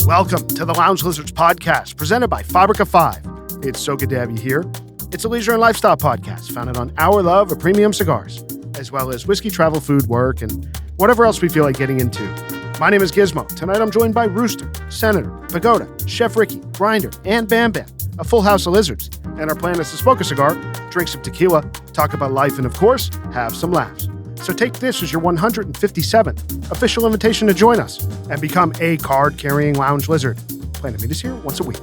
Welcome to the Lounge Lizards podcast, presented by Fabrica 5. It's so good to have you here. It's a leisure and lifestyle podcast founded on our love of premium cigars, as well as whiskey, travel, food, work, and whatever else we feel like getting into. My name is Gizmo. Tonight I'm joined by Rooster, Senator, Pagoda, Chef Ricky, Grinder, and Bam Bam, a full house of lizards. And our plan is to smoke a cigar, drink some tequila, talk about life, and of course, have some laughs. So take this as your 157th official invitation to join us and become a card-carrying lounge lizard. Plan to meet us here once a week.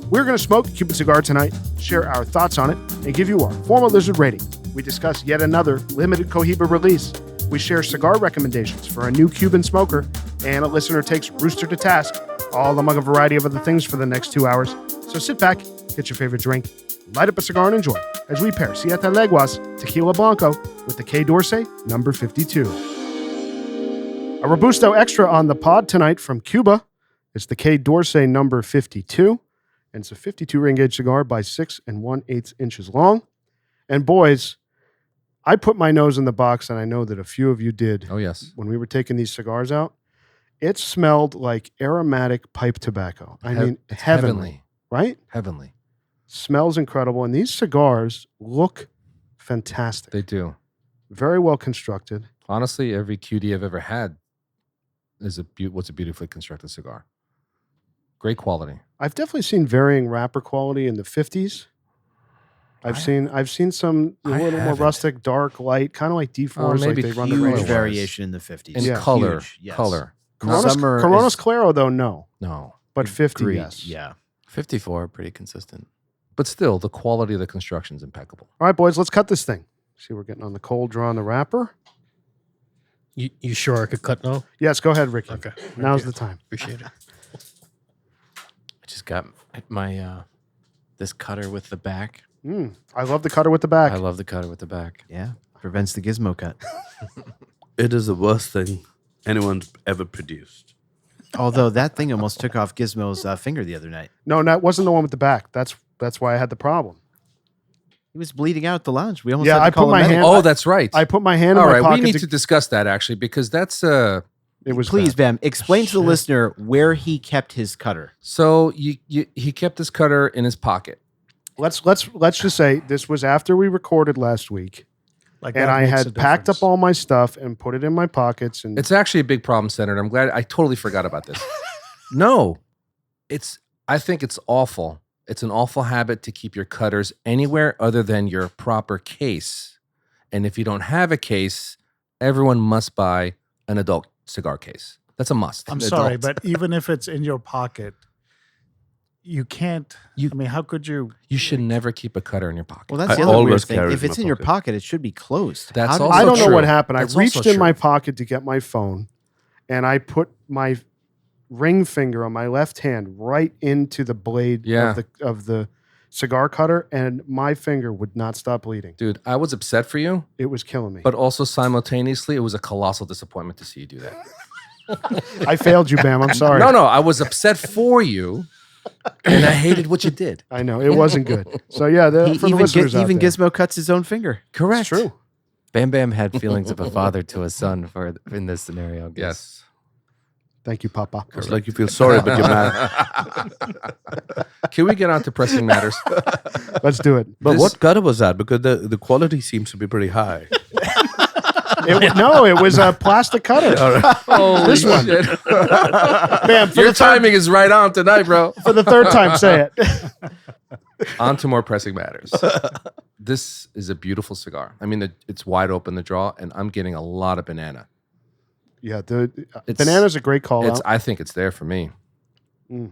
We're going to smoke a Cuban cigar tonight, share our thoughts on it, and give you our formal lizard rating. We discuss yet another limited Cohiba release. We share cigar recommendations for a new Cuban smoker, and a listener takes Rooster to task, all among a variety of other things for the next 2 hours. So sit back, get your favorite drink, light up a cigar, and enjoy as we pair Siete Leguas Tequila Blanco with the Quai d'Orsay number 52. A Robusto extra on the pod tonight from Cuba. It's the Quai d'Orsay number 52, and it's a 52 ring gauge cigar by 6 1/8 inches long. And boys, I put my nose in the box, and I know that a few of you did. Oh, yes. When we were taking these cigars out, it smelled like aromatic pipe tobacco. I mean, it's heavenly, right? Heavenly. Smells incredible. And these cigars look fantastic. They do. Very well constructed. Honestly, every QD I've ever had is what's a beautifully constructed cigar. Great quality. I've definitely seen varying wrapper quality in the 50s. I've seen some a little more rustic, dark, light, kind of like D4s, like maybe they run the Huge range. variation in the 50s. And Yeah. color. Huge, yes. Color. Coronas Claro, though, no. No. But 50, Agreed, yes. Yeah. 54, pretty consistent. But still, the quality of the construction is impeccable. All right, boys, let's cut this thing. See, we're getting on the cold draw on the wrapper. You sure I could cut now? Yes, go ahead, Ricky. Okay. Now's the time. Appreciate it. I just got my this cutter with the back. I love the cutter with the back. I love the cutter with the back. Yeah. Prevents the gizmo cut. It is the worst thing anyone's ever produced. Although that thing almost took off Gizmo's finger the other night. No, that wasn't the one with the back. That's why I had the problem. He was bleeding out at the lounge. We almost Yeah, had to I call put a my medic. hand- Oh, that's right. I put my hand All in my right, pocket. we need to discuss that, actually, because that's... It was Please, bad. Bam, explain to the listener where he kept his cutter. So he kept his cutter in his pocket. Let's just say this was after we recorded last week, Like and that I makes a had packed up difference. all my stuff and put it in my pockets. And It's actually a big problem, Senator. I'm glad. I totally forgot about this. No, I think it's awful. It's an awful habit to keep your cutters anywhere other than your proper case. And if you don't have a case, everyone must buy an adult cigar case. That's a must. I'm Adult. sorry, but even if it's in your pocket, you can't. I mean, how could you? You should never keep a cutter in your pocket. Well, that's I the other weird always thing. carry If it in it's my in your pocket. pocket, it should be closed. That's How did- also I don't know true. what happened. That's I reached also in my true. pocket to get my phone, and I put my ring finger on my left hand right into the blade of the cigar cutter, and my finger would not stop bleeding. Dude, I was upset for you, It was killing me. but also simultaneously, it was a colossal disappointment to see you do that. I failed you, Bam. I'm sorry. No, I was upset for you, and I hated what you did. I know it wasn't good. So yeah, for the listeners out even there. Gizmo cuts his own finger. Correct. It's true. Bam Bam had feelings of a father to a son in this scenario. I guess. Yes. Thank you, Papa. It's like you feel sorry, but you're mad. Can we get on to pressing matters? Let's do it. But what cutter was that? Because the quality seems to be pretty high. No, it was a plastic cutter. Holy This one. shit. Bam, for Your the third, timing is right on tonight, bro. for the third time, say it. On to more pressing matters. This is a beautiful cigar. I mean, it's wide open, the draw, and I'm getting a lot of banana. Yeah, the It's- banana's a great call out. I think it's there for me. Little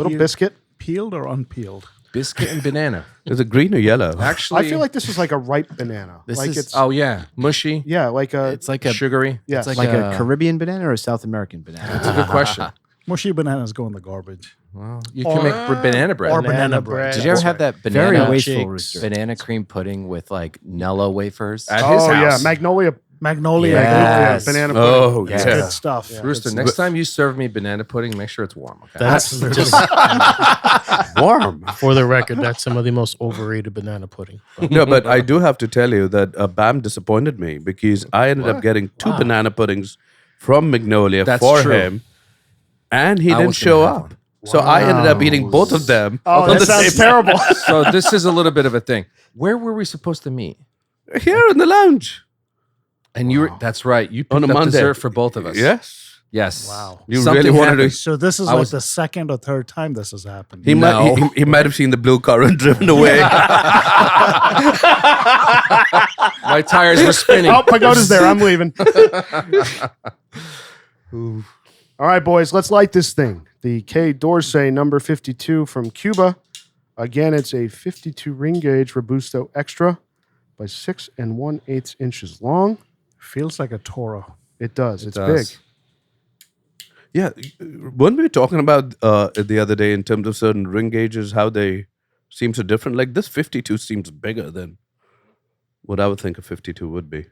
Peel- biscuit. Peeled or unpeeled? Biscuit and banana. Is it green or yellow? Actually, I feel like this is like a ripe banana. This like is- it's oh yeah, mushy, yeah, like a It's like a sugary. yes. it's Like a Caribbean banana or a South American banana? That's a good question. Mushy bananas go in the garbage. Well, you can make banana bread. Or banana bread. Did you ever have that Very banana wasteful, Rooster. banana cream pudding with like Nella wafers? At his oh yeah, house. Magnolia Magnolia. Yes. banana pudding. Oh, Yes. yeah. Good stuff. Rooster, next time you serve me banana pudding, make sure it's warm. Okay. That's just Warm. for the record. That's some of the most overrated banana pudding. No, but I do have to tell you that Bam disappointed me because I ended up getting two banana puddings from Magnolia That's for true. him. And he I didn't was gonna show have up. one. So I ended up eating both of them. Oh, on that the sounds same- terrible. So this is a little bit of a thing. Where were we supposed to meet? Here in the lounge. And you were—that's right. You On picked a up Monday. dessert for both of us. Yes. Yes. Wow. You Something really wanted happened. to. So this is I like was- the second or third time this has happened. He No. he might have seen the blue car and driven away. My tires were spinning. Oh, Pagoda's there. I'm leaving. All right, boys, let's light this thing. The K. Dorsey number 52 from Cuba. Again, it's a 52 ring gauge Robusto Extra by 6 1/8 inches long. Feels like a Toro. It does. It's does. big. Yeah, weren't we talking about the other day in terms of certain ring gauges, how they seem so different? Like this 52 seems bigger than what I would think a 52 would be.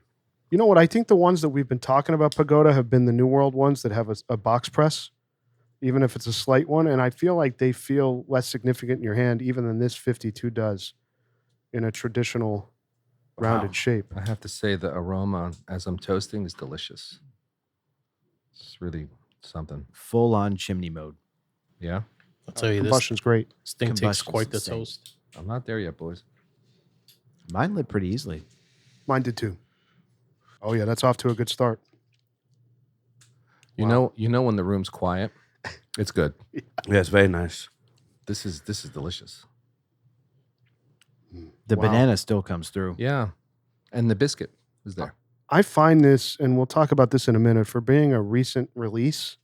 You know what? I think the ones that we've been talking about, Pagoda, have been the New World ones that have a box press, even if it's a slight one. And I feel like they feel less significant in your hand, even than this 52 does in a traditional rounded shape. I have to say the aroma as I'm toasting is delicious. It's really something. Full on chimney mode. Yeah. I'll tell you, this Combustion's great. thing takes combustion's quite the insane. toast. I'm not there yet, boys. Mine lit pretty easily. Mine did too. Oh, yeah, that's off to a good start. You know when the room's quiet, it's good. Yes, very nice. This is delicious. The Wow. banana still comes through. Yeah. And the biscuit is there. I find this, and we'll talk about this in a minute, for being a recent release.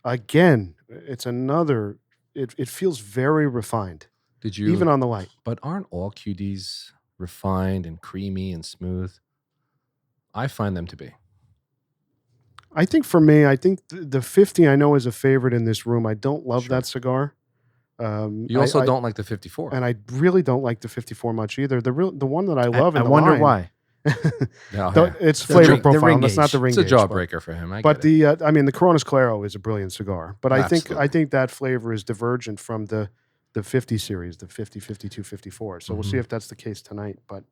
Again, it's another, it feels very refined, Did you even on the light. But aren't all QDs refined and creamy and smooth? I find them to be. I think for me, I think the 50 I know is a favorite in this room. I don't love Sure. that cigar. You also don't like the 54. And I really don't like the 54 much either. The one that I love I in the wonder line, why. No, It's The flavor ring- the profile. ring That's not the gauge. ring it's a gauge, jawbreaker for him. But I mean, the Coronas Claro is a brilliant cigar. But I Absolutely. think that flavor is divergent from the 50 series, the 50, 52, 54. So we'll see if that's the case tonight. But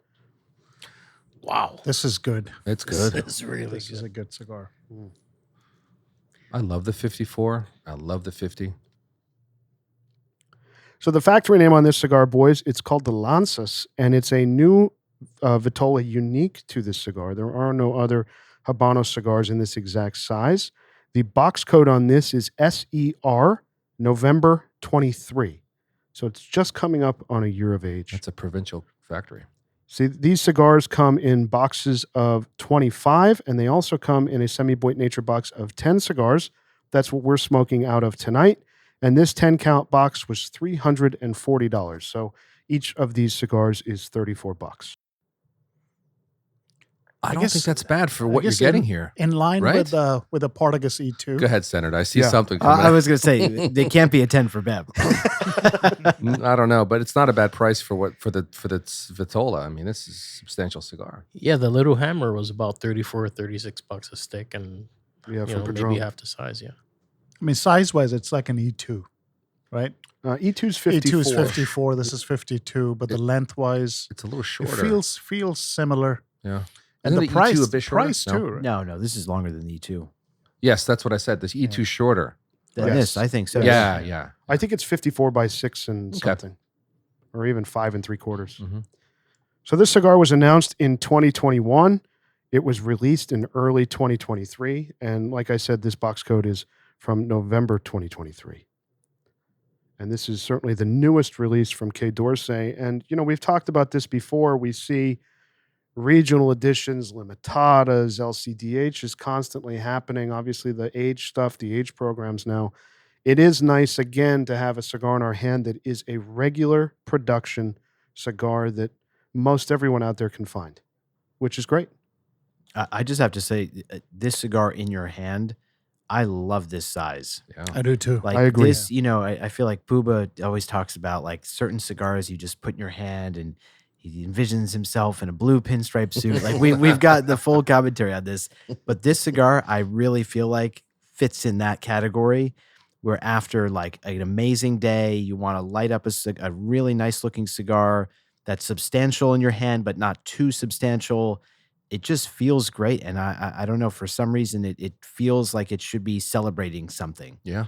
Wow. This is good. it's good. It's really This is good. a good cigar. I love the 54. I love the 50. So the factory name on this cigar, boys, it's called the Lanzas, and it's a new Vitola unique to this cigar. There are no other Habano cigars in this exact size. The box code on this is SER November 23. So it's just coming up on a year of age. It's a provincial factory. See, these cigars come in boxes of 25, and they also come in a semi-Boit Nature box of 10 cigars. That's what we're smoking out of tonight. And this 10-count box was $340. So each of these cigars is $34. I don't guess- think that's bad for I what you're guess getting here. In line Right? with the Partagas E2. Go ahead, Senator. I see Yeah. something coming I up. was going to say, they can't be a 10 for Bev. I don't know, but it's not a bad price for the Vitola. I mean, this is a substantial cigar. Yeah, the little hammer was about 34 or 36 bucks a stick, and Yeah, you for know, Padron. maybe half the size. Yeah. I mean, size-wise, it's like an E2, right? E2's 54. E2 is 54. This is 52, but the length-wise, It's a little it shorter. feels similar. Yeah. And Isn't the the E2 price, a bit shorter? price No? too, right? No, this is longer than the E2. Yes, that's what I said. This E2 shorter. Than Yes. this, I think so. Yeah, yeah. I think it's 54 by 6 and Okay. something, or even 5 3/4. Mhm. So this cigar was announced in 2021. It was released in early 2023. And like I said, this box code is from November 2023. And this is certainly the newest release from K. Dorsey. And, you know, we've talked about this before. We see regional editions, limitadas, LCDH is constantly happening. Obviously, the age stuff, the age programs now. It is nice, again, to have a cigar in our hand that is a regular production cigar that most everyone out there can find, which is great. I just have to say, this cigar in your hand, I love this size. Yeah. I do too. Like I agree. this, you know, I feel like Booba always talks about like certain cigars you just put in your hand and he envisions himself in a blue pinstripe suit. Like we've got the full commentary on this. But this cigar, I really feel like fits in that category where after like an amazing day, you want to light up a really nice looking cigar that's substantial in your hand, but not too substantial. It just feels great. And I don't know, for some reason, it feels like it should be celebrating something. Yeah.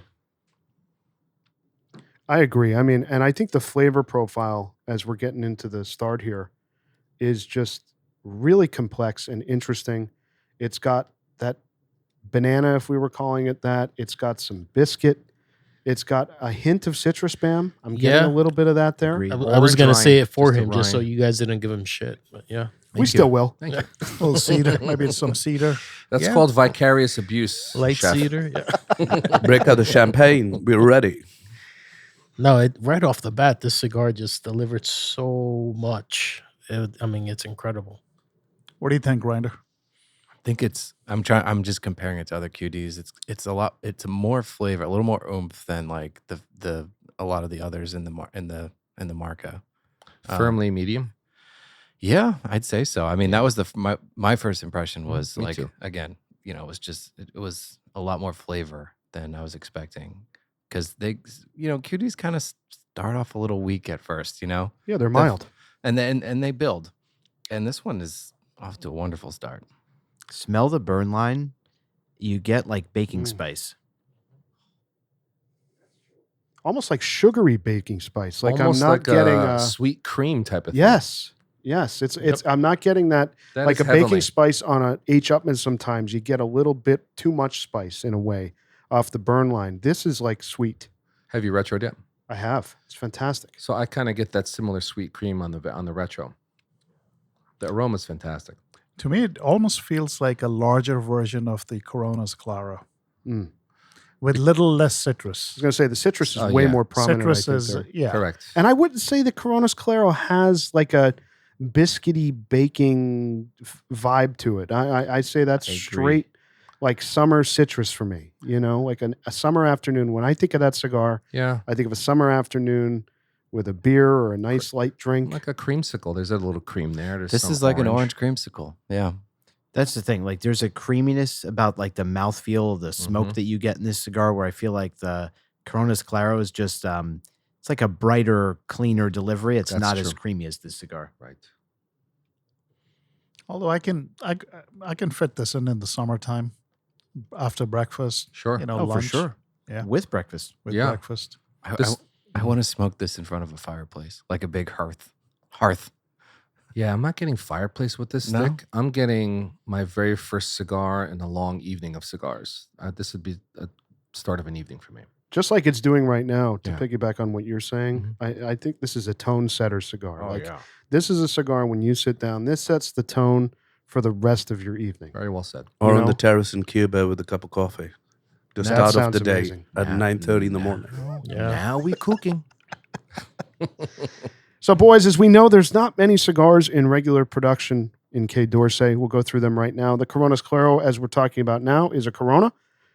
I agree. I mean, and I think the flavor profile as we're getting into the start here is just really complex and interesting. It's got that banana, if we were calling it that. It's got some biscuit. It's got a hint of citrus, Bam. I'm getting Yeah. a little bit of that there. Agreed. I was Orange gonna say rind, it for just the him, just so rind. you guys didn't give him shit. But yeah, We still will. Thank you. A little cedar, maybe it's some cedar. That's Yeah. called vicarious abuse. light chef. cedar. Yeah. Break out the champagne. We're ready. No, right off the bat, this cigar just delivered so much. I mean, it's incredible. What do you think, Grinder? I think I'm just comparing it to other QDs. It's more flavor, a little more oomph than like a lot of the others in the Marca. Firmly medium. Yeah, I'd say so. I mean, that was my first impression was me like, too. again, it was a lot more flavor than I was expecting. Because QDs kind of start off a little weak at first, Yeah, they're mild. and then they build. And this one is off to a wonderful start. Smell the burn line. You get like baking spice. Almost like sugary baking spice. Like Almost I'm not like getting a sweet cream type of thing. Yes. It's I'm not getting that, That like is a baking heavenly. spice on a H. Upmann. Sometimes you get a little bit too much spice in a way off the burn line. This is like sweet. Have you retroed yet? I have. It's fantastic. So I kind of get that similar sweet cream on the retro. The aroma's fantastic. To me, it almost feels like a larger version of the Coronas Claro Mm. with little less I citrus. was going to say the citrus is Oh, way yeah. more prominent. I Citrus think, is, there. yeah. Correct. And I wouldn't say the Coronas Claro has like a biscuity baking vibe to it. I say that's I agree. straight like summer citrus for me. Like a summer afternoon. When I think of that cigar, Yeah. I think of a summer afternoon with a beer or a nice light drink. Like a creamsicle. There's a little cream there. There's This some is like an orange creamsicle. Yeah. That's the thing. Like, there's a creaminess about like the mouthfeel, the smoke that you get in this cigar, where I feel like the Coronas Claro is just it's like a brighter, cleaner delivery. It's That's not as true. creamy as this cigar. Right. Although I can fit this in the summertime after breakfast. Sure. Lunch. for sure. Yeah. With breakfast. With Yeah. breakfast. I want to smoke this in front of a fireplace, like a big hearth. Yeah, I'm not getting fireplace with this No? stick. I'm getting my very first cigar in a long evening of cigars. This would be a start of an evening for me. Just like it's doing right now, to Yeah. piggyback on what you're saying, I think this is a tone setter cigar. Oh, like this is a cigar when you sit down, this sets the tone for the rest of your evening. Very well said. Or You on the know? terrace in Cuba with a cup of coffee. The That start of sounds the day amazing. at 9:30 in the morning. Yeah. Now we cooking. So, boys, as we know, there's not many cigars in regular production in Quai d'Orsay. We'll go through them right now. The Coronas Claro, as we're talking about now, is a Corona,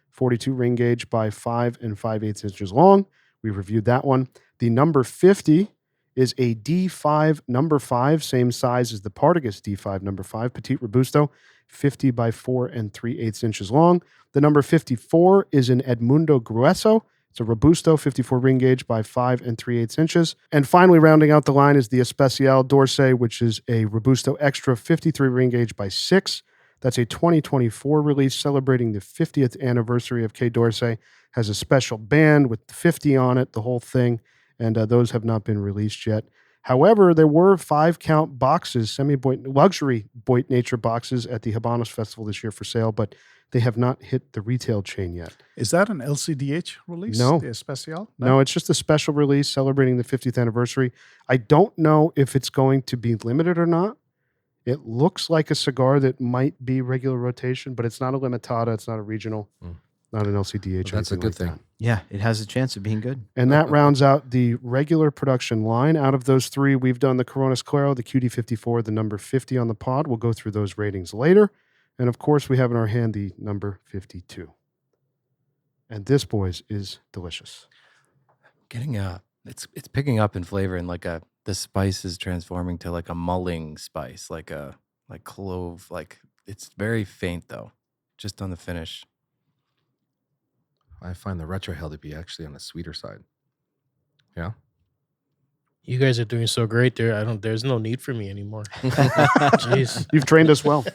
42 ring gauge by 5 5/8 inches long. We reviewed that one. The number 50 is a D5 number 5, same size as the Partagas D5 number 5, Petite Robusto, 50 by 4 3/8 inches long. The number 54 is an Edmundo Grueso. It's a Robusto, 54 ring gauge by 5 3/8 inches. And finally, rounding out the line is the Especial d'Orsay, which is a Robusto Extra, 53 ring gauge by 6. That's a 2024 release celebrating the 50th anniversary of Quai d'Orsay. Has a special band with 50 on it, the whole thing. And those have not been released yet. However, there were 5-count boxes, semi-Boit luxury Boit Nature boxes at the Habanos Festival this year for sale, but they have not hit the retail chain yet. Is that an LCDH release? No. The Especial? No, it's just a special release celebrating the 50th anniversary. I don't know if it's going to be limited or not. It looks like a cigar that might be regular rotation, but it's not a limitada. It's not a regional, not an LCDH. Well, that's a anything good like thing. that. Yeah, it has a chance of being good. And that rounds out the regular production line. Out of those three, we've done the Coronas Claro, the QD54, the number 50 on the pod. We'll go through those ratings later. And of course, we have in our hand the number 52. And this, boys, is delicious. Getting it's picking up in flavor and the spice is transforming to like a mulling spice, like clove, like it's very faint though, just on the finish. I find the retrohale to be actually on the sweeter side. Yeah. You guys are doing so great there. There's no need for me anymore. Jeez. You've trained us well.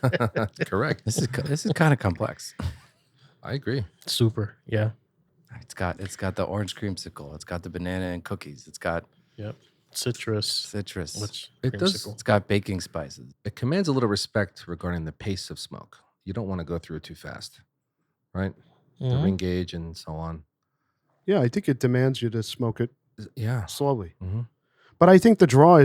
Correct. This is kind of complex. I agree. Super. Yeah. It's got the orange creamsicle. It's got the banana and cookies. It's got Citrus. It It does. It's got baking spices. It commands a little respect regarding the pace of smoke. You don't want to go through it too fast, right? The ring gauge and so on. Yeah, I think it demands you to smoke it Yeah. slowly. Mm-hmm. But I think the draw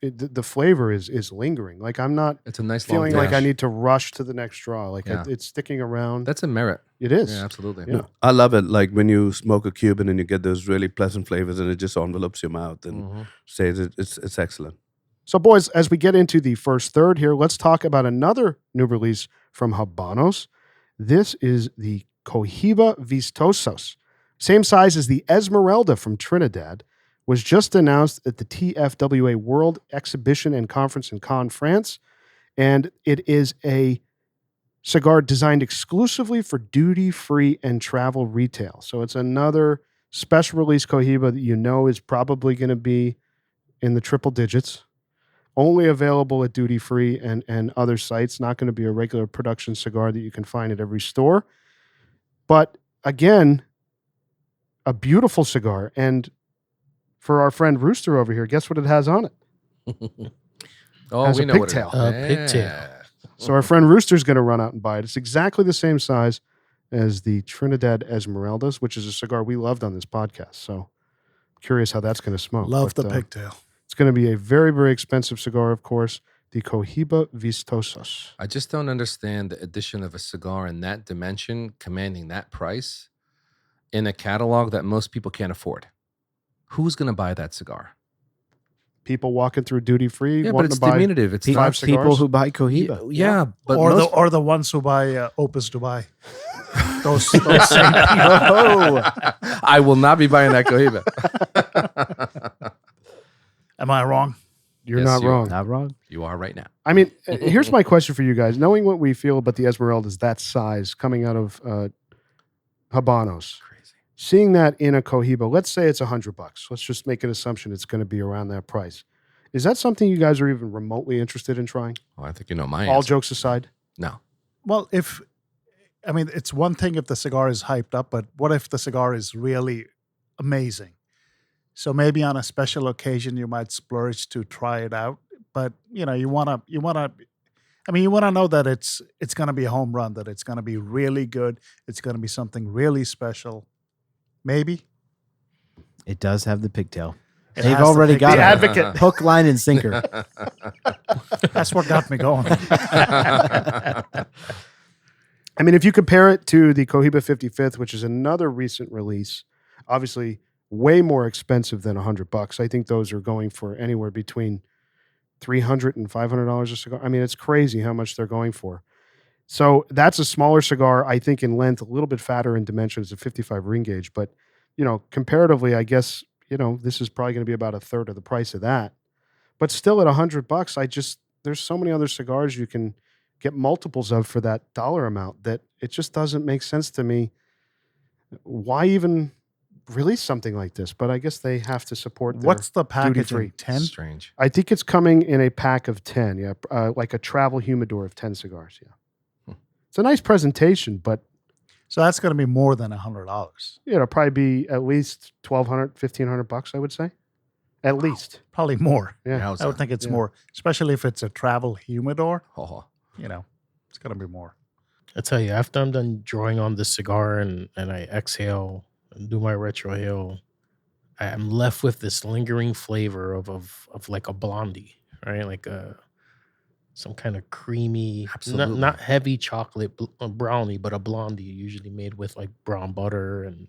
the flavor is lingering. Like I'm not It's a nice feeling long like I dash. need to rush to the next draw. Like Yeah. it's sticking around. That's a merit. It is. Yeah, absolutely. Yeah. No, I love it. Like when you smoke a Cuban and you get those really pleasant flavors and it just envelopes your mouth and Mhm. stays. It's excellent. So, boys, as we get into the first third here, let's talk about another new release from Habanos. This is the Cohiba Vistosos. Same size as the Esmeralda from Trinidad. Was just announced at the TFWA World Exhibition and Conference in Cannes, France. And it is a cigar designed exclusively for duty-free and travel retail. So it's another special release Cohiba that you know is probably going to be in the triple digits. Only available at duty-free and other sites. Not going to be a regular production cigar that you can find at every store. But again, a beautiful cigar. And for our friend Rooster over here, guess what it has on it? Oh, Has we a know what it pigtail. is. Pigtail. So our friend Rooster's going to run out and buy it. It's exactly the same size as the Trinidad Esmeraldas, which is a cigar we loved on this podcast. So curious how that's going to smoke. Love But, the pigtail. It's going to be a very, very expensive cigar, of course. The Cohiba Vistosos. I just don't understand the addition of a cigar in that dimension, commanding that price in a catalog that most people can't afford. Who's going to buy that cigar? People walking through duty free. Yeah, but it's diminutive. It's five not cigars? People who buy Cohiba. Yeah, but Or most, the ones who buy Opus Dubai. those same people. I will not be buying that Cohiba. Am I wrong? You're Yes, not you are. wrong. Not wrong. You are right now. I mean, here's my question for you guys. Knowing what we feel about the Esmeraldas, that size coming out of Habanos, Crazy. seeing that in a Cohiba, let's say it's $100. Let's just make an assumption it's going to be around that price. Is that something you guys are even remotely interested in trying? Well, I think you know my All answer. jokes aside. No. Well, it's one thing if the cigar is hyped up, but what if the cigar is really amazing? So maybe on a special occasion you might splurge to try it out, but you want to know that it's going to be a home run, that it's going to be really good, it's going to be something really special. Maybe It does have the pigtail. It They've has the already got pigtail. it. The advocate. Hook, line, and sinker. That's what got me going. I mean, if you compare it to the Cohiba 55th, which is another recent release, obviously way more expensive than $100. I think those are going for anywhere between $300 and $500 a cigar. I mean, it's crazy how much they're going for. So that's a smaller cigar, I think, in length, a little bit fatter in dimensions, a 55 ring gauge. But, comparatively, I guess, this is probably going to be about a third of the price of that. But still at $100, there's so many other cigars you can get multiples of for that dollar amount that it just doesn't make sense to me. Why even release something like this? But I guess they have to support their What's the packaging? duty-free. 10? Strange. I think it's coming in a pack of 10, yeah, like a travel humidor of 10 cigars, yeah. It's a nice presentation, but So that's going to be more than $100. it'll probably be at least $1,200, $1,500, I would say. At least. Probably more. Yeah. Yowza. I would think it's Yeah. more, especially if it's a travel humidor. Oh, It's going to be more. I tell you, after I'm done drawing on the cigar and I exhale and do my retrohale, I'm left with this lingering flavor of like a blondie, right? Like some kind of creamy, Absolutely. not heavy chocolate brownie, but a blondie usually made with like brown butter and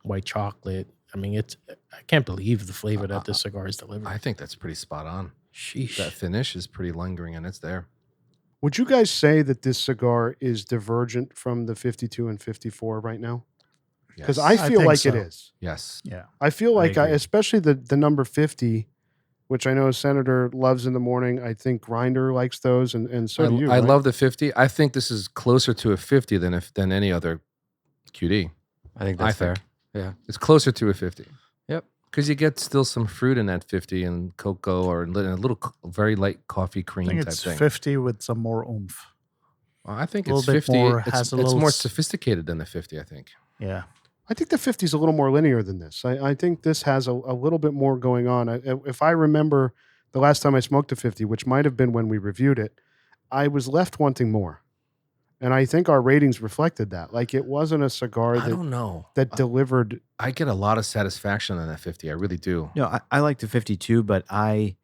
white chocolate. I mean, I can't believe the flavor that this cigar is delivering. I think that's pretty spot on. Sheesh. That finish is pretty lingering and it's there. Would you guys say that this cigar is divergent from the 52 and 54 right now? Because Yes. I feel think like it so. is. Yes. Yeah. I feel like, agree. especially the number 50, which I know Senator loves in the morning. I think Grinder likes those, and so do you. I right? love the 50. I think this is closer to a 50 than any other QD. I think that's fair. think. Yeah. It's closer to a 50. Yep. Because you get still some fruit in that 50 and cocoa or a little very light coffee cream I think type it's thing. 50 with some more oomph. Well, I think a it's little bit 50. more, It's has a more little sophisticated than the 50, I think. Yeah. I think the 50 is a little more linear than this. I think this has a little bit more going on. If I remember the last time I smoked a 50, which might have been when we reviewed it, I was left wanting more. And I think our ratings reflected that. Like, it wasn't a cigar I don't know. that delivered. I get a lot of satisfaction on that 50. I really do. No, I like the 52, but I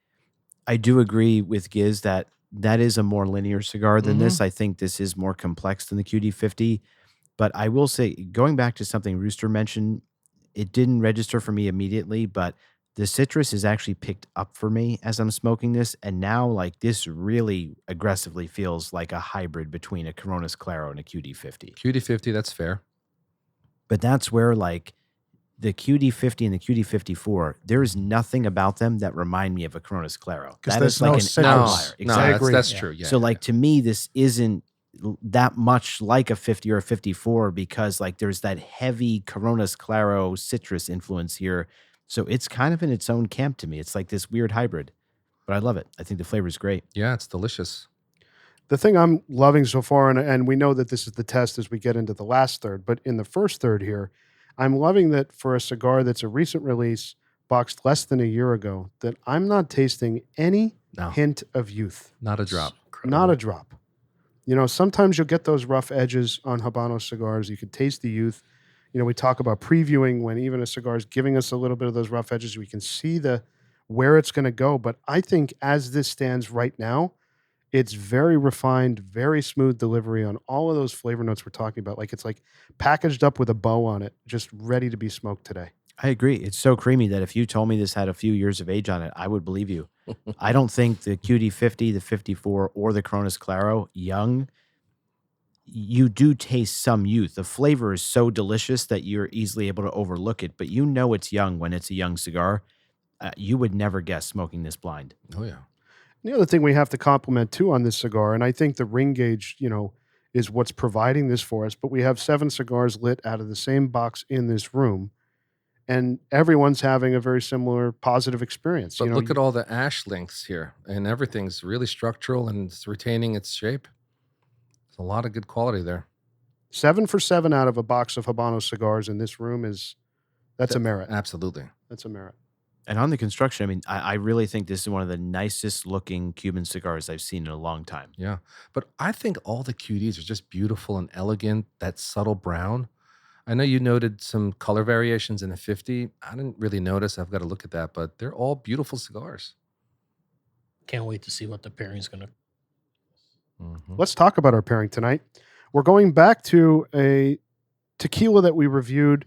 do agree with Giz that is a more linear cigar than this. I think this is more complex than the QD50. But I will say, going back to something Rooster mentioned, it didn't register for me immediately, but the citrus is actually picked up for me as I'm smoking this. And now, like, this really aggressively feels like a hybrid between a Coronas Claro and a QD50. QD50, that's fair. But that's where, like, the QD50 and the QD54, there's nothing about them that remind me of a Coronas Claro. Because That there's is like no an citrus. outlier. No, I agree. that's Yeah. true. Yeah. So, like, to me, this isn't that much like a 50 or a 54 because, like, there's that heavy Coronas Claro citrus influence here. So it's kind of in its own camp to me. It's like this weird hybrid, but I love it. I think the flavor is great. Yeah, it's delicious. The thing I'm loving so far, and we know that this is the test as we get into the last third, but in the first third here, I'm loving that for a cigar that's a recent release, boxed less than a year ago, that I'm not tasting any No, hint of youth. not a drop. Not a drop. You know, sometimes you'll get those rough edges on Habano cigars. You can taste the youth. You know, we talk about previewing when even a cigar is giving us a little bit of those rough edges. We can see where it's going to go. But I think as this stands right now, it's very refined, very smooth delivery on all of those flavor notes we're talking about. Like, it's like packaged up with a bow on it, just ready to be smoked today. I agree. It's so creamy that if you told me this had a few years of age on it, I would believe you. I don't think the QD50, the 54, or the Coronas Claro, young, you do taste some youth. The flavor is so delicious that you're easily able to overlook it, but you know it's young when it's a young cigar. You would never guess smoking this blind. Oh, yeah. The other thing we have to compliment too on this cigar, and I think the ring gauge, you know, is what's providing this for us, but we have 7 cigars lit out of the same box in this room, and everyone's having a very similar positive experience. But you know, look at all the ash lengths here, and everything's really structural and it's retaining its shape. There's a lot of good quality there. 7 for 7 out of a box of Habano cigars in this room that's a merit. Absolutely. That's a merit. And on the construction, I mean, I really think this is one of the nicest looking Cuban cigars I've seen in a long time. Yeah. But I think all the QDs are just beautiful and elegant, that subtle brown. I know you noted some color variations in the 50. I didn't really notice. I've got to look at that, but they're all beautiful cigars. Can't wait to see what the pairing's gonna. Mhm. Let's talk about our pairing tonight. We're going back to a tequila that we reviewed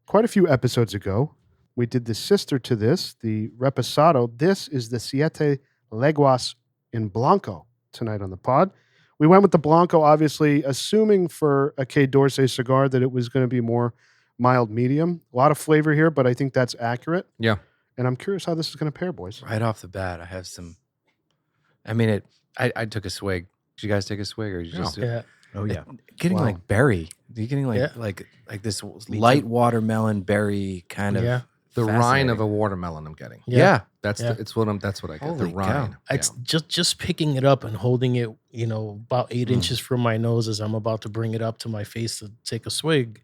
quite a few episodes ago. We did the sister to this, the Reposado. This is the Siete Leguas in Blanco tonight on the pod. We went with the Blanco, obviously, assuming for a K. Dorsey cigar that it was going to be more mild medium. A lot of flavor here, but I think that's accurate. Yeah. And I'm curious how this is going to pair, boys. Right off the bat, I have some. I mean, I took a swig. Did you guys take a swig, or you just Yeah. Oh, yeah. getting Wow. like berry? You're getting like Yeah. like this light watermelon berry kind of. Yeah. The rind fascinating. of a watermelon I'm getting. Yeah. That's Yeah. that's what I get. Holy The rind. It's just picking it up and holding it, you know, about 8 inches from my nose as I'm about to bring it up to my face to take a swig.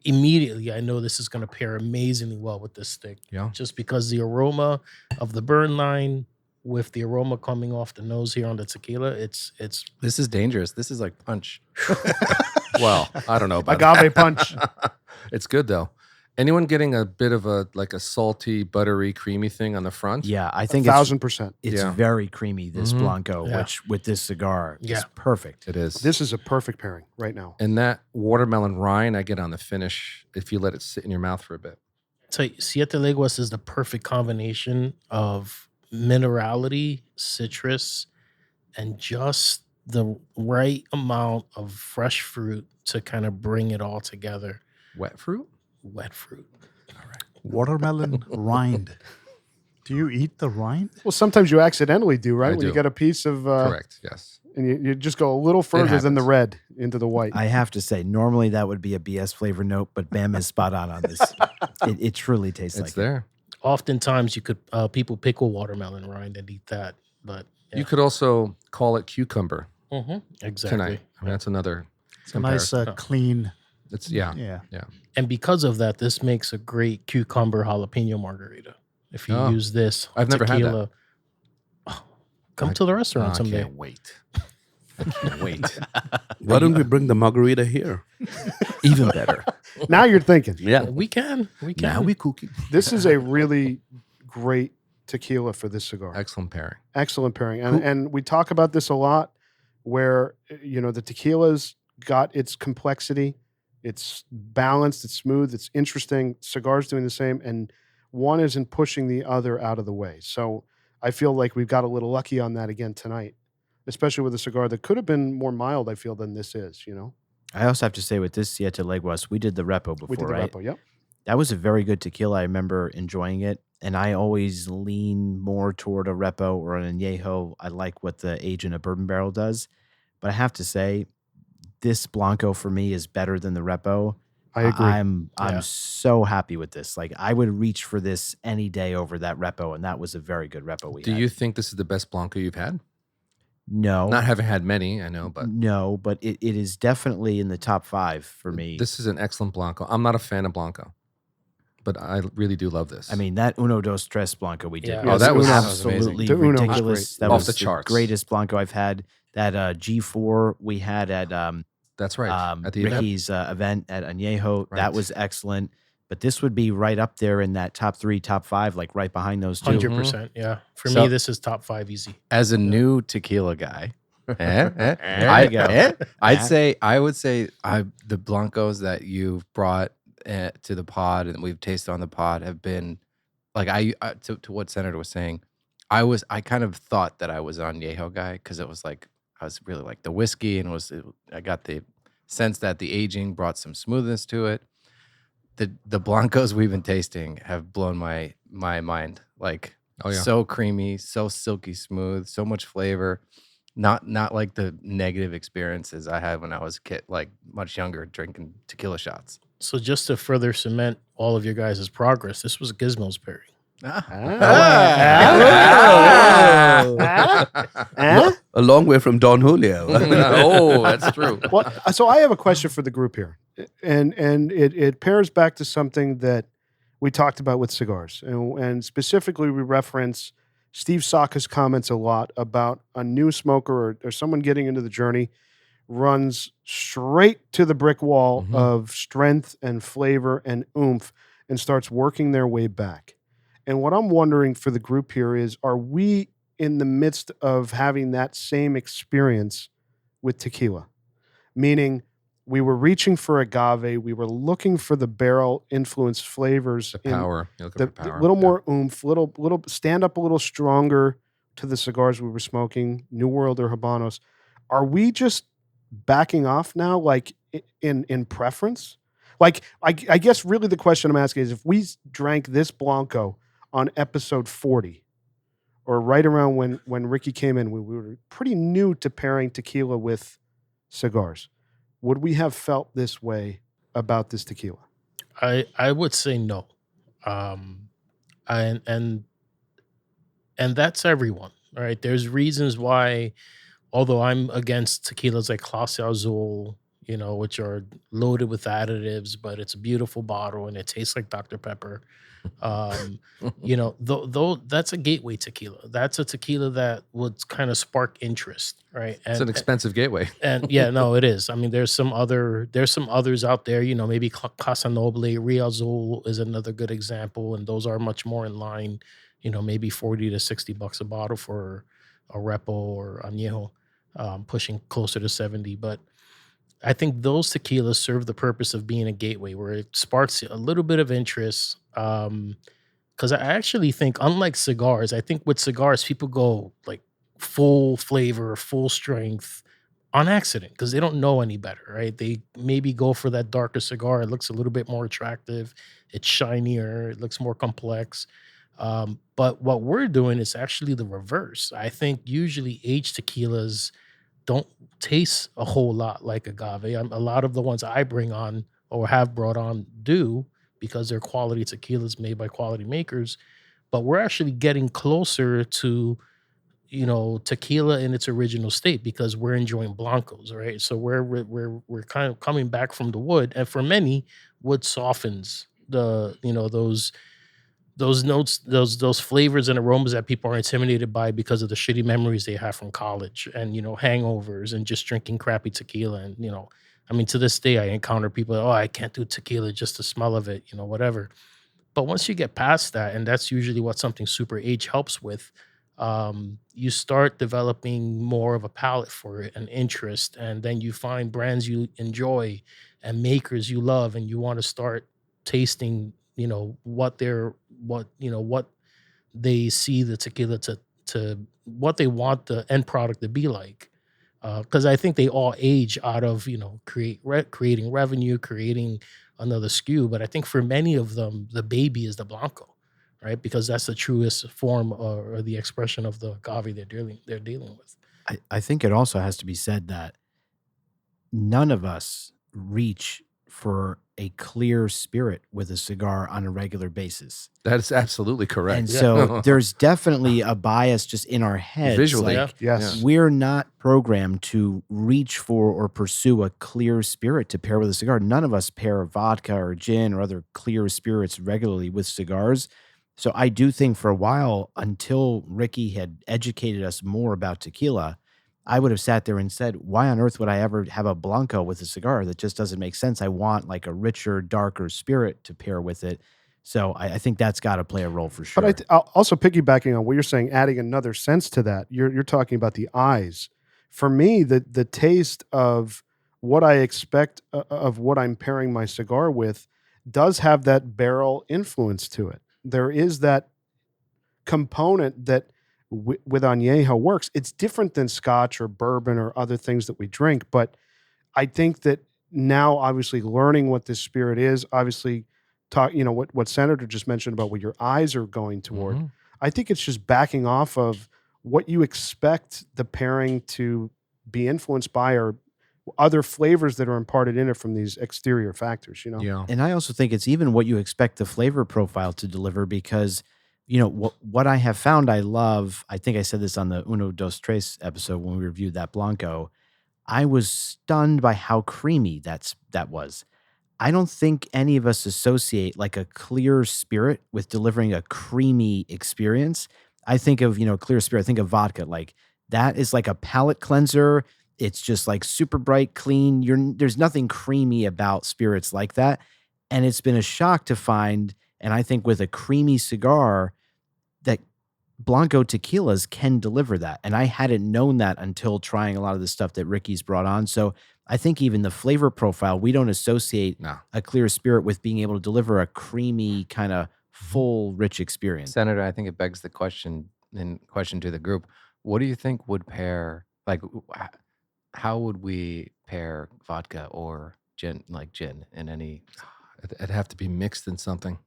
Immediately, I know this is going to pair amazingly well with this stick. Yeah. Just because the aroma of the burn line with the aroma coming off the nose here on the tequila, it's This is dangerous. This is like punch. Well, I don't know about Agave punch. It's good though. Anyone getting a bit of a salty, buttery, creamy thing on the front? Yeah, I think it's 1,000%. Yeah. very creamy, this Mhm. Blanco, Yeah. which with this cigar is Yeah. perfect. It is. This is a perfect pairing right now. And that watermelon rind I get on the finish if you let it sit in your mouth for a bit. so Siete Leguas is the perfect combination of minerality, citrus, and just the right amount of fresh fruit to kind of bring it all together. Wet fruit? Wet fruit. Watermelon rind. Do you eat the rind? Well, sometimes you accidentally do, right? I When you do. get a piece of, Correct. Yes. and you just go a little further than the happens. red into the white. I have to say, normally that would be a BS flavor note, but Bam is spot on this. It truly tastes It's like it. there. Oftentimes, you could people pickle watermelon rind and eat that, but yeah. You could also call it cucumber Exactly. tonight. I mean, that's another It's a nice, comparison. clean It's yeah. Yeah. And because of that, this makes a great cucumber jalapeno margarita. If you Oh, use this I've never had that. tequila, come to the restaurant I someday. can't wait. I can't wait. Why don't we bring the margarita here? Even better. Now you're thinking. Yeah. We can. Now we cooking. This is a really great tequila for this cigar. Excellent pairing. Excellent pairing. And we talk about this a lot where, the tequila's got its complexity. It's balanced, it's smooth, it's interesting. Cigar's doing the same. And one isn't pushing the other out of the way. So I feel like we've got a little lucky on that again tonight, especially with a cigar that could have been more mild, I feel, than this is, I also have to say with this Siete Leguas, we did the repo before, We did the right? repo, yep. That was a very good tequila. I remember enjoying it. And I always lean more toward a repo or an añejo. I like what the age in a bourbon barrel does. But I have to say, this Blanco for me is better than the repo. I agree. I'm Yeah. so happy with this. Like I would reach for this any day over that repo, and that was a very good repo we Do had. you think this is the best Blanco you've had? No. Not having had many, I know, but No, but it is definitely in the top 5 for me. this is an excellent Blanco. I'm not a fan of Blanco, but I really do love this. I mean, that Uno Dos Tres Blanco we did. Yeah. Oh, that was absolutely The Uno was ridiculous. great. That Off was the charts. greatest Blanco I've had. That G4 we had at that's right. At the event. Ricky's event at Añejo. Right. That was excellent. But this would be right up there in that top 3, top 5, like right behind those two. 100%. Yeah. For So- me, this is top 5 easy. As a new tequila guy, There you go. I would say the Blancos that you've brought to the pod and we've tasted on the pod have been like to what Senator was saying. I kind of thought that I was an Añejo guy because it was like I was really like the whiskey and I got the sense that the aging brought some smoothness to it. The Blancos we've been tasting have blown my mind. Like Oh, yeah. so creamy, so silky smooth, so much flavor. Not like the negative experiences I had when I was a kid, like much younger, drinking tequila shots. So just to further cement all of your guys' progress, this was Gizmo's pairing. A long way from Don Julio. Oh, that's true. Well, so I have a question for the group here, and it pairs back to something that we talked about with cigars, and specifically we reference Steve Saka's comments a lot about a new smoker or someone getting into the journey runs straight to the brick wall Mhm. of strength and flavor and oomph and starts working their way back. And what I'm wondering for the group here is, are we in the midst of having that same experience with tequila? Meaning we were reaching for agave, we were looking for the barrel influenced flavors, The in power. You're looking the, for power. little Yeah. more oomph, little stand up a little stronger to the cigars we were smoking, New World or Habanos. Are we just backing off now, like in preference? Like I guess really the question I'm asking is, if we drank this Blanco on episode 40, or right around when Ricky came in, we were pretty new to pairing tequila with cigars. Would we have felt this way about this tequila? I would say no. And that's everyone, right? There's reasons why, although I'm against tequilas like Clase Azul, which are loaded with additives, but it's a beautiful bottle and it tastes like Dr. Pepper. Though that's a gateway tequila. That's a tequila that would kind of spark interest, right? It's an expensive gateway. And yeah, no, it is. I mean, there's some others out there, maybe Casa Noble, Rio Azul is another good example. And those are much more in line, maybe $40 to $60 a bottle for a Repo or Añejo, pushing closer to 70. But I think those tequilas serve the purpose of being a gateway where it sparks a little bit of interest. Because I actually think, unlike cigars, I think with cigars, people go like full flavor, full strength on accident because they don't know any better, right? They maybe go for that darker cigar. It looks a little bit more attractive. It's shinier. It looks more complex. But what we're doing is actually the reverse. I think usually aged tequilas don't taste a whole lot like agave. A lot of the ones I bring on or have brought on do, because they're quality tequilas made by quality makers. But we're actually getting closer to, tequila in its original state, because we're enjoying blancos, right? So we're kind of coming back from the wood, and for many, wood softens those notes, those flavors and aromas that people are intimidated by because of the shitty memories they have from college and hangovers and just drinking crappy tequila. And I mean, to this day, I encounter people, oh, I can't do tequila, just the smell of it, whatever. But once you get past that, and that's usually what something super age helps with, you start developing more of a palate for it, an interest, and then you find brands you enjoy and makers you love, and you want to start tasting, what they see the tequila to what they want the end product to be like. Because I think they all age out of creating revenue, creating another SKU. But I think for many of them, the baby is the Blanco, right? Because that's the truest form or the expression of the agave they're dealing with. I think it also has to be said that none of us reach for a clear spirit with a cigar on a regular basis. That is absolutely correct. And so there's definitely a bias just in our heads. Visually, like, Yes. we're not programmed to reach for or pursue a clear spirit to pair with a cigar. None of us pair vodka or gin or other clear spirits regularly with cigars. So I do think for a while, until Ricky had educated us more about tequila, I would have sat there and said, why on earth would I ever have a Blanco with a cigar? That just doesn't make sense. I want like a richer, darker spirit to pair with it. So I think that's got to play a role for sure. But also piggybacking on what you're saying, adding another sense to that, you're talking about the eyes. For me, the taste of what I expect of what I'm pairing my cigar with does have that barrel influence to it. There is that component that with Añejo works. It's different than Scotch or bourbon or other things that we drink, but I think that now, obviously, learning what this spirit is, obviously, what Senator just mentioned about what your eyes are going toward. Mm-hmm. I think it's just backing off of what you expect the pairing to be influenced by, or other flavors that are imparted in it from these exterior factors. Yeah. And I also think it's even what you expect the flavor profile to deliver, because what I have found I love, I think I said this on the Uno Dos Tres episode when we reviewed that Blanco, I was stunned by how creamy that was. I don't think any of us associate like a clear spirit with delivering a creamy experience. I think of, clear spirit, I think of vodka. Like that is like a palate cleanser. It's just like super bright, clean. There's nothing creamy about spirits like that. And it's been a shock to find, and I think with a creamy cigar, that Blanco tequilas can deliver that. And I hadn't known that until trying a lot of the stuff that Ricky's brought on. So I think even the flavor profile, we don't associate a clear spirit with being able to deliver a creamy, kind of full, rich experience. Senator, I think it begs the question to the group. What do you think would pair, like, how would we pair vodka or gin in any? It'd have to be mixed in something.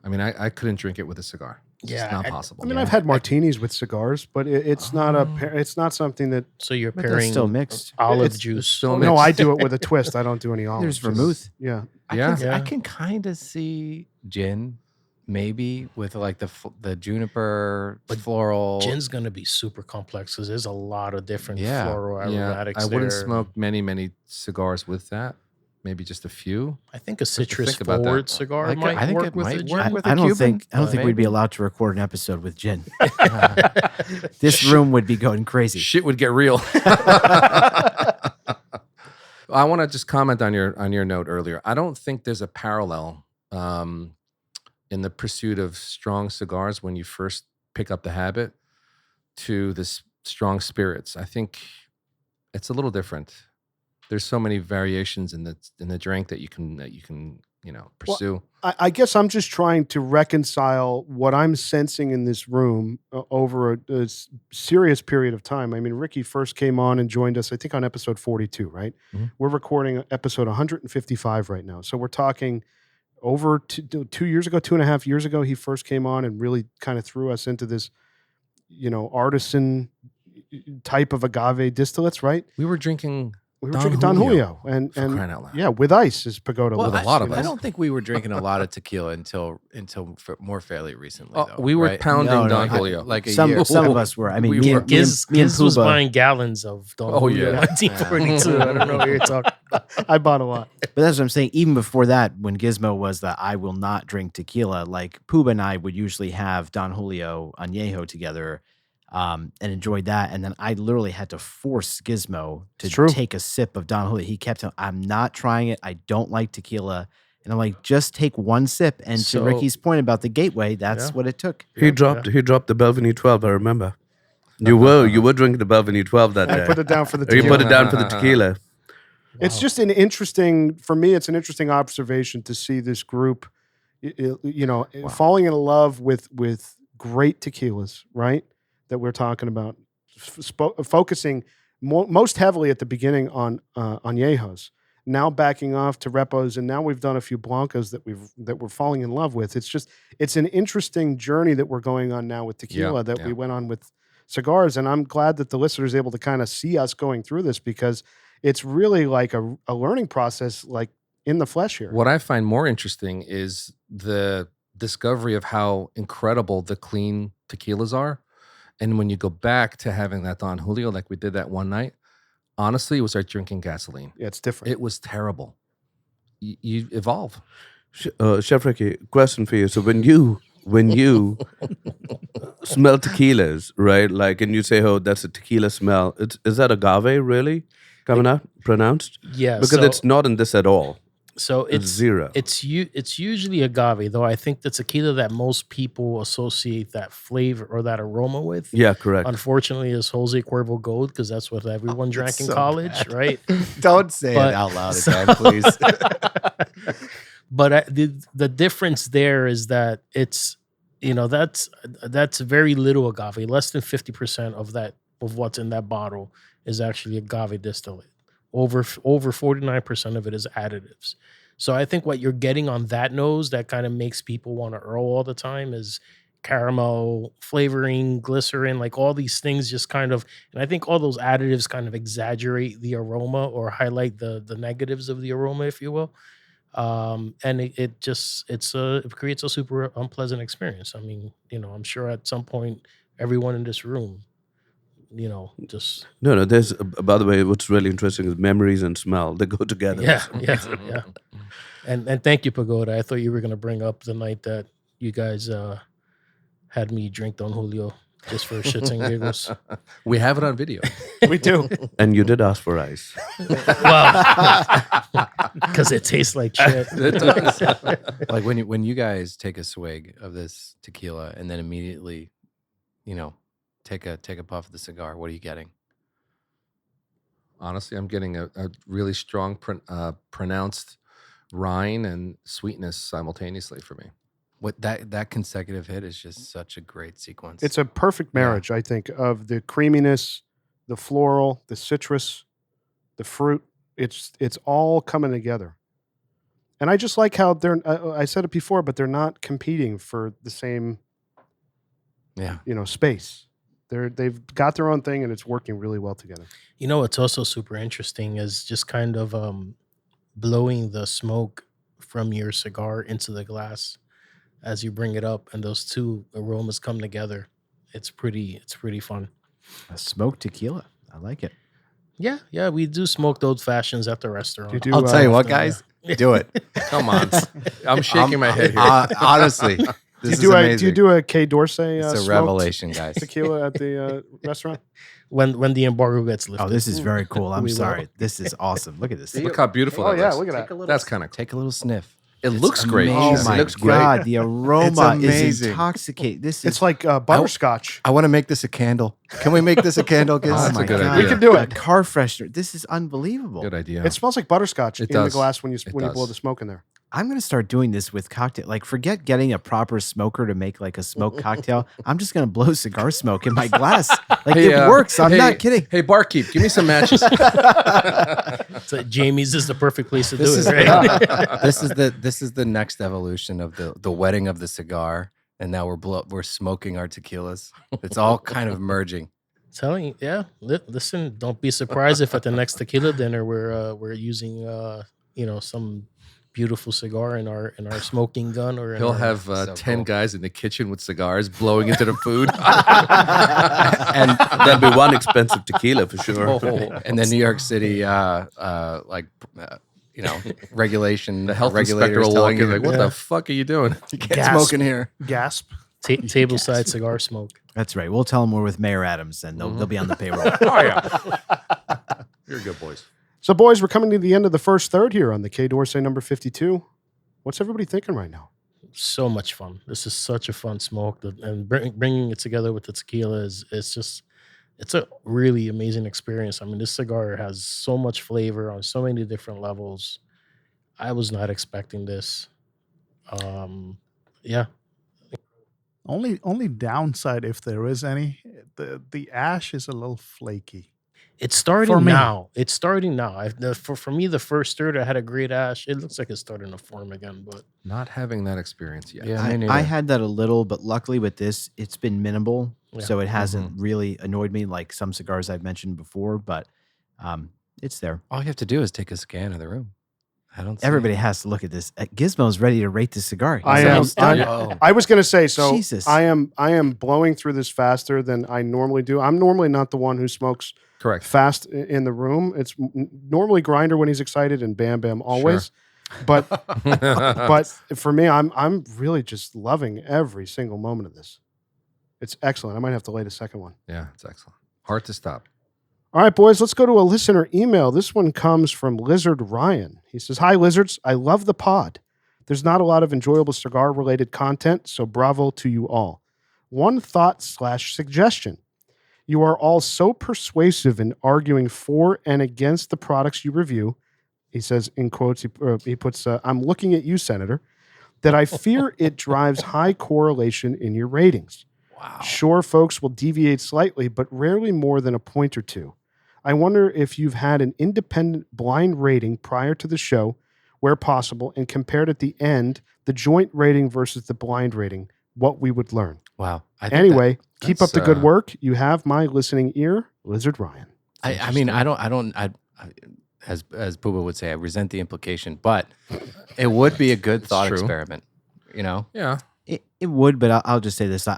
I mean, I couldn't drink it with a cigar. It's just not possible. I mean, I've had martinis with cigars, but it's not something that. So you're But that's pairing still mixed. olive juice. still No, mixed. I do it with a twist. I don't do any olives. There's vermouth. Yeah. I can kind of see gin, maybe with like the juniper, floral. Gin's going to be super complex because there's a lot of different Yeah. floral aromatics I wouldn't there. smoke many cigars with that. Maybe just a few. I think a citrus think about that. forward cigar I might think work it with might a work gin. with I a don't Cuban, think we'd be maybe. allowed to record an episode with gin. This room would be going crazy. Shit would get real. I want to just comment on your note earlier. I don't think there's a parallel in the pursuit of strong cigars when you first pick up the habit to the strong spirits. I think it's a little different. There's so many variations in the drink that you can pursue. I guess I'm just trying to reconcile what I'm sensing in this room over a serious period of time. I mean, Ricky first came on and joined us, I think, on episode 42, right? Mm-hmm. We're recording episode 155 right now. So we're talking over 2 years ago, 2.5 years ago, he first came on and really kind of threw us into this, artisan type of agave distillates, right? We were drinking We were drinking Don Julio, and crying out loud. yeah, with ice is pagoda. Well, with a lot of you us. I don't think we were drinking a lot of tequila until more fairly recently. Oh, though, we were right? pounding No, Don I- Julio. like a Some year. of us were. I mean, We me, were. and- me and- Giz me and was Puba- buying gallons of Don Oh, Julio yeah. 1942. I don't know what you're talking about. I bought a lot. But that's what I'm saying. Even before that, when Gizmo was the I will not drink tequila, like Puba and I would usually have Don Julio Añejo together and enjoyed that. And then I literally had to force Gizmo It's true. to take a sip of Don Julio. He kept telling, I'm not trying it. I don't like tequila. And I'm like, just take one sip. And So- to Ricky's point about the gateway, that's Yeah. what it took. He dropped the Belvini 12. I remember. You were drinking the Belvini 12 that day. I put it down for the Or you tequila. put it down for the tequila. It's just an interesting, for me, it's an interesting observation to see this group, falling in love with great tequilas, right? That we're talking about, focusing most heavily at the beginning on añejos, now backing off to repos, and now we've done a few blancos that we're falling in love with. It's an interesting journey that we're going on now with tequila we went on with cigars, and I'm glad that the listener is able to kind of see us going through this because it's really like a learning process, like in the flesh here. What I find more interesting is the discovery of how incredible the clean tequilas are. And when you go back to having that Don Julio, like we did that one night, honestly, it was like drinking gasoline. Yeah, it's different. It was terrible. You evolve. Chef Ricky, question for you. So when you smell tequilas, right? Like, and you say, "Oh, that's a tequila smell." Is that agave really coming out pronounced? Yeah, Because so, it's not in this at all. so It's it's zero. It's usually agave, though. I think the tequila that most people associate that flavor or that aroma with. Yeah, correct. Unfortunately, is Jose Cuervo Gold because that's what everyone drank in so college, right? Don't say But- it out loud again, please. But the difference there is that it's that's very little agave. Less than 50% of what's in that bottle is actually agave distillate. Over 49% of it is additives. So I think what you're getting on that nose that kind of makes people want to Earl all the time is caramel flavoring, glycerin, like all these things just kind of, and I think all those additives kind of exaggerate the aroma or highlight the negatives of the aroma, if you will. And it creates a super unpleasant experience. I mean, I'm sure at some point everyone in this room, just No. There's by the way, what's really interesting is memories and smell. They go together. yeah. And thank you, Pagoda. I thought you were gonna bring up the night that you guys had me drink Don Julio just for shits and giggles. We have it on video. We do. And you did ask for ice. Well, because it tastes like shit. Like when you guys take a swig of this tequila and then immediately, take a puff of the cigar, what are you getting? Honestly, I'm getting a really strong, pronounced rind and sweetness simultaneously for me. What that consecutive hit is just such a great sequence. It's a perfect marriage, I think, of the creaminess, the floral, the citrus, the fruit. It's all coming together. And I just like how I said it before, but they're not competing for the same, space. They've got their own thing and it's working really well together. What's also super interesting is just kind of blowing the smoke from your cigar into the glass as you bring it up, and those two aromas come together. It's pretty fun. A smoked tequila. I like it. Yeah, we do smoked old fashions at the restaurant. You do, I'll tell you what, uh, guys. Do it. Come on. I'm shaking my head here. Honestly, this Do is you amazing. do a K. Dorsey it's a smoked revelation, guys. tequila at the restaurant? When the embargo gets lifted. Oh, this is very cool. I'm We will. sorry. This is awesome. Look at this. Look how beautiful that looks. look at that. That's kind of cool. Take a little sniff. It looks great. Oh amazing. my It looks great. God, the aroma is amazing. intoxicating. This is It's like butterscotch. I want to make this a candle. Can we make this a candle? Giz? Oh, that's my a good God. idea. We can do A it. car freshener. This is unbelievable. Good idea. It smells like butterscotch It in the does. glass when you It blow does. the smoke in there. I'm gonna start doing this with cocktail. Like, forget getting a proper smoker to make like a smoked cocktail. I'm just gonna blow cigar smoke in my glass. Like it works. I'm not kidding. Hey, barkeep, give me some matches. So Jamie's is the perfect place to do This it, is right? this is the next evolution of the wedding of the cigar, and now we're smoking our tequilas. It's all kind of merging. Telling you, yeah. Listen, don't be surprised if at the next tequila dinner we're using some beautiful cigar in our smoking gun or in He'll our, have So 10 cool. guys in the kitchen with cigars blowing into the food. And there'll be one expensive tequila for sure. And then New York City, regulation. The health regulators inspector will walk telling in you like, what Yeah. the fuck are you doing? you can't Gasp. smoke in here. Gasp. tableside cigar smoke. That's right. We'll tell them we're with Mayor Adams, and they'll be on the payroll. Oh, yeah. You're good, boys. So, boys, we're coming to the end of the first third here on the K Dorsey number 52. What's everybody thinking right now? So much fun. This is such a fun smoke, and bringing it together with the tequila it's a really amazing experience. I mean, this cigar has so much flavor on so many different levels. I was not expecting this. Yeah. Only downside, if there is any, the ash is a little flaky. It's starting For me. now. It's starting now. For me, the first third, I had a great ash. It looks like it's starting to form again, but Not having that experience yet. Yeah, me I neither. had that a little, but luckily with this, it's been minimal, Yeah. so it hasn't really annoyed me like some cigars I've mentioned before. But it's there. All you have to do is take a scan of the room. I don't. See Everybody it. has to look at this. Gizmo's ready to rate the cigar. I He's am. almost done. Oh. I was going to say, so Jesus. I am blowing through this faster than I normally do. I'm normally not the one who smokes Correct. fast in the room. It's normally Grinder when he's excited and Bam Bam always. But for me, I'm really just loving every single moment of this. It's excellent. I might have to light a second one. Yeah, it's excellent. Hard to stop. All right, boys, let's go to a listener email. This one comes from Lizard Ryan. He says, "Hi, Lizards. I love the pod. There's not a lot of enjoyable cigar-related content, so bravo to you all. One thought/suggestion. You are all so persuasive in arguing for and against the products you review." He says, in quotes, he puts, "I'm looking at you, Senator, that I fear it drives high correlation in your ratings. Wow. Sure, folks will deviate slightly, but rarely more than a point or two. I wonder if you've had an independent blind rating prior to the show, where possible, and compared at the end the joint rating versus the blind rating, what we would learn. Wow. I think Anyway, keep up that's, the good work. You have my listening ear, Lizard Ryan." I mean, I don't, as Puba would say, I resent the implication, but it would be a good thought true. experiment, you know? Yeah. It would, but I'll just say this.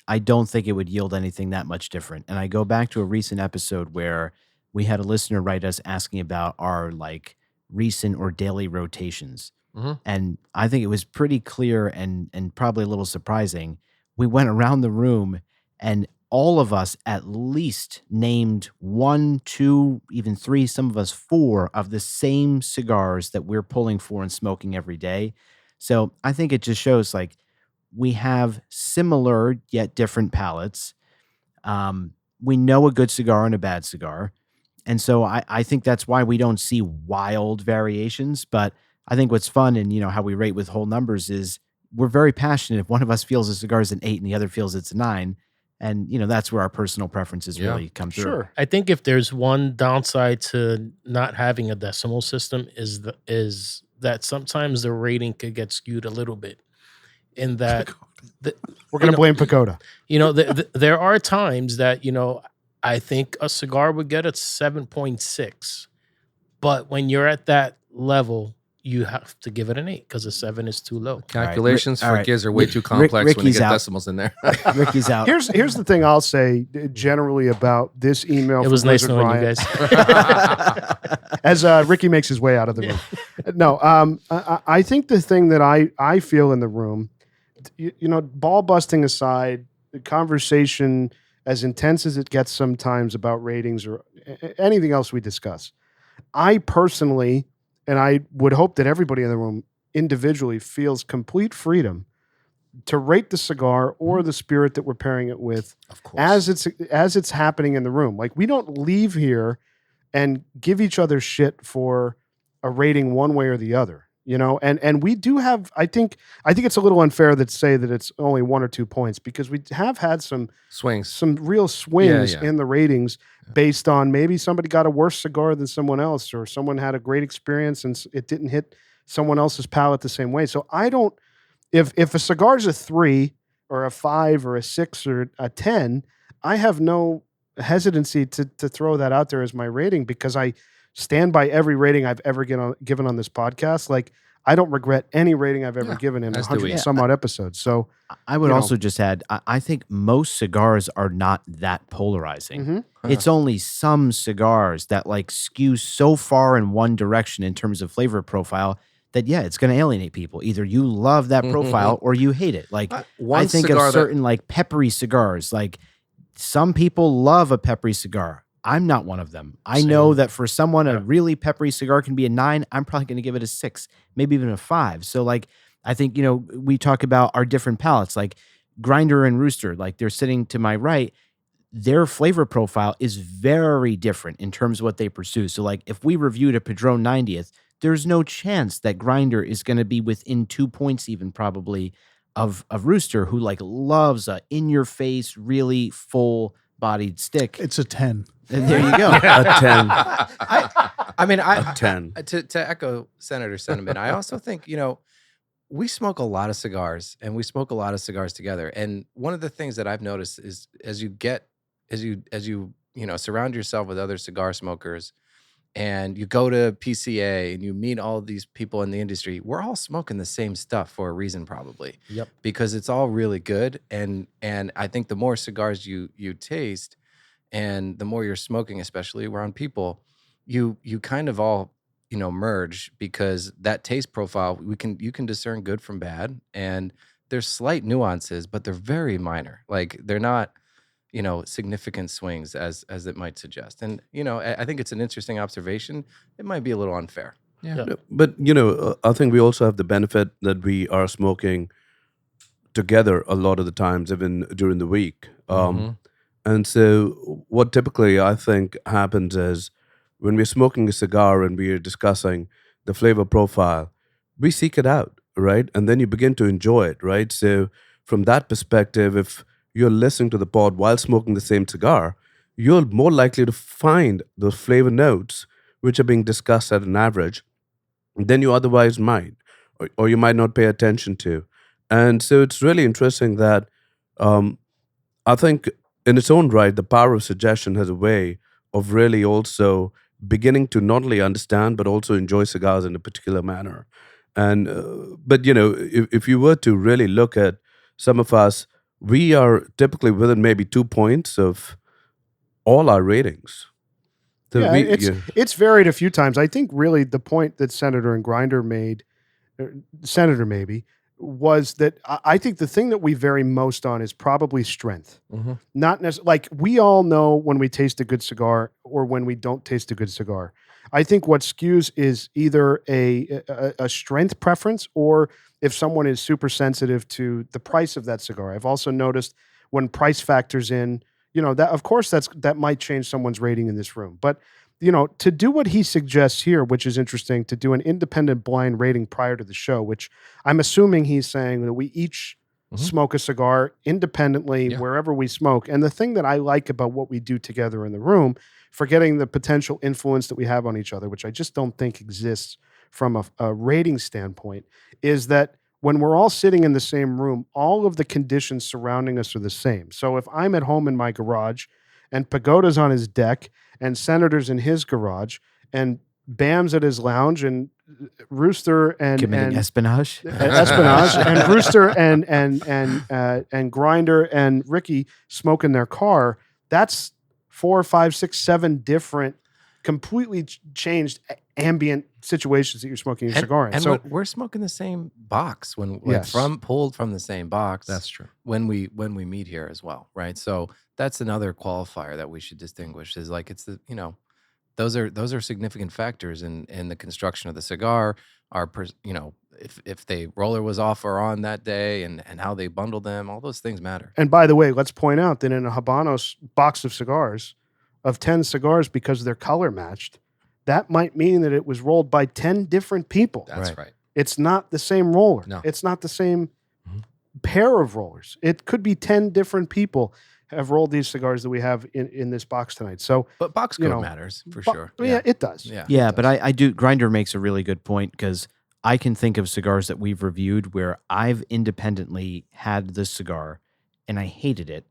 I don't think it would yield anything that much different. And I go back to a recent episode where we had a listener write us asking about our like recent or daily rotations. Mhm. And I think it was pretty clear and probably a little surprising. We went around the room and all of us at least named 1, 2, even 3, some of us 4 of the same cigars that we're pulling for and smoking every day. So I think it just shows like we have similar yet different palates. We know a good cigar and a bad cigar. And so I think that's why we don't see wild variations. But I think what's fun and, how we rate with whole numbers is we're very passionate. If one of us feels a cigar is an 8 and the other feels it's a 9, and, that's where our personal preferences Yeah. really come through. Sure. I think if there's one downside to not having a decimal system is that sometimes the rating could get skewed a little bit. In that, We're going to blame Pagoda. there are times that I think a cigar would get a 7.6, but when you're at that level, you have to give it an 8 because a 7 is too low. Calculations All for right. Giz are way too complex when you Ricky's get out. decimals in there. Ricky's out. Here's the thing I'll say generally about this email. It from was nice Lizard knowing Ryan. you guys. As Ricky makes his way out of the room. No, I think the thing that I feel in the room, ball busting aside, the conversation, as intense as it gets sometimes about ratings or anything else we discuss, I personally, and I would hope that everybody in the room individually feels complete freedom to rate the cigar or the spirit that we're pairing it with Of course. as it's happening in the room. Like, we don't leave here and give each other shit for a rating one way or the other, and we do have, I think it's a little unfair to say that it's only 1 or 2 points, because we have had some Swings. real swings Yeah. in the ratings based on maybe somebody got a worse cigar than someone else, or someone had a great experience and it didn't hit someone else's palate the same way. So I don't, if a cigar is a 3 or a 5 or a 6 or a 10, I have no hesitancy to throw that out there as my rating because I stand by every rating I've ever given on this podcast. Like I don't regret any rating I've ever Yeah, given in as do 100 we. and some odd episodes. So I would you know. also just add, I think most cigars are not that polarizing. Mhm. It's only some cigars that like skew so far in one direction in terms of flavor profile that it's going to alienate people. Either you love that profile or you hate it. Like One I think cigar of certain like peppery cigars. Like some people love a peppery cigar. I'm not one of them. I know that for someone, a really peppery cigar can be a 9. I'm probably going to give it a 6, maybe even a 5. So like, I think, we talk about our different palates, like Grinder and Rooster, like they're sitting to my right. Their flavor profile is very different in terms of what they pursue. So like if we reviewed a Padron 90th, there's no chance that Grinder is going to be within 2 points even probably of Rooster, who like loves a in-your-face, really full-bodied stick. It's a 10. And there you go. A 10. I mean, A 10. To echo Senator's sentiment, I also think, we smoke a lot of cigars and we smoke a lot of cigars together. And one of the things that I've noticed is as you surround yourself with other cigar smokers and you go to PCA and you meet all of these people in the industry, we're all smoking the same stuff for a reason, probably. Yep. Because it's all really good. And I think the more cigars you taste and the more you're smoking, especially around people, you kind of all merge, because that taste profile, you can discern good from bad, and there's slight nuances, but they're very minor. Like they're not significant swings as it might suggest. And I think it's an interesting observation. It might be a little unfair. Yeah. But I think we also have the benefit that we are smoking together a lot of the times, even during the week. And so what typically I think happens is when we're smoking a cigar and we are discussing the flavor profile, we seek it out, right? And then you begin to enjoy it, right? So from that perspective, if you're listening to the pod while smoking the same cigar, you're more likely to find those flavor notes which are being discussed at an average than you otherwise might, or you might not pay attention to. And so it's really interesting that I think in its own right, the power of suggestion has a way of really also beginning to not only understand but also enjoy cigars in a particular manner. And but if you were to really look at some of us, we are typically within maybe 2 points of all our ratings. So it's varied a few times. I think really the point that Senator and Grinder made, Senator maybe, was that I think the thing that we vary most on is probably strength. Not necessarily, like we all know when we taste a good cigar or when we don't taste a good cigar. I think what skews is either a strength preference, or if someone is super sensitive to the price of that cigar. I've also noticed when price factors in, that of course that might change someone's rating in this room. But to do what he suggests here, which is interesting, to do an independent blind rating prior to the show, which I'm assuming he's saying that we each smoke a cigar independently wherever we smoke. And the thing that I like about what we do together in the room, forgetting the potential influence that we have on each other, which I just don't think exists from a rating standpoint, is that when we're all sitting in the same room, all of the conditions surrounding us are the same. So if I'm at home in my garage and Pagoda's on his deck and Senator's in his garage and Bam's at his lounge and Rooster and espionage and Rooster and Grinder and Ricky smoke in their car, that's 4, 5, 6, 7 different completely changed ambient situations that you're smoking your cigar in. And so we're smoking the same box Yes. pulled from the same box. That's true. When we meet here as well, right? So that's another qualifier that we should distinguish, is like it's the those are significant factors in the construction of the cigar. If the roller was off or on that day, and how they bundle them, all those things matter. And by the way, let's point out that in a Habanos box of cigars, of 10 cigars, because they're color matched, that might mean that it was rolled by 10 different people. That's right. It's not the same roller. No. It's not the same pair of rollers. It could be 10 different people have rolled these cigars that we have in this box tonight. So, But box code matters for sure. Yeah, it does. Yeah, but I do. Grinder makes a really good point, because I can think of cigars that we've reviewed where I've independently had the cigar and I hated it.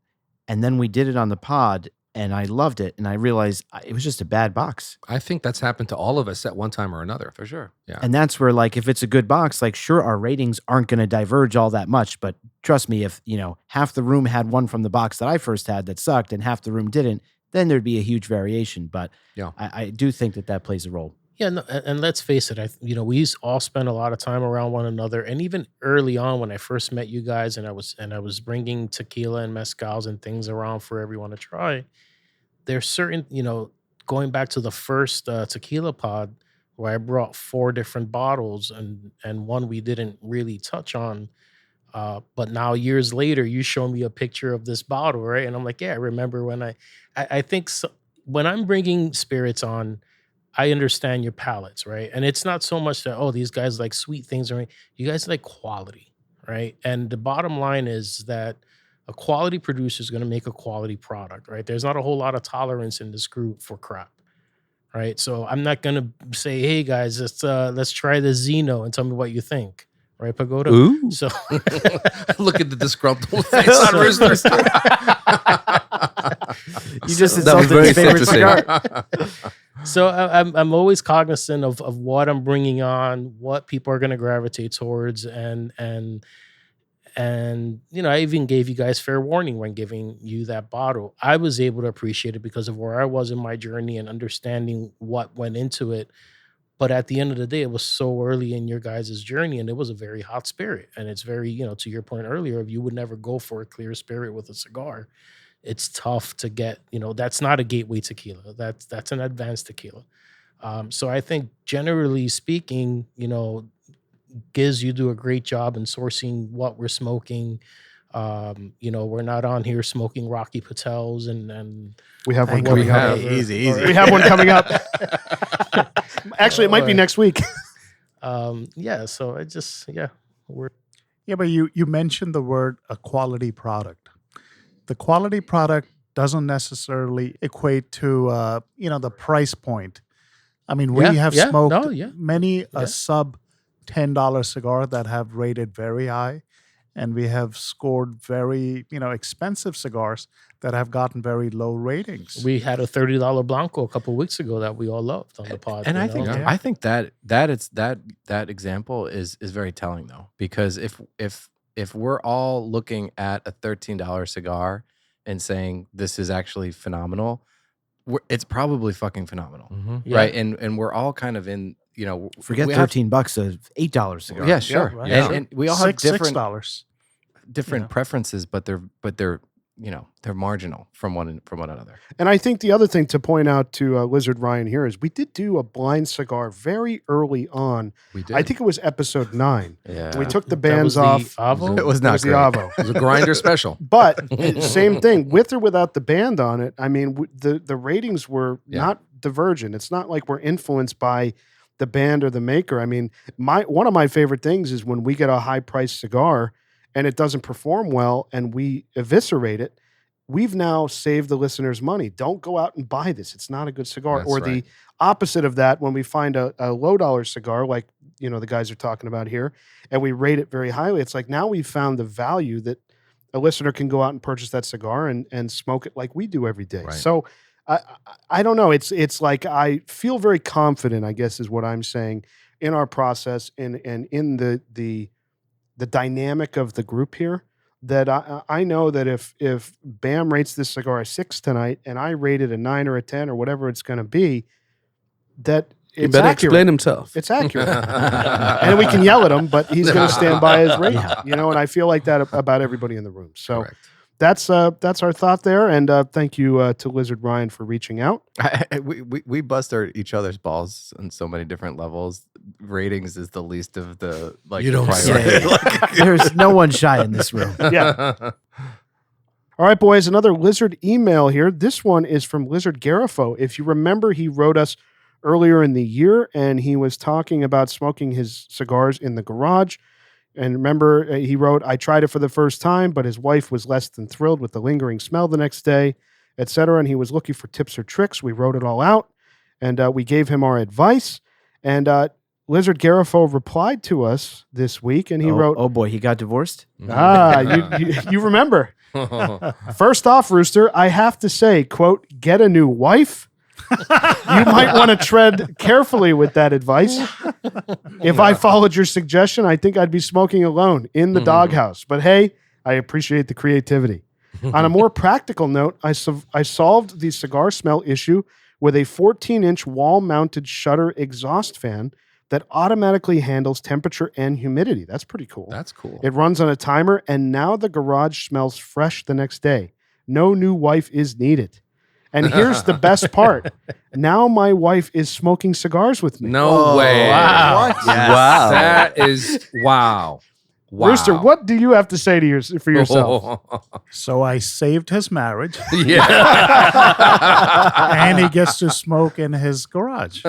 And then we did it on the pod and I loved it. And I realized it was just a bad box. I think that's happened to all of us at one time or another. For sure. Yeah. And that's where, like, if it's a good box, like, sure, our ratings aren't going to diverge all that much. But trust me, if, half the room had one from the box that I first had that sucked and half the room didn't, then there'd be a huge variation. But Yeah. I do think that plays a role. Yeah, no, and let's face it, we all spent a lot of time around one another, and even early on when I first met you guys, and I was bringing tequila and mezcals and things around for everyone to try. There's certain, going back to the first tequila pod where I brought 4 different bottles, and one we didn't really touch on, but now years later, you show me a picture of this bottle, right? And I'm like, yeah, I remember when I think when I'm bringing spirits on, I understand your palates, right? And it's not so much that, these guys like sweet things, or you guys like quality, right? And the bottom line is that a quality producer is going to make a quality product, right? There's not a whole lot of tolerance in this group for crap, right? So I'm not going to say, hey guys, let's try the Zeno and tell me what you think, right, Pagoda? Ooh. So Look at the disgruntled face on Rooster. You just That was insulted very his favorite citrusy. cigar. So I'm always cognizant of what I'm bringing on, what people are going to gravitate towards, and I even gave you guys fair warning when giving you that bottle. I was able to appreciate it because of where I was in my journey and understanding what went into it. But at the end of the day, it was so early in your guys' journey, and it was a very hot spirit. And it's very, to your point earlier, if you would never go for a clear spirit with a cigar, it's tough to get, that's not a gateway tequila. That's an advanced tequila. So I think generally speaking, Giz, you do a great job in sourcing what we're smoking. We're not on here smoking Rocky Patels and We have one Thank coming you. up. Easy. We have one coming up. Actually, it might be next week. So we're Yeah, but you mentioned the word a quality product. The quality product doesn't necessarily equate to the price point. I mean, we have smoked many a sub $10 cigar that have rated very high, and we have scored very expensive cigars that have gotten very low ratings. We had a $30 Blanco a couple of weeks ago that we all loved on the pod. And you I know? think Yeah. I think that example is very telling though, because if we're all looking at a $13 cigar and saying this is actually phenomenal, it's probably fucking phenomenal, Yeah. right? And we're all kind of in, Forget we have- $13 of $8 cigar. Yeah, sure. right. And we all have different $6. preferences, but they're they're marginal from one another. And I think the other thing to point out to Lizard Ryan here is we did do a blind cigar very early on. We did. I think it was episode 9. Yeah, We took the That was bands the off. Avo? it was It not was the great. Avo. It was a grinder special. But same thing, with or without the band on it. I mean, the ratings were not divergent. It's not like we're influenced by the band or the maker. I mean, one of my favorite things is when we get a high priced cigar and it doesn't perform well and we eviscerate it. We've now saved the listeners money. Don't go out and buy this. It's not a good cigar. That's or right. the opposite of that, when we find a low dollar cigar, like the guys are talking about here, and we rate it very highly, it's like now we've found the value that a listener can go out and purchase that cigar and smoke it like we do every day. Right. So I don't know. It's like I feel very confident, I guess is what I'm saying, in our process and in the dynamic of the group here, that I know that if Bam rates this cigar a 6 tonight and I rate it a 9 or a 10 or whatever it's going to be, that He it's better accurate. explain himself. It's accurate. And we can yell at him, but he's going to stand by his rating. And I feel like that about everybody in the room. So Correct. that's our thought there. And thank you to Lizard Ryan for reaching out. We bust each other's balls on so many different levels. Ratings is the least of the You don't priority. There's no one shy in this room. Yeah. All right, boys, another Lizard email here. This one is from Lizard Garifo. If you remember, he wrote us earlier in the year, and he was talking about smoking his cigars in the garage. And remember, he wrote, I tried it for the first time, but his wife was less than thrilled with the lingering smell the next day, etc. And he was looking for tips or tricks. We wrote it all out, and we gave him our advice. And Lizard Garifo replied to us this week, and he wrote, "Oh boy, he got divorced." you remember. First off, Rooster, I have to say, quote, get a new wife. You might want to tread carefully with that advice. If I followed your suggestion, I think I'd be smoking alone in the doghouse. But hey, I appreciate the creativity. On a more practical note, I solved the cigar smell issue with a 14-inch wall-mounted shutter exhaust fan that automatically handles temperature and humidity. That's pretty cool. That's cool. It runs on a timer, and now the garage smells fresh the next day. No new wife is needed. And here's the best part. Now my wife is smoking cigars with me. No way. Wow. What? Yes. Wow. That is wow. Wow. Rooster, what do you have to say to for yourself? So I saved his marriage, Yeah. and he gets to smoke in his garage.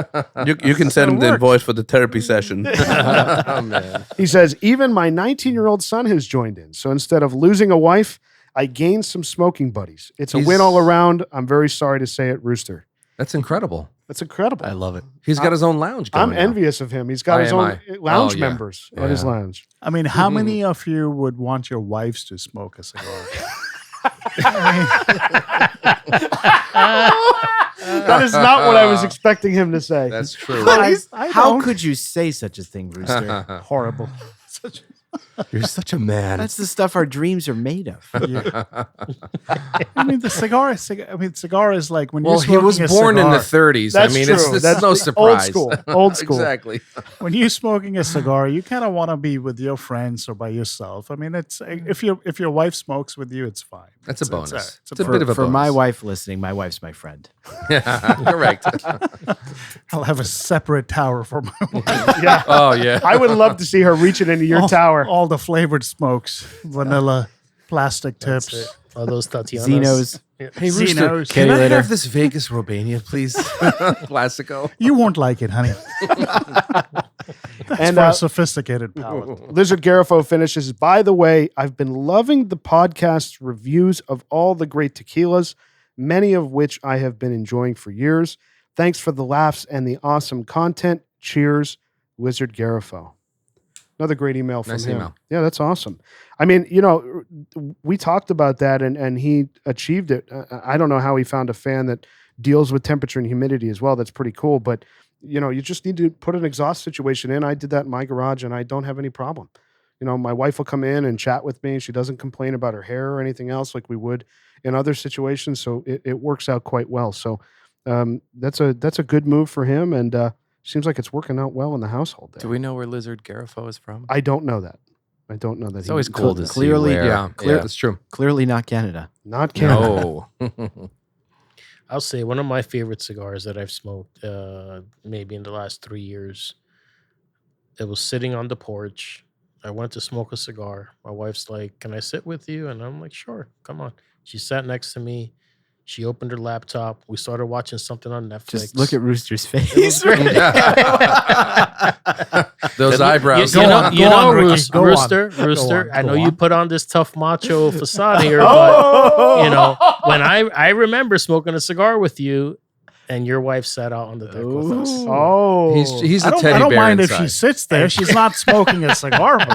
You can send him the invoice for the therapy session. Oh, man. He says, even my 19-year-old son has joined in. So instead of losing a wife, I gained some smoking buddies. It's a win all around. I'm very sorry to say it, Rooster. That's incredible. That's incredible. I love it. He's got his own lounge going I'm now. envious of him. He's got his own lounge Oh, yeah. members at his Yeah. lounge. I mean, how many of you would want your wives to smoke a cigar? That is not what I was expecting him to say. That's true. How don't. could you say such a thing, Rooster? Horrible. You're such a man. That's the stuff our dreams are made of. I mean, the cigar is like when Well, you're he smoking was a born in the cigar. 30s. That's I mean, true. it's That's no old surprise. school. Old school. Exactly. When you're smoking a cigar, you kind of want to be with your friends or by yourself. I mean, it's if your wife smokes with you, it's fine. That's a It's bonus. it's It's a bonus. bit of a For bonus. my wife listening, my wife's my friend. Correct. I'll have a separate tower for my wife. Yeah. Oh, yeah. I would love to see her reaching into your tower. All the flavored smokes, vanilla, plastic That's tips. it. All those Tatianas. Xenos. Hey, Rooster, Xenos. can I later. have this Vegas Robania, please? Classico. You won't like it, honey. That's And, for a sophisticated palate. Lizard Garifo finishes. By the way, I've been loving the podcast's reviews of all the great tequilas, many of which I have been enjoying for years. Thanks for the laughs and the awesome content. Cheers, Lizard Garifo. Another great email from Nice him. email. Yeah, that's awesome. I mean, we talked about that, and he achieved it. I don't know how he found a fan that deals with temperature and humidity as well. That's pretty cool. But you just need to put an exhaust situation in. I did that in my garage, and I don't have any problem. My wife will come in and chat with me. She doesn't complain about her hair or anything else like we would in other situations. So it works out quite well. So that's a good move for him, and seems like it's working out well in the household there. Do we know where Lizard Garifo is from? I don't know that. It's always cool to see Clearly, where. Yeah, that's true. Clearly not Canada. Not Canada. No. I'll say one of my favorite cigars that I've smoked, maybe in the last 3 years. It was sitting on the porch. I went to smoke a cigar. My wife's like, "Can I sit with you?" And I'm like, "Sure, come on." She sat next to me. She opened her laptop. We started watching something on Netflix. Just look at Rooster's face. Those eyebrows. Go on, Ricky. Go on. Rooster. Go I know on. you put on this tough macho facade here, but when I remember smoking a cigar with you, and your wife sat out on the deck with us. Oh, He's I a don't, teddy I don't bear mind inside. if she sits there. She's not smoking a cigar. With me.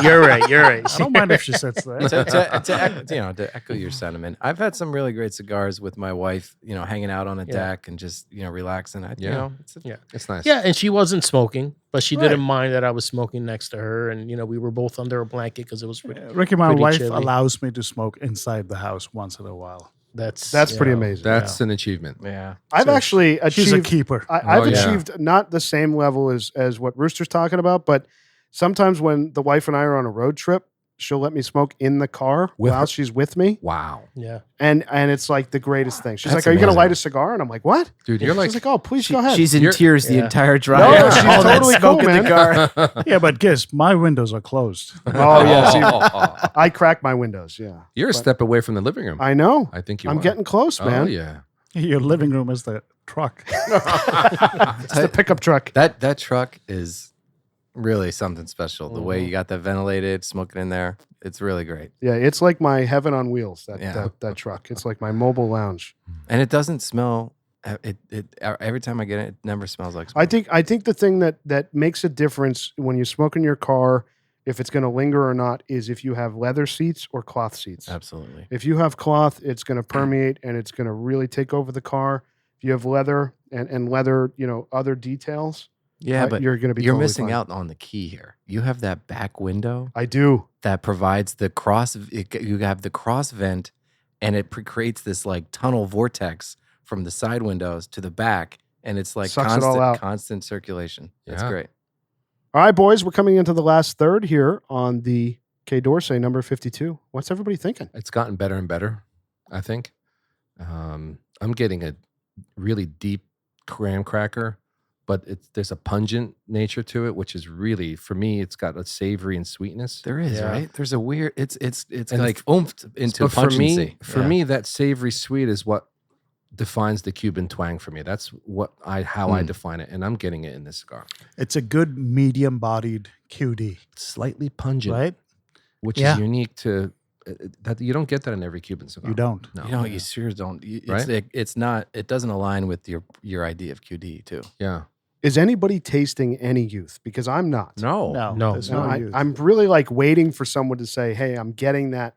You're right. I don't mind if she sits there. to echo your sentiment, I've had some really great cigars with my wife. Hanging out on a deck and just relaxing. It's nice. Yeah, and she wasn't smoking, but she Right. didn't mind that I was smoking next to her, and we were both under a blanket because it was Ricky, my pretty wife chilly. allows me to smoke inside the house once in a while. That's pretty amazing. That's an achievement. Yeah. I've actually She's a achieved. keeper. I've Oh, yeah. achieved not the same level as what Rooster's talking about, but sometimes when the wife and I are on a road trip, she'll let me smoke in the car With while her? she's with me, Wow. Yeah. and it's like the greatest thing. She's That's like, "Are you going to amazing. light a cigar?" And I'm like, "What?" Dude, you're like She's like, "Oh, please go ahead." She's in You're- tears the Yeah. entire drive. No, she's All that totally smoke cool, in the man. car. Yeah, but guess my windows are closed. Oh yeah, see, I crack my windows. Yeah, You're a step away from the living room. I know. I think you I'm are. getting close, man. Oh, yeah. Your living room is the truck. It's the pickup truck. That truck is really something special. The way you got that ventilated, smoking in there, it's really great. Yeah, it's like my heaven on wheels. Yeah. That truck. It's like my mobile lounge. And it doesn't smell. It every time I get it, it never smoke like smoke. I think the thing that makes a difference when you smoke in your car if it's going to linger or not is if you have leather seats or cloth seats. Absolutely. If you have cloth, it's going to permeate and it's going to really take over the car. If you have leather and leather, other details, Yeah, but you're going to be you're totally missing fine. out on the key here. You have that back window I do. that provides the you have the cross vent, and it creates this like tunnel vortex from the side windows to the back, and it's like Sucks it all out. constant circulation. That's Yeah. great. All right, boys, we're coming into the last third here on the K Dorsey number 52. What's everybody thinking? It's gotten better and better, I think. I'm getting a really deep graham cracker, but there's a pungent nature to it, which is really, for me, it's got a savory and sweetness. There is, Yeah. right? There's a weird. It's And like oomphed into But for pungency. me, that savory sweet is what defines the Cuban twang for me. That's how I define it, and I'm getting it in this cigar. It's a good medium-bodied QD, Slightly pungent, right? which Yeah. is unique to that. You don't get that in every Cuban cigar. You don't. No. You sure don't. Right? It's not. It doesn't align with your idea of QD too. Yeah. Is anybody tasting any youth? Because I'm not. No. No. There's No, no I, youth. I'm really like waiting for someone to say, "Hey, I'm getting that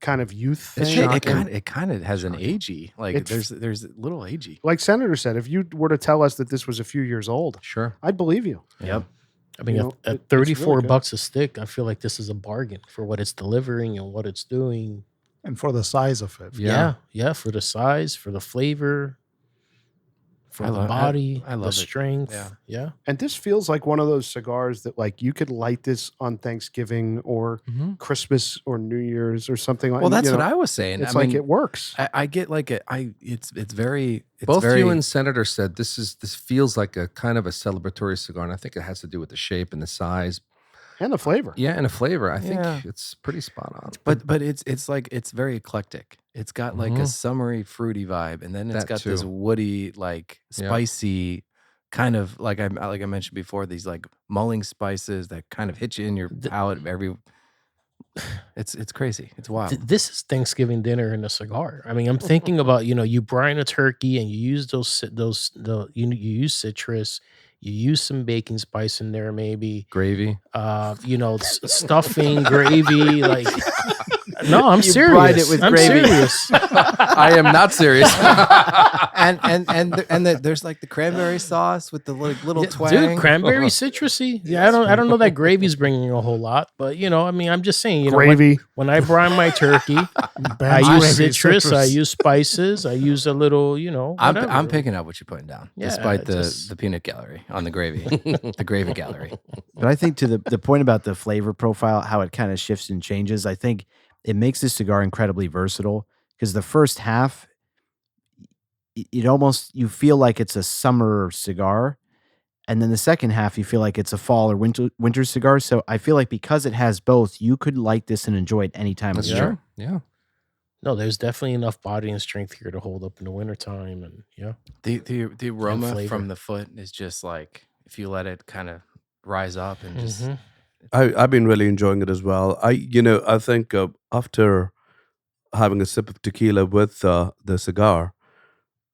kind of youth It thing." kind of has an Shocking. agey. Like It's- there's a little agey. Like Senator said, if you were to tell us that this was a few years old, Sure. I'd believe you. Yep. I mean, You know, at it's 34 really good. bucks a stick, I feel like this is a bargain for what it's delivering and what it's doing. And for the size of it. Yeah, for the size, for the flavor, for I the love- I- body, I love the it. strength. Yeah. Yeah. And this feels like one of those cigars that like you could light this on Thanksgiving or Mm-hmm. Christmas or New Year's or something like. Well, that's what I was saying. It's I like mean, it works. I get like it's very. It's Both very, you and Senator said this feels like a kind of a celebratory cigar, and I think it has to do with the shape and the size. And the flavor. Yeah, and a flavor. I think Yeah. it's pretty spot on. But it's like it's very eclectic. It's got like a Mhm. summery fruity vibe, and then it's That got this too. woody, like Yeah. spicy, kind of like I mentioned before, these like mulling spices that kind of hit you in your palate every. It's crazy. It's wild. This is Thanksgiving dinner in a cigar. I mean, I'm thinking about, you brine a turkey and you use you use citrus, you use some baking spice in there, maybe, Gravy. stuffing, gravy, like. No, I'm You serious. brine it with I'm gravy. serious. I am not serious. and there's like the cranberry sauce with the little Yeah, twang. dude, cranberry citrusy. Yeah, I don't know that gravy's bringing a whole lot, but I mean, I'm just saying, Gravy. when I brine my turkey, I Ben's use gravy, citrus, I use spices, I use a little, whatever. I'm picking up what you're putting down, Yeah, despite just- the peanut gallery on the gravy, the gravy gallery. But I think to the point about the flavor profile, how it kind of shifts and changes, I think it makes this cigar incredibly versatile because the first half, you feel like it's a summer cigar. And then the second half, you feel like it's a fall or winter cigar. So I feel like because it has both, you could light this and enjoy it any time of That's the Yeah. year. true. Yeah. No, there's definitely enough body and strength here to hold up in the wintertime. And yeah. The aroma flavor. from the foot is just like if you let it kind of rise up and just Mhm. I've been really enjoying it as well. I think after having a sip of tequila with the cigar,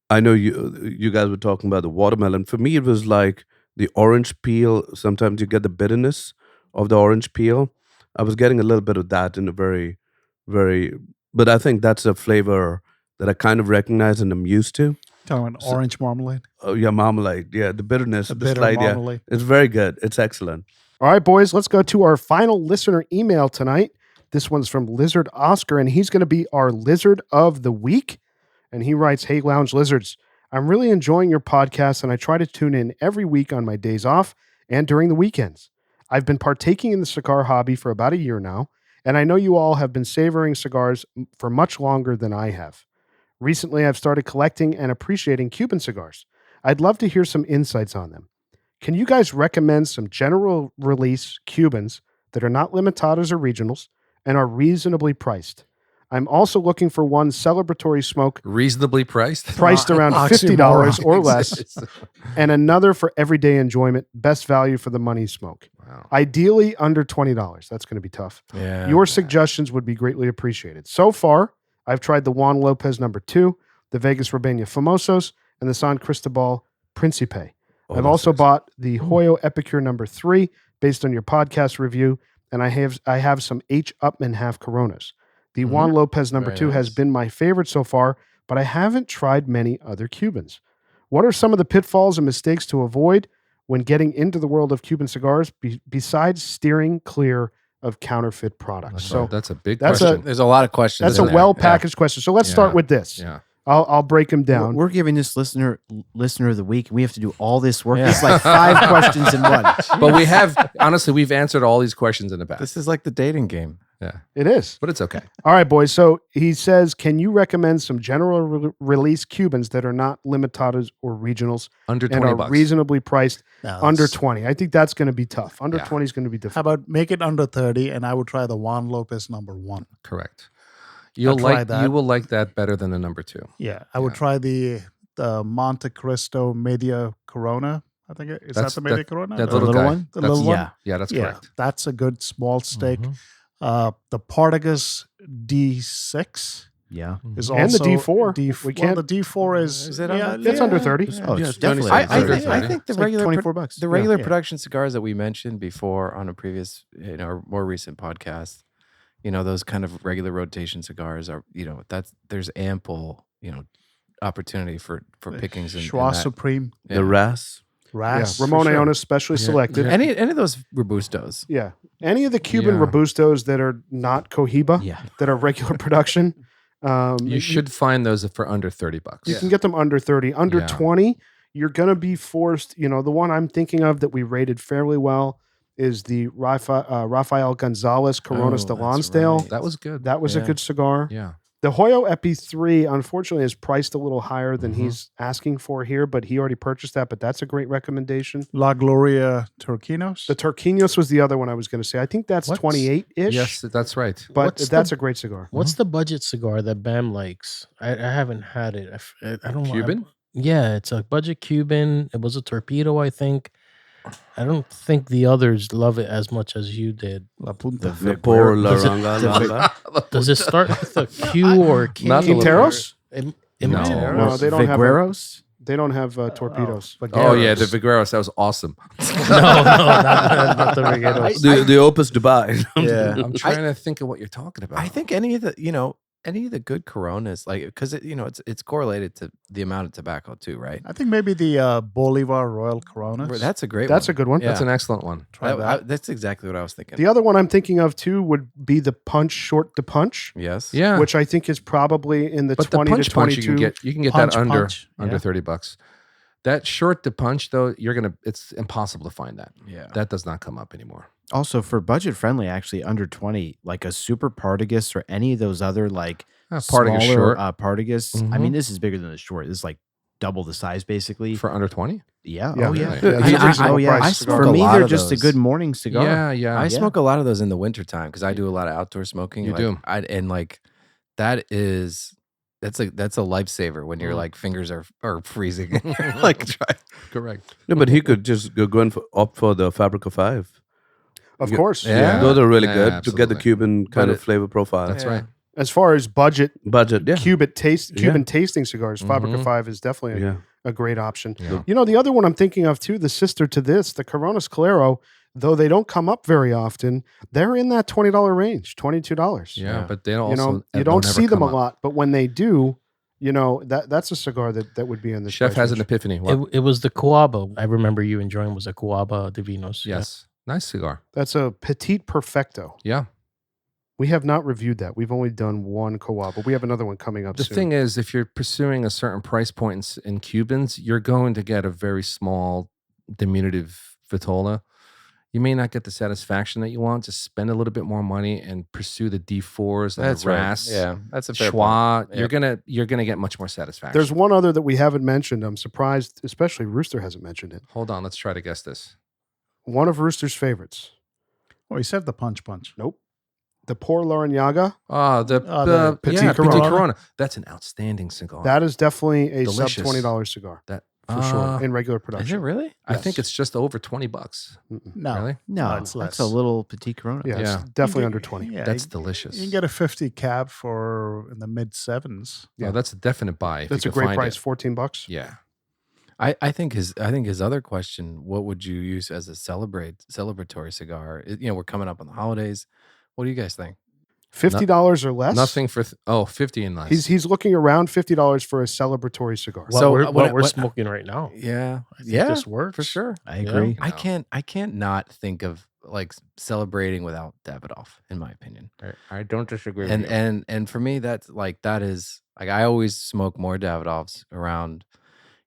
I know you guys were talking about the watermelon. For me, it was like the orange peel. Sometimes you get the bitterness of the orange peel. I was getting a little bit of that in a very, very. But I think that's a flavor that I kind of recognize and I'm used to. Talking about orange marmalade. Oh yeah, marmalade. Yeah, the bitterness, A the bitter slight. Yeah, marmalade. it's very good. It's excellent. All right, boys, let's go to our final listener email tonight. This one's from Lizard Oscar, and he's going to be our Lizard of the Week. And he writes, "Hey, Lounge Lizards, I'm really enjoying your podcast, and I try to tune in every week on my days off and during the weekends. I've been partaking in the cigar hobby for about a year now, and I know you all have been savoring cigars for much longer than I have. Recently, I've started collecting and appreciating Cuban cigars. I'd love to hear some insights on them. Can you guys recommend some general release Cubans that are not limitadas or regionals and are reasonably priced? I'm also looking for one celebratory smoke Reasonably priced. priced around $50 or less, and another for everyday enjoyment, best value for the money smoke. Wow. Ideally under $20. That's going to be tough. yeah. Your suggestions would be greatly appreciated. So far, I've tried the Juan Lopez No. 2, the Vegas Robena Famosos, and the San Cristobal Principe. Oh, I've that's also excellent. bought the Hoyo Epicure No. 3 based on your podcast review, and I have some H. Upman half Coronas. The Mhm. Juan Lopez number Very 2 has nice. been my favorite so far, but I haven't tried many other Cubans. What are some of the pitfalls and mistakes to avoid when getting into the world of Cuban cigars besides steering clear of counterfeit products? That's a big that's question. There's a lot of questions. That's a in there. well-packaged question. So let's start Yeah. with this. yeah. I'll break them down. We're giving this listener of the week. We have to do all this work. Yeah. It's like 5 questions in one. But we have, honestly, we've answered all these questions in the past. This is like the dating game. Yeah. It is. But it's okay. All right, boys. So he says, can you recommend some general release Cubans that are not limitados or regionals Under and 20 are bucks. reasonably priced No, under that's- 20? I think that's going to be tough. Under Yeah. 20 is going to be How difficult. about make it under 30, and I would try the Juan Lopez number 1. Correct. You'll try like that. you will like that better than the number 2. Yeah, I would Yeah. try the Monte Cristo Media Corona. I think is That's- that the Media Corona? That The little little guy. one? The That's- little one? Yeah. Yeah, that's Yeah, correct. that's a good small steak. Mhm. The Partagas D6 Yeah. is And also the D4. D4. We Well, can't- the D4 is Is it yeah, under- It's under 30. Oh, Yeah, it's definitely. I- I, Under think, 30. I think the It's like regular 24 $. the regular Yeah. production cigars that we mentioned before on a previous, our more recent podcast, those kind of regular rotation cigars are, there's ample, opportunity for pickings and Schwa that. Supreme, Yeah. The RAS. Ras. Yeah. Ramon for sure. Ionis specially Yeah. selected. Yeah. Any of those robustos. Yeah. Any of the Cuban Yeah. Robustos that are not Cohiba, Yeah. that are regular production, You should find those for under 30 bucks. You can get them under 30. Under Yeah. 20, you're going to be forced. The one I'm thinking of that we rated fairly well is the Rafael Gonzalez Corona Oh, de that's Lonsdale. right. That was good. That was a Yeah. good cigar. Yeah. The Hoyo Epi 3, unfortunately, is priced a little higher than Mhm. he's asking for here, but he already purchased that. But that's a great recommendation. La Gloria Turquinos. The Turquinos was the other one I was going to say. I think that's What's- 28-ish. Yes, that's right. But What's that's the- a great cigar. What's the budget cigar that Bam likes? I haven't had it. I don't know. Cuban? Yeah, it's a budget Cuban. It was a torpedo, I think. I don't think the others love it as much as you did. La Punta. The poor La Does it- Ranga the Langa. Does it start with a Q or K? Not the Quinteros? It might- No. No, they don't have. Vigueros? They don't have torpedoes. Oh, yeah. The Vigueros. That was awesome. No, not the Regueros. The Opus Dubai. Yeah. I'm trying to think of what you're talking about. I think any of the good Coronas, like, because it's correlated to the amount of tobacco too, right? I think maybe the Bolivar Royal Coronas. That's a great That's one. a good one. Yeah. That's an excellent one. Try that. That's exactly what I was thinking. The other one I'm thinking of too would be the Punch Short to Punch, Yes. Yeah. which I think is probably in the But the 20 punch to 22. you can get Punch, that under punch, under yeah. 30 bucks. That short to punch though, it's impossible to find that. Yeah. That does not come up anymore. Also, for budget friendly, actually under 20, like a Super Partagas or any of those other like Partagas smaller, short Partagas. I Mhm. mean, this is bigger than the short. This is like double the size, basically. for under 20. Yeah. Yeah. Oh, yeah. Yeah, Really? it's a I- reasonable oh, yeah. price I cigar. For smoke a me, lot they're of just a those. good morning cigar. Yeah, yeah. I Yeah. smoke a lot of those in the wintertime because I do a lot of outdoor smoking. You like, do. and like that's a lifesaver when your like fingers are freezing. Like try. Correct. No, but he could just opt for the Fabrica 5. Of course. Yeah. Those are really Yeah, good to get the absolutely. Cuban kind But of flavor profile. That's Yeah. right. As far as budget Budget, yeah. Cuban Yeah. tasting cigars, Fabrica Mhm. 5 is definitely Yeah. a great option. Yeah. The other one I'm thinking of too, the sister to this, the Coronas Calero, though they don't come up very often, they're in that $20 range, $22. Yeah, but they don't also You don't don't ever see them come a up. lot, but when they do, that's a cigar that would be in the Chef has an epiphany. What? It was the Cohiba. I remember you enjoying was a Cohiba Divinos. Yeah. Yes. Nice cigar. That's a Petite Perfecto. Yeah. We have not reviewed that. We've only done one Cohiba. We have another one coming up The soon. thing is, if you're pursuing a certain price point in Cubans, you're going to get a very small diminutive Vitola. You may not get the satisfaction that you want. Just spend a little bit more money and pursue the D4s and That's the right. RAS. Yeah, that's a fair Schwa. point. You're gonna get much more satisfaction. There's one other that we haven't mentioned. I'm surprised, especially Rooster hasn't mentioned it. Hold on, let's try to guess this. One of Rooster's favorites. Oh, he said the Punch. Nope. The Por Laranaga. the Petit Petit Corona. Corona. That's an outstanding cigar. That is definitely a Delicious. sub $20 cigar that for sure in regular production. Is it really? I think Yes. it's just over $20. No. Really? No, it's that's less. a little Petit Corona. Yeah, Yeah. it's definitely You under get- 20. Yeah, That's you delicious. can get a 50 cab for in the mid 7s. Yeah, that's a definite buy. if That's you a can great find price, it. $14. Yeah. I think his other question, what would you use as a celebratory cigar? We're coming up on the holidays. What do you guys think? $50 or less? Nothing for 50 and less. He's looking around $50 for a celebratory cigar. What So, we're what- smoking right now. Yeah, I think yeah, this works for sure. I agree. I can't not think of like celebrating without Davidoff, in my opinion. I don't disagree. And for me, that is like I always smoke more Davidoffs around,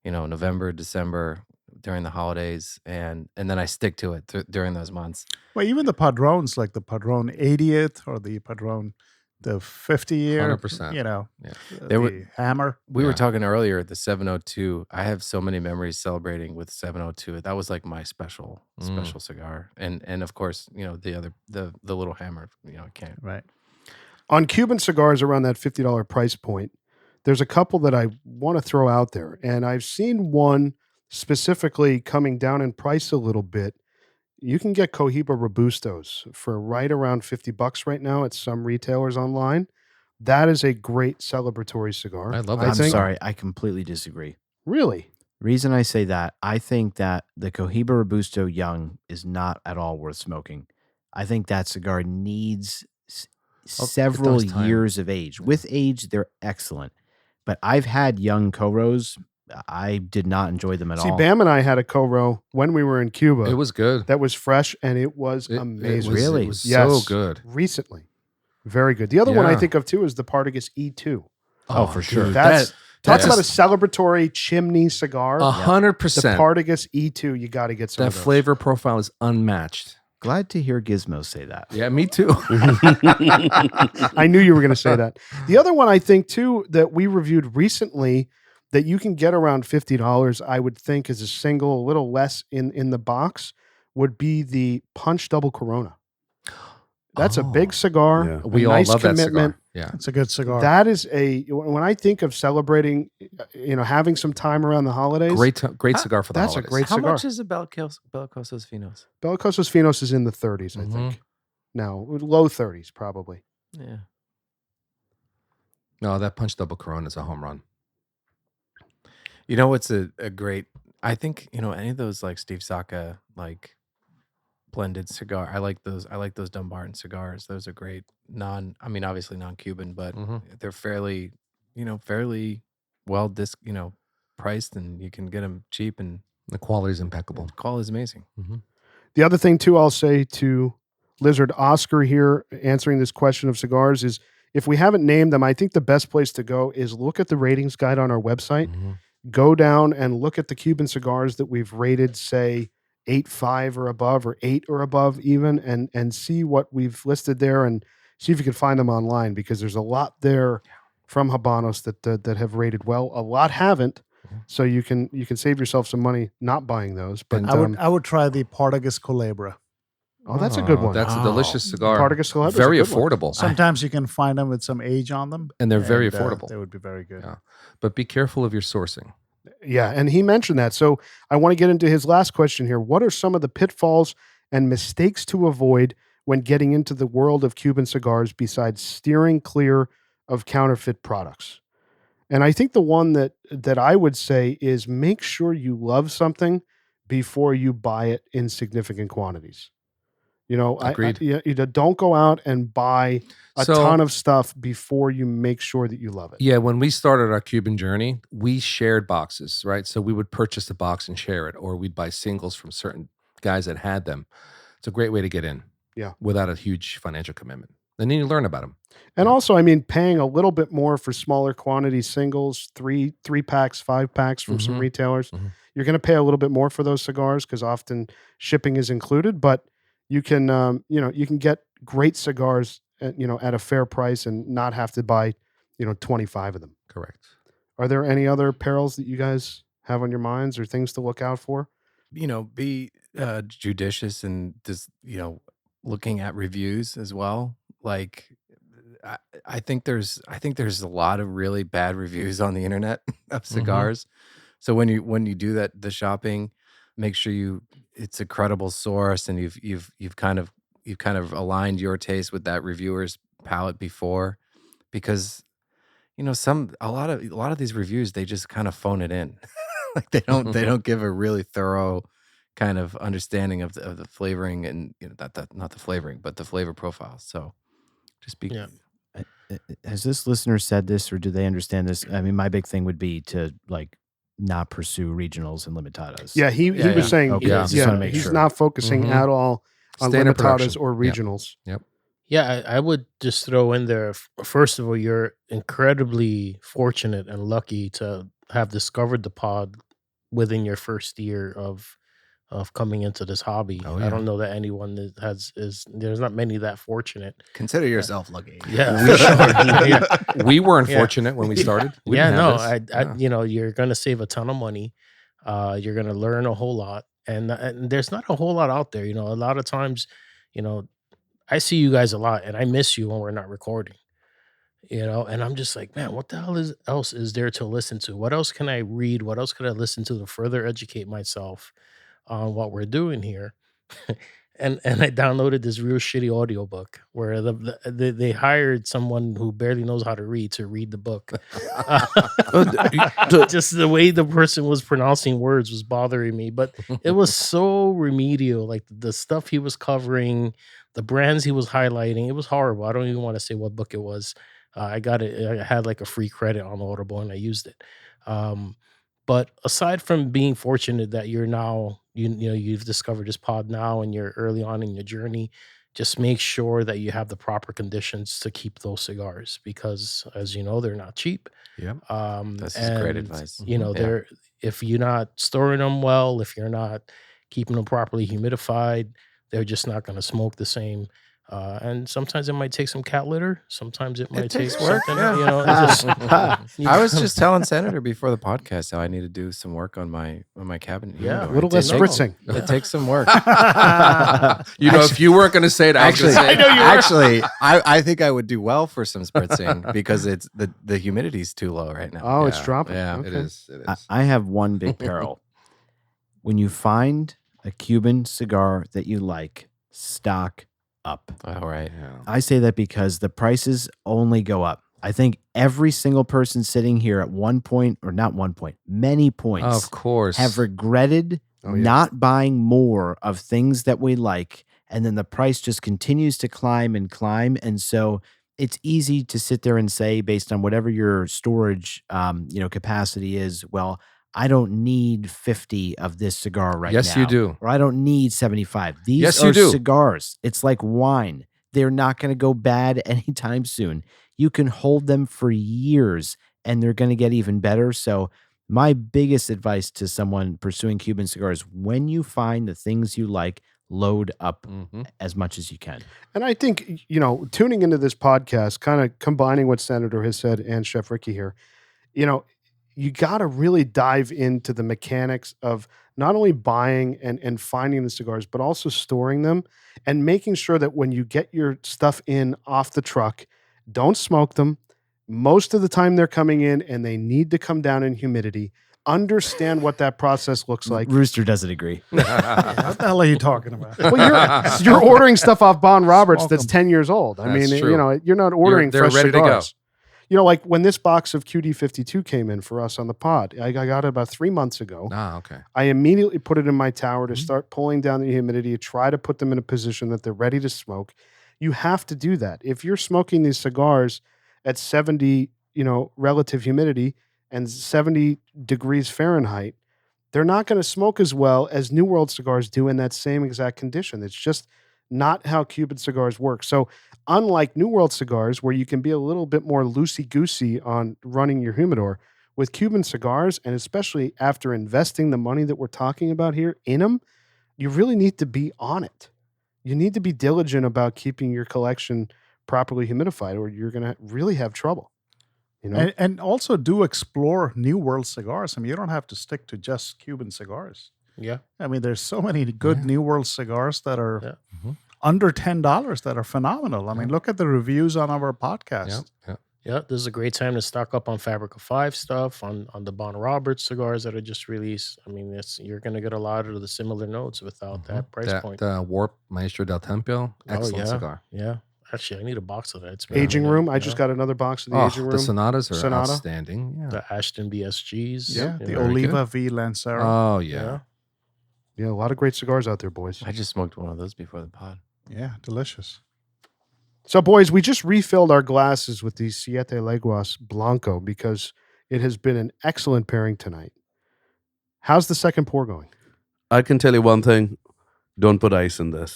November, December during the holidays, and then I stick to it during those months. Well, even the Padrones, like the Padron 80th or the Padron, the 50 year, 100%. Yeah. There were- the Hammer. We Yeah. were talking earlier, the 702. I have so many memories celebrating with 702. That was like my special cigar, and of course, the little Hammer. I can't. Right. On Cuban cigars around that $50 price point, there's a couple that I want to throw out there. And I've seen one specifically coming down in price a little bit. You can get Cohiba Robustos for right around $50 right now at some retailers online. That is a great celebratory cigar. I love I'm that cigar. sorry, I completely disagree. Really? Reason I say that, I think that the Cohiba Robusto Young is not at all worth smoking. I think that cigar needs several does time. years of age. With age, they're excellent. But I've had young Coros. I did not enjoy them at See, all. Bam and I had a Coro when we were in Cuba. It was good. that was fresh and it was amazing. Really? It was Yes. so good. Recently. Very good. The other one I Yeah. think of too is the Partagas E2. Oh, for sure. That's talk that's about a just- celebratory chimney cigar. 100%. The Partagas E2, you got to get some That of those. flavor profile is unmatched. Glad to hear Gizmo say that. Yeah, me too. I knew you were going to say that. The other one I think too that we reviewed recently that you can get around $50, I would think is a single, a little less in the box, would be the Punch Double Corona. That's a big Oh. cigar. Yeah. a We all nice love that commitment. cigar. Yeah. It's a good cigar. That is when I think of celebrating, having some time around the holidays. Great cigar for the That's a holidays. great How cigar. much is a Belcosos Finos? Belcosos Finos is in the 30s, I Mhm. think. No, low 30s probably. Yeah. No, that Punch Double Corona is a home run. What's a great, I think, any of those like Steve Saka, like blended cigar. I like those Dumbarton cigars. Those are great. Obviously non-Cuban, but Mhm. they're fairly well priced, and you can get them cheap, and The quality is impeccable. the quality is amazing. The other thing too, I'll say to Lizard Oscar here, answering this question of cigars is if we haven't named them, I think the best place to go is look at the ratings guide on our website. Mhm. Go down and look at the Cuban cigars that we've rated, say 8.5 or above, or 8 or above even, and see what we've listed there, and see if you can find them online, because there's a lot there from Habanos that have rated well. A lot haven't, so you can save yourself some money not buying those. But I would try the Partagas Culebra. oh, that's a good one. That's a delicious cigar. Partagas Culebra is a Very good one. affordable. Sometimes you can find them with some age on them, And they're very and, affordable. They would be very good. Yeah. But be careful of your sourcing. Yeah, and he mentioned that. So I want to get into his last question here. What are some of the pitfalls and mistakes to avoid when getting into the world of Cuban cigars besides steering clear of counterfeit products? And I think the one that I would say is make sure you love something before you buy it in significant quantities. Agreed. You don't go out and buy a So- ton of stuff before you make sure that you love it. Yeah, when we started our Cuban journey, we shared boxes, right? So we would purchase a box and share it, or we'd buy singles from certain guys that had them. It's a great way to get in. Yeah. Without a huge financial commitment. And then you learn about them. And also, I mean, paying a little bit more for smaller quantity singles, three packs, 5 packs from some Mhm. retailers. Mhm. You're going to pay a little bit more for those cigars because often shipping is included. But you can, you can get great cigars, at a fair price and not have to buy, 25 of them. Correct. Are there any other perils that you guys have on your minds or things to look out for? Be judicious and just looking at reviews as well. Like I think there's a lot of really bad reviews on the internet of cigars. So when you do the shopping, make sure it's a credible source, and you've kind of aligned your taste with that reviewer's palate before, because a lot of these reviews, they just kind of phone it in. Like they don't give a really thorough kind of understanding of the flavoring and not the flavoring, but the flavor profile. So just be. Yeah. Has this listener said this, or do they understand this? I mean, my big thing would be to like not pursue regionals and limitadas. Yeah, he was saying Okay, yeah. just wanna make he's sure. not focusing Mhm. at all on Standard limitadas production. or Yep. regionals. Yeah, I would just throw in there. First of all, you're incredibly fortunate and lucky to have discovered the pod within your first year of coming into this hobby. Oh, I yeah. don't know that anyone that there's not many that fortunate. Consider yourself lucky. Yeah, for sure. Yeah. We weren't Yeah. fortunate when we started. We Yeah, didn't no, have this. you know, you're gonna save a ton of money. You're gonna learn a whole lot, and there's not a whole lot out there. You know, a lot of times, you know, I see you guys a lot, and I miss you when we're not recording. You know, and I'm just like, man, what the hell else is there to listen to? What else can I read? What else could I listen to further educate myself on what we're doing here? and I downloaded this real shitty audiobook where they hired someone who barely knows how to read the book. Just the way the person was pronouncing words was bothering me, but it was so remedial. Like the stuff he was covering, the brands he was highlighting, it was horrible. I don't even want to say what book it was. I got it. I had like a free credit on Audible and I used it. But aside from being fortunate that you're now, you know, you've discovered this pod now and you're early on in your journey, just make sure that you have the proper conditions to keep those cigars because, as you know, they're not cheap. Yep. This is great advice. You know, Yeah. if you're not storing them well, if you're not keeping them properly humidified, they're just not going to smoke the same. And sometimes it might take some cat litter. Sometimes it might take takes work, something, yeah. you know. Just, I was just telling Senator before the podcast how I need to do some work on my cabinet. Yeah. humidor. A little It less takes- spritzing. It takes some work. You know, if you weren't going to say it, I was going Actually, to say it. actually, I think I would do well for some spritzing because it's the humidity's too low right now. Oh, it's Yeah, dropping. yeah, It Okay. is. It is. I have one big peril. When you find a Cuban cigar that you like, stock up. All right. Yeah. I say that because the prices only go up. I think every single person sitting here at one point, or not one point, many points, Of course. have regretted Oh, yeah. not buying more of things that we like. And then the price just continues to climb and climb. And so it's easy to sit there and say, based on whatever your storage capacity is, well, I don't need 50 of this cigar right now. Yes, you do. Or I don't need 75. These Yes, are you do. cigars. It's like wine. They're not going to go bad anytime soon. You can hold them for years and they're going to get even better. So my biggest advice to someone pursuing Cuban cigars, when you find the things you like, load up Mhm. as much as you can. And I think, you know, tuning into this podcast, kind of combining what Senator has said and Chef Ricky here, you know, you got to really dive into the mechanics of not only buying and finding the cigars, but also storing them and making sure that when you get your stuff in off the truck, don't smoke them. Most of the time they're coming in and they need to come down in humidity. Understand what that process looks like. Rooster doesn't agree. What the hell are you talking about? Well, you're ordering stuff off Bond Roberts Smoke that's 'em. 10 years old. I That's mean, true. you know, you're not ordering they're fresh ready to go. cigars. You know, like when this box of QD52 came in for us on the pod, I got it about 3 months ago. Ah, okay. I immediately put it in my tower to Mm-hmm. start pulling down the humidity, try to put them in a position that they're ready to smoke. You have to do that. If you're smoking these cigars at 70, relative humidity and 70 degrees Fahrenheit, they're not going to smoke as well as New World cigars do in that same exact condition. It's just not how Cuban cigars work. So unlike New World cigars, where you can be a little bit more loosey-goosey on running your humidor, with Cuban cigars, and especially after investing the money that we're talking about here in them, you really need to be on it. You need to be diligent about keeping your collection properly humidified, or you're going to really have trouble. You know? And also do explore New World cigars. I mean, you don't have to stick to just Cuban cigars. Yeah. I mean, there's so many good Yeah. New World cigars that are Yeah. Mhm. under $10 that are phenomenal. I mean, Yeah. look at the reviews on our podcast. Yeah. Yeah. Yeah, this is a great time to stock up on Fabrica 5 stuff, on the Bon Roberts cigars that are just released. I mean, you're going to get a lot of the similar notes without that price point. Warp Maestro del Tempio, excellent yeah. cigar. Yeah. Actually, I need a box of that. It's been a Aging minute, room. I yeah. just got another box of the Oh, aging room. the Sonatas are Sonata. outstanding. Yeah. The Ashton BSGs. Yeah, you the know. Very good. Oliva V Lancero. Oh yeah. Yeah, a lot of great cigars out there, boys. I just smoked one of those before the pod. Yeah, delicious. So, boys, we just refilled our glasses with the Siete Leguas Blanco because it has been an excellent pairing tonight. How's the second pour going? I can tell you one thing. Don't put ice in this.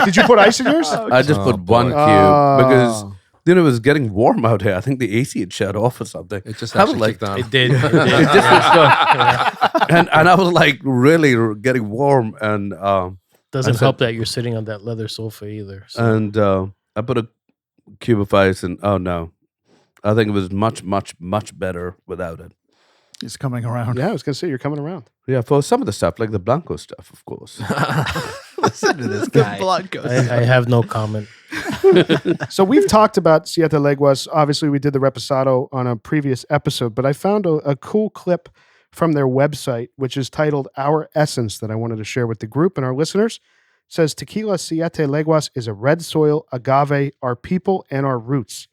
Did you put ice in yours? I just put boy. one cube because it was getting warm out here. I think the AC had shut off or something. It just I was actually like, kicked on. It did. It just and I was like really getting warm and Doesn't said- help that you're sitting on that leather sofa either. So. and I put a cube of ice and oh no, I think it was much better without it. It's coming around. Yeah, I was going to say, you're coming around. Yeah, for some of the stuff like the Blanco stuff, of course. Listen to this guy. I have no comment. So we've talked about Siete Leguas. Obviously, we did the Reposado on a previous episode, but I found a cool clip from their website, which is titled Our Essence, that I wanted to share with the group and our listeners. It says, Tequila Siete Leguas is a red soil agave, our people and our roots.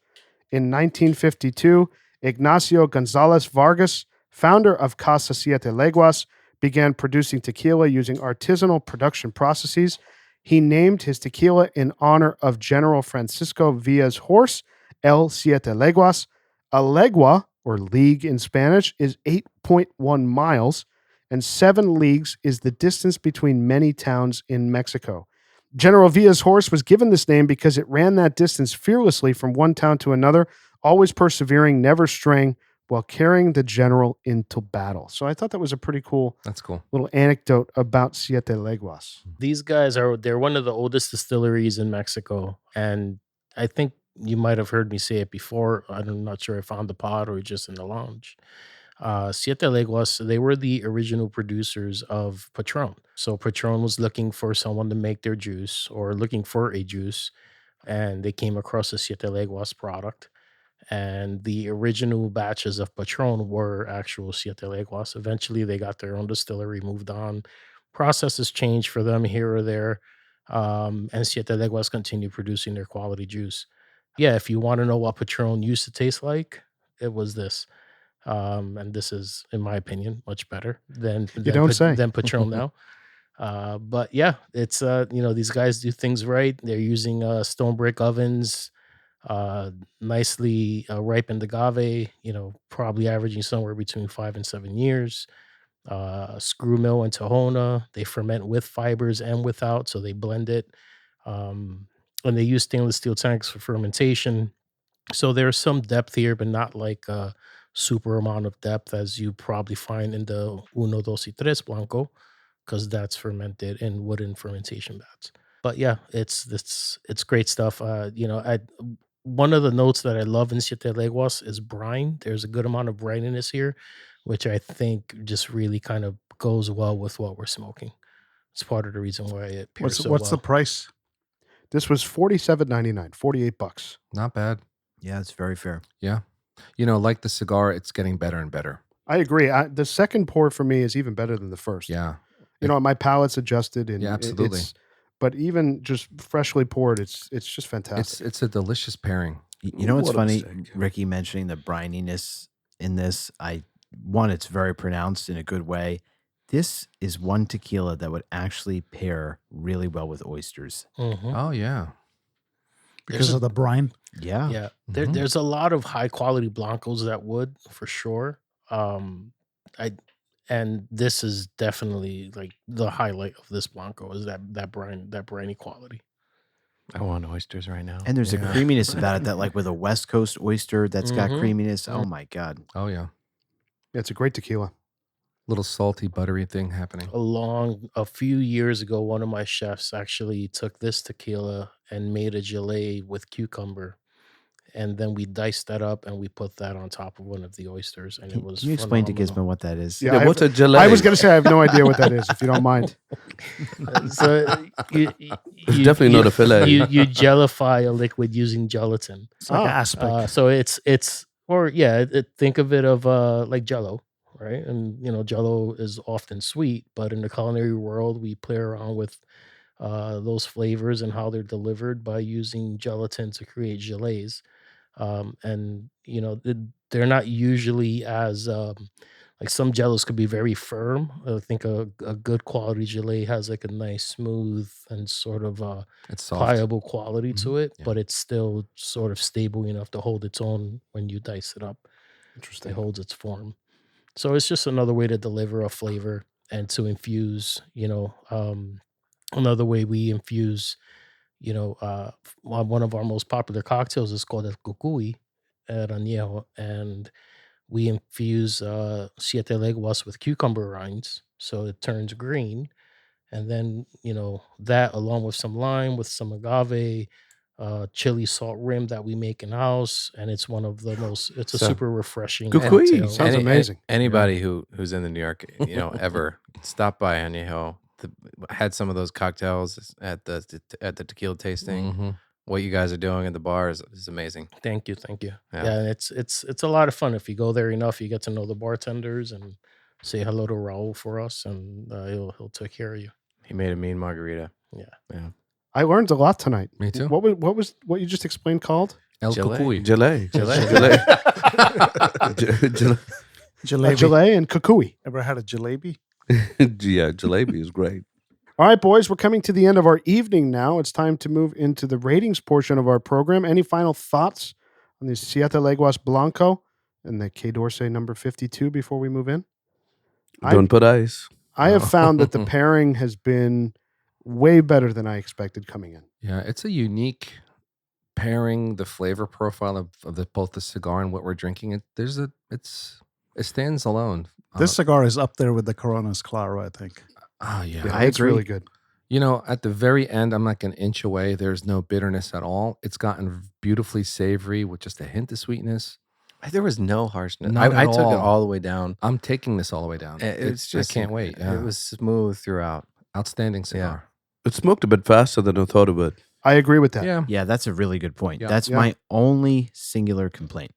In 1952, Ignacio Gonzalez Vargas, founder of Casa Siete Leguas, began producing tequila using artisanal production processes. He named his tequila in honor of General Francisco Villa's horse, El Siete Leguas. A legua, or league in Spanish, is 8.1 miles, and 7 leagues is the distance between many towns in Mexico. General Villa's horse was given this name because it ran that distance fearlessly from one town to another, always persevering, never straying, while carrying the general into battle. So I thought that was a pretty cool That's cool. little anecdote about Siete Leguas. These guys they're one of the oldest distilleries in Mexico. And I think you might have heard me say it before. I'm not sure if on the pod or just in the lounge. Siete Leguas, they were the original producers of Patron. So Patron was looking for someone to make their juice or looking for a juice. And they came across the Siete Leguas product. And the original batches of Patron were actual Siete Leguas. Eventually, they got their own distillery, moved on. Processes changed for them here or there. And Siete Leguas continued producing their quality juice. Yeah, if you want to know what Patron used to taste like, it was this. And this is, in my opinion, much better than Patron now. But yeah, it's these guys do things right. They're using stone brick ovens. Nicely ripened agave, probably averaging somewhere between 5 and 7 years. Screw mill and Tahona. They ferment with fibers and without, so they blend it. And they use stainless steel tanks for fermentation. So there's some depth here, but not like a super amount of depth as you probably find in the Uno, Dos y Tres Blanco, because that's fermented in wooden fermentation vats. But yeah, it's great stuff. One of the notes that I love in Siete Leguas is brine. There's a good amount of brininess here, which I think just really kind of goes well with what we're smoking. It's part of the reason why it pairs so What's the well. price? This was $47.99, $48. Not bad. Yeah, it's very fair. Yeah. Like the cigar, it's getting better and better. I agree. The second pour for me is even better than the first. Yeah. My palate's adjusted, and Yeah, absolutely. But even just freshly poured, it's just fantastic. It's a delicious pairing. You know what's What a funny? mistake. Ricky mentioning the brininess in this. It's very pronounced in a good way. This is one tequila that would actually pair really well with oysters. Mhm. Oh yeah. Because of the brine. Yeah. Yeah, Mhm. there's a lot of high quality blancos that would for sure. And this is definitely like the highlight of this blanco is that briny quality. I want oysters right now. And there's Yeah. a creaminess about it that, like with a West Coast oyster that's got Mhm. creaminess. Oh my God. Oh yeah. It's a great tequila. Little salty, buttery thing happening. A few years ago, one of my chefs actually took this tequila and made a gelée with cucumber. And then we diced that up and we put that on top of one of the oysters. And it was Can you explain to phenomenal. Gizmo what that is? Yeah, Yeah, what's a gelée? I was going to say I have no idea what that is, if you don't mind. So It's definitely not a fillet. You gellify a liquid using gelatin. It's like Oh. an aspic. So think of it of like Jello, right? And Jello is often sweet, but in the culinary world, we play around with those flavors and how they're delivered by using gelatin to create gelees. And they're not usually as like some jellos could be very firm. I think a good quality gelée has like a nice smooth and sort of It's soft. pliable quality to it, Yeah. but it's still sort of stable enough to hold its own when you dice it up. Interesting. It holds its form. So it's just another way to deliver a flavor and to infuse, another way we infuse, one of our most popular cocktails is called el cucuy at Añejo, and we infuse Siete Leguas with cucumber rinds so it turns green. And then, that along with some lime, with some agave, chili salt rim that we make in house. And it's one of the it's a So- super refreshing Cucuy cocktail. Sounds amazing. Anybody who's in the New York, ever stop by Añejo, had some of those cocktails at the tequila tasting. Mhm. What you guys are doing at the bar is amazing. Thank you. Yeah. Yeah, and it's a lot of fun. If you go there enough, you get to know the bartenders and say hello to Raul for us, and he'll take care of you. He made a mean margarita. I learned a lot tonight. Me too. What you just explained called? El Gelée. cucuy. Gelée. Gelée. Gelée. Jalebi. Gelée and kukui. Ever had a jalebi? Yeah, jalebi is great. All right, boys, we're coming to the end of our evening now. It's time to move into the ratings portion of our program. Any final thoughts on the Siete Leguas Blanco and the Quai d'Orsay number 52 before we move in? Don't put ice. I have found that the pairing has been way better than I expected coming in. Yeah, it's a unique pairing. The flavor profile of both the cigar and what we're drinking. It stands alone. This cigar is up there with the Coronas Claro, I think. Oh yeah, I It's agree. really good. At the very end, I'm not going to inch away. There's no bitterness at all. It's gotten beautifully savory with just a hint of sweetness. There was no harshness. Not I at took it all. all the way down. I'm taking this all the way down. It's just I can't wait. Yeah. It was smooth throughout. Outstanding cigar. It smoked a bit faster than I thought it would. I agree with that. Yeah. Yeah, that's a really good point. Yeah. That's Yeah. my only singular complaint.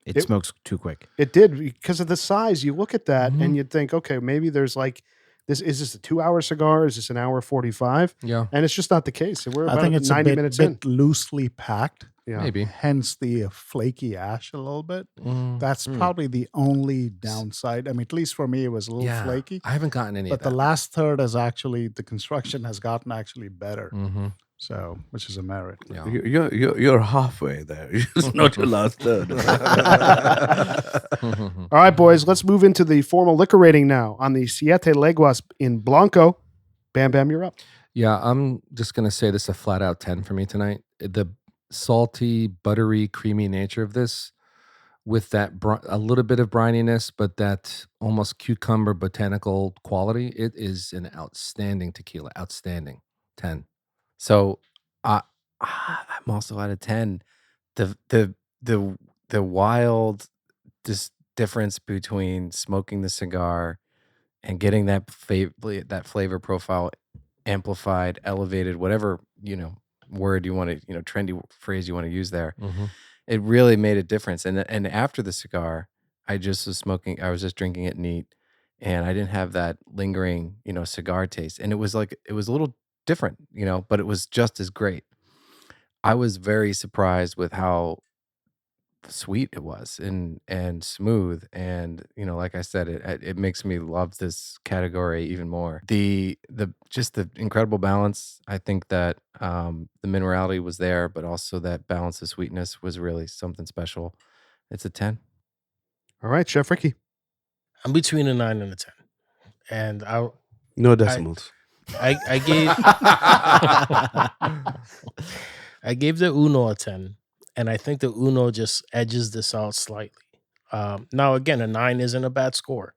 It It- smokes too quick. It did because of the size. You look at that Mhm. and you'd think, okay, maybe there's like this. Is this a 2-hour cigar? Is this an hour 45? Yeah. And it's just not the case. We're I about think it's 90 a minutes in. bit loosely packed, Yeah. Maybe. hence the flaky ash a little bit. Mm. That's probably the only downside. I mean, at least for me, it was a little Yeah. flaky. I haven't gotten any But of the that. last third is actually, the construction has gotten actually better. Mhm. So, which is a merit. Yeah. You're halfway there. It's not your last third. All right, boys, let's move into the formal liquor rating now on the Siete Leguas in Blanco. Bam Bam, you're up. Yeah, I'm just going to say this is a flat out 10 for me tonight. The salty, buttery, creamy nature of this with that a little bit of brininess, but that almost cucumber botanical quality. It is an outstanding tequila. Outstanding. 10. So I'm also at a 10. The wild difference between smoking the cigar and getting that flavor profile amplified, elevated, whatever word you want to trendy phrase you want to use there. Mm-hmm. It really made a difference. And after the cigar, I was just drinking it neat, and I didn't have that lingering cigar taste. And it was a little different, but it was just as great. I was very surprised with how sweet it was and smooth, and like I said, it makes me love this category even more. The incredible balance. I think that the minerality was there, but also that balance of sweetness was really something special. It's a 10. All right, Chef Ricky. I'm between a 9 and a 10, and No decimals. I gave I gave the Uno a 10, and I think the Uno just edges this out slightly. Now, again, a 9 isn't a bad score.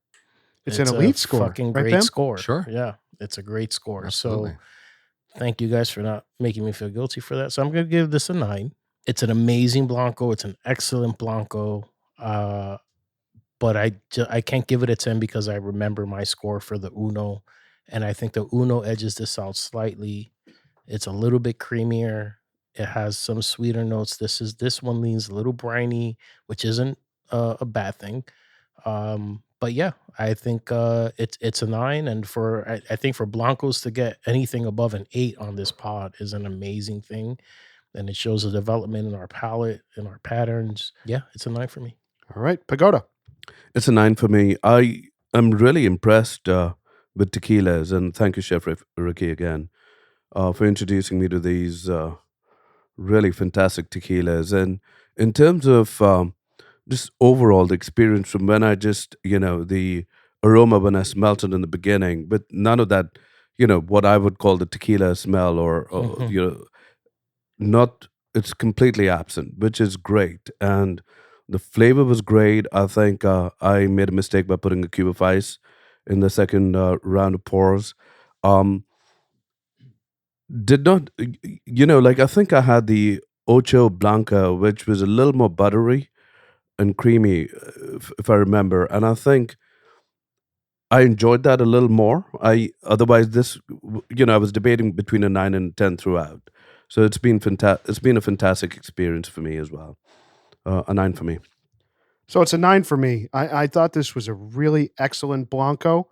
It's an elite score, Fucking right, great Bam? score. Sure. Yeah, it's a great score. Absolutely. So thank you guys for not making me feel guilty for that. So I'm going to give this a 9. It's an amazing Blanco. It's an excellent Blanco. But I can't give it a 10 because I remember my score for the Uno. And I think the Uno edges this out slightly. It's a little bit creamier. It has some sweeter notes. This one leans a little briny, which isn't a bad thing. But yeah, I think it's a 9, and I think for Blancos to get anything above an 8 on this pod is an amazing thing, and it shows a development in our palate and our patterns. Yeah, it's a 9 for me. All right, Pagoda. It's a 9 for me. I am really impressed with tequilas, and thank you, Chef Ricky, again, for introducing me to these really fantastic tequilas. And in terms of just overall the experience from when I just, the aroma when I smelt it in the beginning, but none of that, what I would call the tequila smell or not, it's completely absent, which is great. And the flavor was great. I think I made a mistake by putting a cube of ice in the second round of pours. Did not, I think I had the Ocho Blanca, which was a little more buttery and creamy, if I remember. And I think I enjoyed that a little more. Otherwise, this, I was debating between a 9 and a 10 throughout. So it's been It's been a fantastic experience for me as well. A 9 for me. So it's a 9 for me. I thought this was a really excellent Blanco.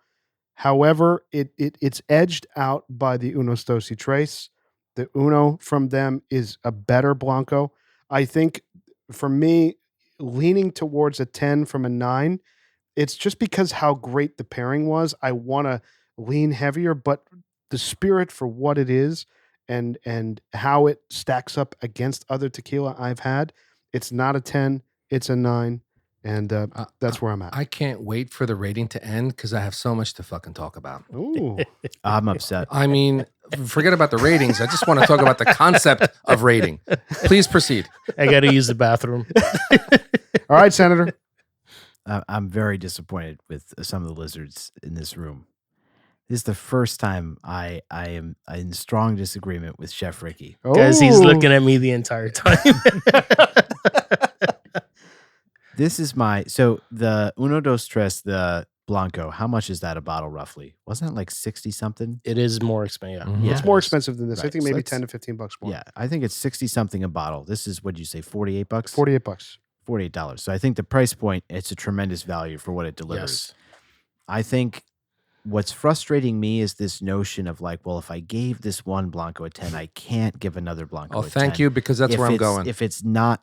However, it's edged out by the Unos Dos y Tres. The Uno from them is a better Blanco. I think for me, leaning towards a 10 from a 9, it's just because how great the pairing was. I want to lean heavier, but the spirit for what it is and how it stacks up against other tequila I've had, it's not a 10, it's a 9. And that's where I'm at. I can't wait for the rating to end because I have so much to fucking talk about. Ooh. I'm upset. I mean, forget about the ratings. I just want to talk about the concept of rating. Please proceed. I got to use the bathroom. All right, Senator. I'm very disappointed with some of the lizards in this room. This is the first time I am in strong disagreement with Chef Ricky. Guys, he's looking at me the entire time. This is so the Uno Dos Tres, the Blanco, how much is that a bottle roughly? Wasn't it like 60 something? It is more expensive. Mhm. Yeah. It's more expensive than this. I Right. think So maybe it's- 10 to 15 bucks more. Yeah, I think it's 60 something a bottle. This is, what'd you say, 48 bucks? $48. $48. So I think the price point, it's a tremendous value for what it delivers. Yes. I think what's frustrating me is this notion of like, well, if I gave this one Blanco a 10, I can't give another Blanco Oh, a 10. thank you, because that's if where I'm it's- going. If it's not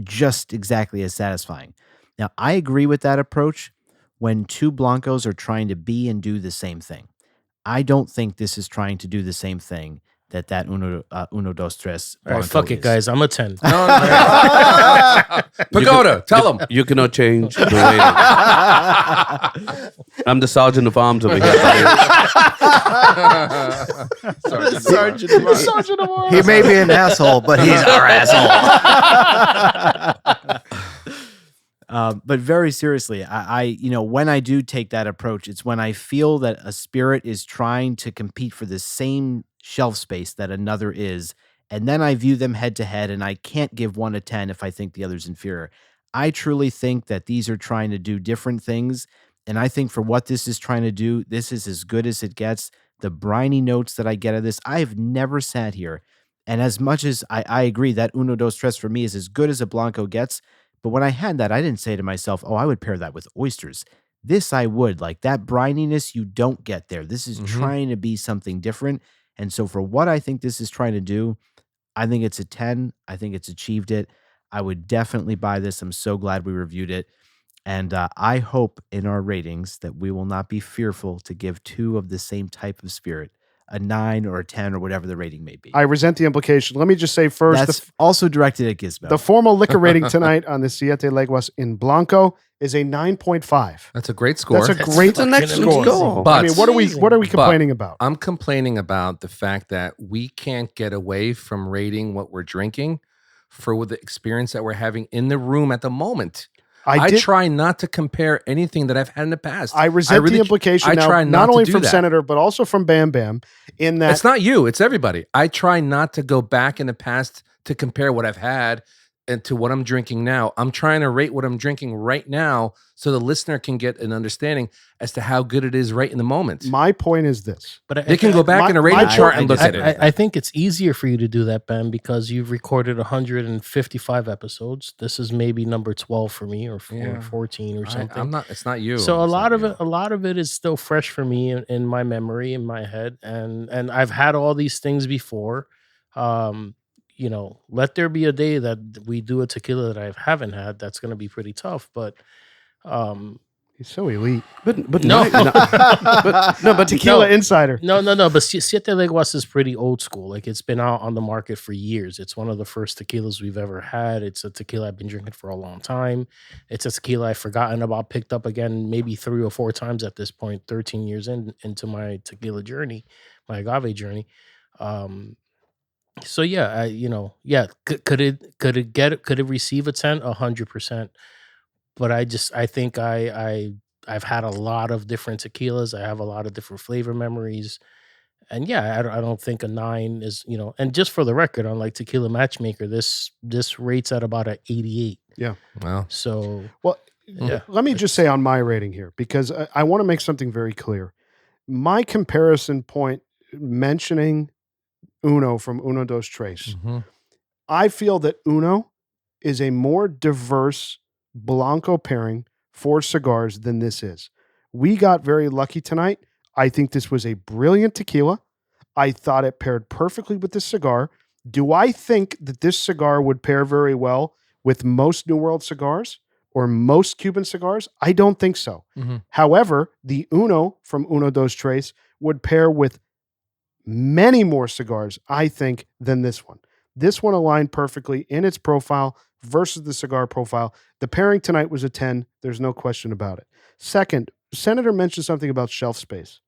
just exactly as satisfying. Now, I agree with that approach when two Blancos are trying to be and do the same thing. I don't think this is trying to do the same thing that Uno Dos Tres All right, Blanco fuck it, is. guys. I'm a 10. Pagoda, tell him. You cannot change the rating. I'm the sergeant of arms over here. Sergeant. He may be an asshole, but he's our asshole. But very seriously, I when I do take that approach, it's when I feel that a spirit is trying to compete for the same shelf space that another is, and then I view them head to head, and I can't give one a 10 if I think the other's inferior. I truly think that these are trying to do different things, and I think for what this is trying to do, this is as good as it gets. The briny notes that I get out of this, I've never sat here, and as much as I agree that Uno Dos Tres for me is as good as a Blanco gets, but when I had that, I didn't say to myself, oh, I would pair that with oysters. This I would. Like that brininess you don't get there. This is trying to be something different. And so for what I think this is trying to do, I think it's a 10. I think it's achieved it. I would definitely buy this. I'm so glad we reviewed it. And I hope in our ratings that we will not be fearful to give two of the same type of spirit, a 9 or a 10 or whatever the rating may be. I resent the implication. Let me just say first, That's also directed at Gizmo. the formal liquor rating tonight on the Siete Leguas in Blanco is a 9.5. That's a great score. That's a great an excellent score. score. But I mean, what are we complaining about? I'm complaining about the fact that we can't get away from rating what we're drinking for the experience that we're having in the room at the moment. I try not to compare anything that I've had in the past. I resent the implication now, try not to only do from that. Senator, but also from Bam Bam, in that It's not you, it's everybody. I try not to go back in the past to compare what I've had and to what I'm drinking now. I'm trying to rate what I'm drinking right now so the listener can get an understanding as to how good it is right in the moment. My point is this. But They can go back in a rating chart and look at it. I think it's easier for you to do that, Ben, because you've recorded 155 episodes. This is maybe number 12 for me, or 14 or something. I'm not. It's not you. So a It's lot not of it, a lot of it is still fresh for me in my memory, in my head, and I've had all these things before. Let there be a day that we do a tequila that I haven't had. That's going to be pretty tough, but He's so elite. But no. But Tequila Insider. No. But Siete Leguas is pretty old school. Like, it's been out on the market for years. It's one of the first tequilas we've ever had. It's a tequila I've been drinking for a long time. It's a tequila I've forgotten about, picked up again maybe 3 or 4 times at this point, 13 years into my tequila journey, my agave journey. So yeah, could it receive a 10? 100%. But I think I've had a lot of different tequilas. I have a lot of different flavor memories. And yeah, I don't think a 9 is, and just for the record, on like Tequila Matchmaker, this rates at about an 88. Yeah. Wow. So, Well, yeah. let me just say on my rating here, because I want to make something very clear. My comparison point mentioning Uno from Uno Dos Tres, I feel that Uno is a more diverse Blanco pairing for cigars than this is. We got very lucky tonight. I think this was a brilliant tequila. I thought it paired perfectly with this cigar. Do I think that this cigar would pair very well with most New World cigars or most Cuban cigars? I don't think so. However, the Uno from Uno Dos Tres would pair with many more cigars, I think, than this one. This one aligned perfectly in its profile versus the cigar profile. The pairing tonight was a 10. There's no question about it. Second, Senator mentioned something about shelf space.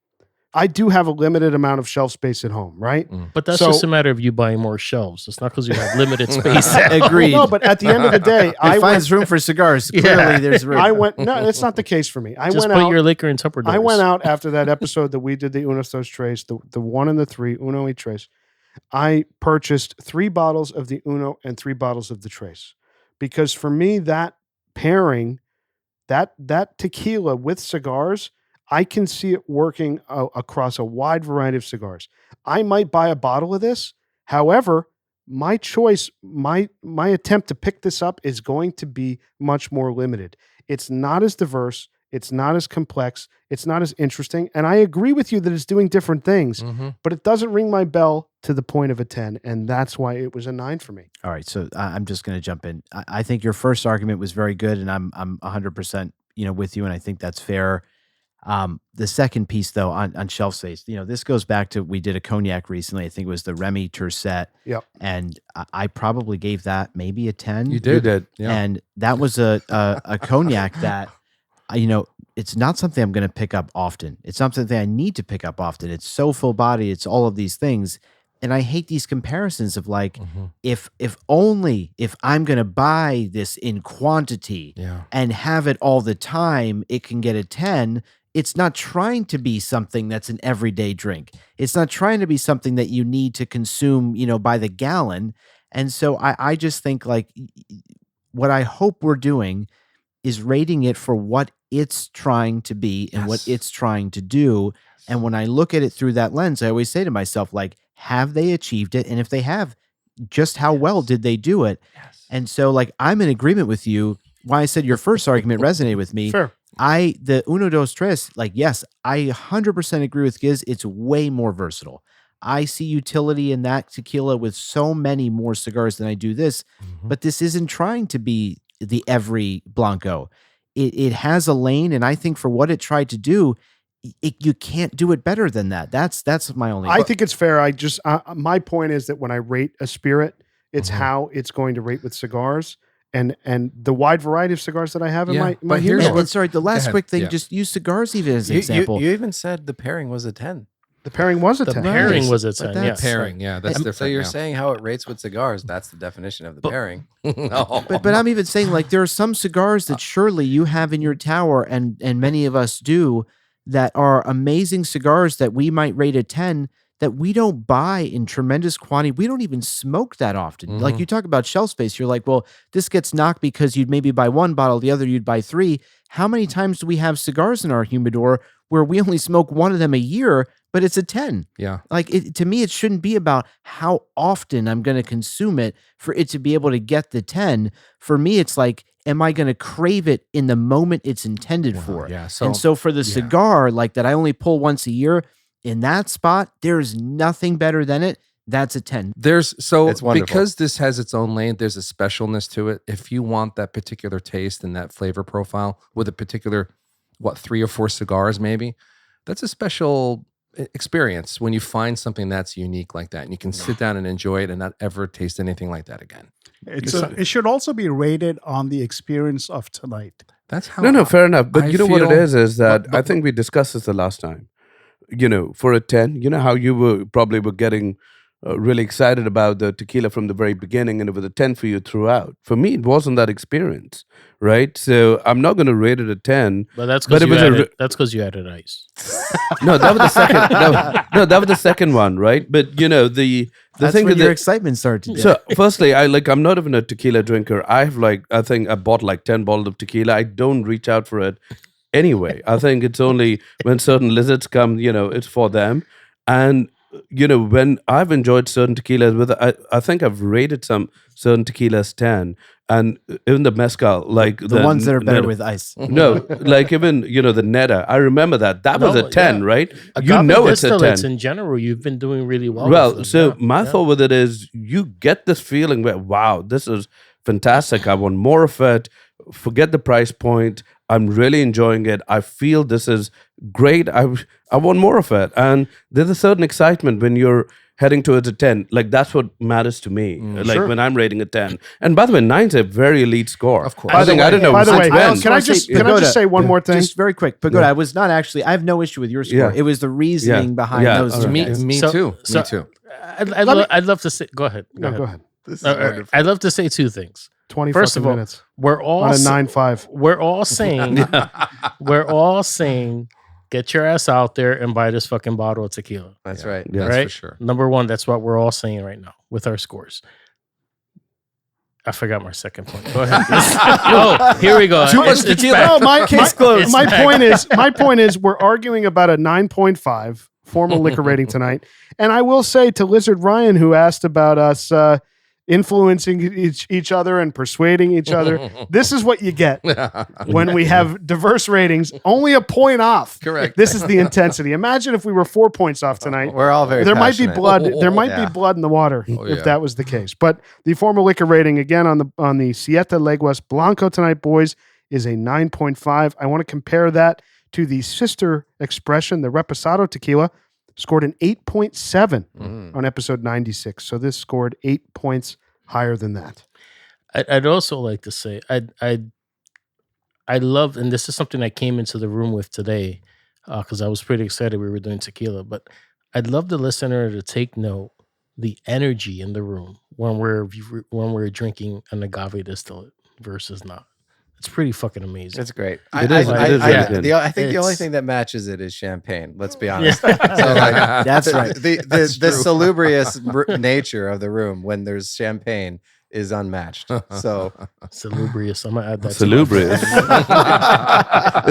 I do have a limited amount of shelf space at home, right? But that's just a matter of you buying more shelves. It's not because you have limited space. Agreed. No, but at the end of the day, It finds room for cigars. Clearly, there's room. No, that's not the case for me. Just put your liquor in Tupperwares. I went out after that episode that we did the Uno Dos Tres, the 1 and the 3, Uno y Tres. I purchased 3 bottles of the Uno and 3 bottles of the Tres. Because for me, that pairing, that tequila with cigars, I can see it working across a wide variety of cigars. I might buy a bottle of this. However, my choice, my attempt to pick this up is going to be much more limited. It's not as diverse. It's not as complex. It's not as interesting. And I agree with you that it's doing different things, but it doesn't ring my bell to the point of a 10. And that's why it was a 9 for me. All right. So I'm just going to jump in. I think your first argument was very good, and I'm 100%, with you. And I think that's fair. The second piece, though, on shelf space, this goes back to, we did a cognac recently. I think it was the Remy Tercet. Yep. And I probably gave that maybe a 10. You did. Yeah. And that was a cognac that, it's not something I'm going to pick up often. It's not something I need to pick up often. It's so full body. It's all of these things. And I hate these comparisons of like, if I'm going to buy this in quantity and have it all the time, it can get a 10. It's not trying to be something that's an everyday drink. It's not trying to be something that you need to consume, by the gallon. And so I just think, like, what I hope we're doing is rating it for what it's trying to be and what it's trying to do. And when I look at it through that lens, I always say to myself, like, have they achieved it? And if they have, just how well did they do it? And so, like, I'm in agreement with you. Why I said your first argument resonated with me. Sure. The Uno Dos Tres, like, yes, I 100% agree with Giz. It's way more versatile. I see utility in that tequila with so many more cigars than I do this, but this isn't trying to be the every Blanco. It has a lane, and I think for what it tried to do, you can't do it better than that. That's my only. I think it's fair. I just my point is that when I rate a spirit, it's how it's going to rate with cigars. And the wide variety of cigars that I have in my but here's humidor. And sorry, the last quick thing, Yeah. just use cigars even as an example. You even said the pairing was a 10. The pairing was a The 10. pairing was a But 10. that's- Yes. Pairing, that's different. So you're yeah. saying how it rates with cigars. That's the definition of the pairing. No. But I'm even saying, like, there are some cigars that surely you have in your tower, and many of us do, that are amazing cigars that we might rate a 10, that we don't buy in tremendous quantity. We don't even smoke that often. Like you talk about shelf space, you're like, well, this gets knocked because you'd maybe buy one bottle, the other you'd buy 3. How many times do we have cigars in our humidor where we only smoke one of them a year, but it's a 10? Yeah. Like to me, it shouldn't be about how often I'm going to consume it for it to be able to get the 10. For me, it's like, am I going to crave it in the moment it's intended for? Yeah. And so for the cigar, like that I only pull once a year, in that spot, there's nothing better than it. That's a 10. It's wonderful. Because this has its own lane, there's a specialness to it. If you want that particular taste and that flavor profile with a particular, 3 or 4 cigars maybe, that's a special experience when you find something that's unique like that. And you can sit down and enjoy it and not ever taste anything like that again. It should also be rated on the experience of tonight. That's how. No, fair enough. But I you know what it feel- is that but- I think we discussed this the last time. For a 10, how you were getting really excited about the tequila from the very beginning, and it was a 10 for you throughout. For me, it wasn't that experience, right? So I'm not going to rate it a 10. But that's But because you added ice. No, that was the second. That was the second one, right? But the That's thing when is your that, excitement started to so firstly, I'm not even a tequila drinker. I think I bought 10 bottles of tequila. I don't reach out for it anyway. I think it's only when certain lizards come, it's for them. And when I've enjoyed certain tequilas, I think I've rated some certain tequilas 10, and even the mezcal, the ones that are better with ice. No, even the Netta. I remember that was a 10, right? Agave It's a 10. distillates in general, you've been doing really well. Well, with so them. my thought with it is you get this feeling where, wow, this is fantastic. I want more of it. Forget the price point. I'm really enjoying it. I feel this is great. I want more of it. And there's a certain excitement when you're heading towards a 10. That's what matters to me. When I'm rating a 10. And by the way, 9's a very elite score. Of course. I don't know. By the way, since can when. I just say one more thing? Just very quick. Pagoda, I was not actually, I have no issue with your score. Yeah. It was the reasoning behind Yeah. those. All right. guys. Me So- too. so- Me too. I'd love to say. Go ahead. No, go ahead. This is Uh, I'd love to say 2 things. 20 First fucking of all, minutes We're all on a s- 9.5. we're all saying, get your ass out there and buy this fucking bottle of tequila. That's right. Yeah. That's right? for sure. Number one, that's what we're all saying right now with our scores. I forgot my second point. Go ahead. Oh, here we go. Too much It's tequila. back. No, my It's back. my point is we're arguing about a 9.5 formal liquor rating tonight. And I will say to Lizard Ryan, who asked about us influencing each other and persuading each other, this is what you get when we have diverse ratings, only a point off. Correct. This is the intensity. Imagine if we were 4 points off tonight. We're all very There might be passionate. blood. There might Yeah. be blood in the water Oh, if yeah. that was the case. But the formal liquor rating again on the Siete Leguas Blanco tonight, boys, is a 9.5. I want to compare that to the sister expression, the Reposado tequila, scored an 8.7 on episode 96. So this scored 8 points higher than that. I'd also like to say I love, and this is something I came into the room with today because I was pretty excited we were doing tequila. But I'd love the listener to take note the energy in the room when we're drinking an agave distillate versus not. It's pretty fucking amazing. It's great. It is really good. I think the only It's- thing that matches it is champagne. Let's be honest. Yeah. So like, That's right. The salubrious nature of the room when there's champagne is unmatched. So Salubrious. I'm gonna add that. to my- Salubrious. Is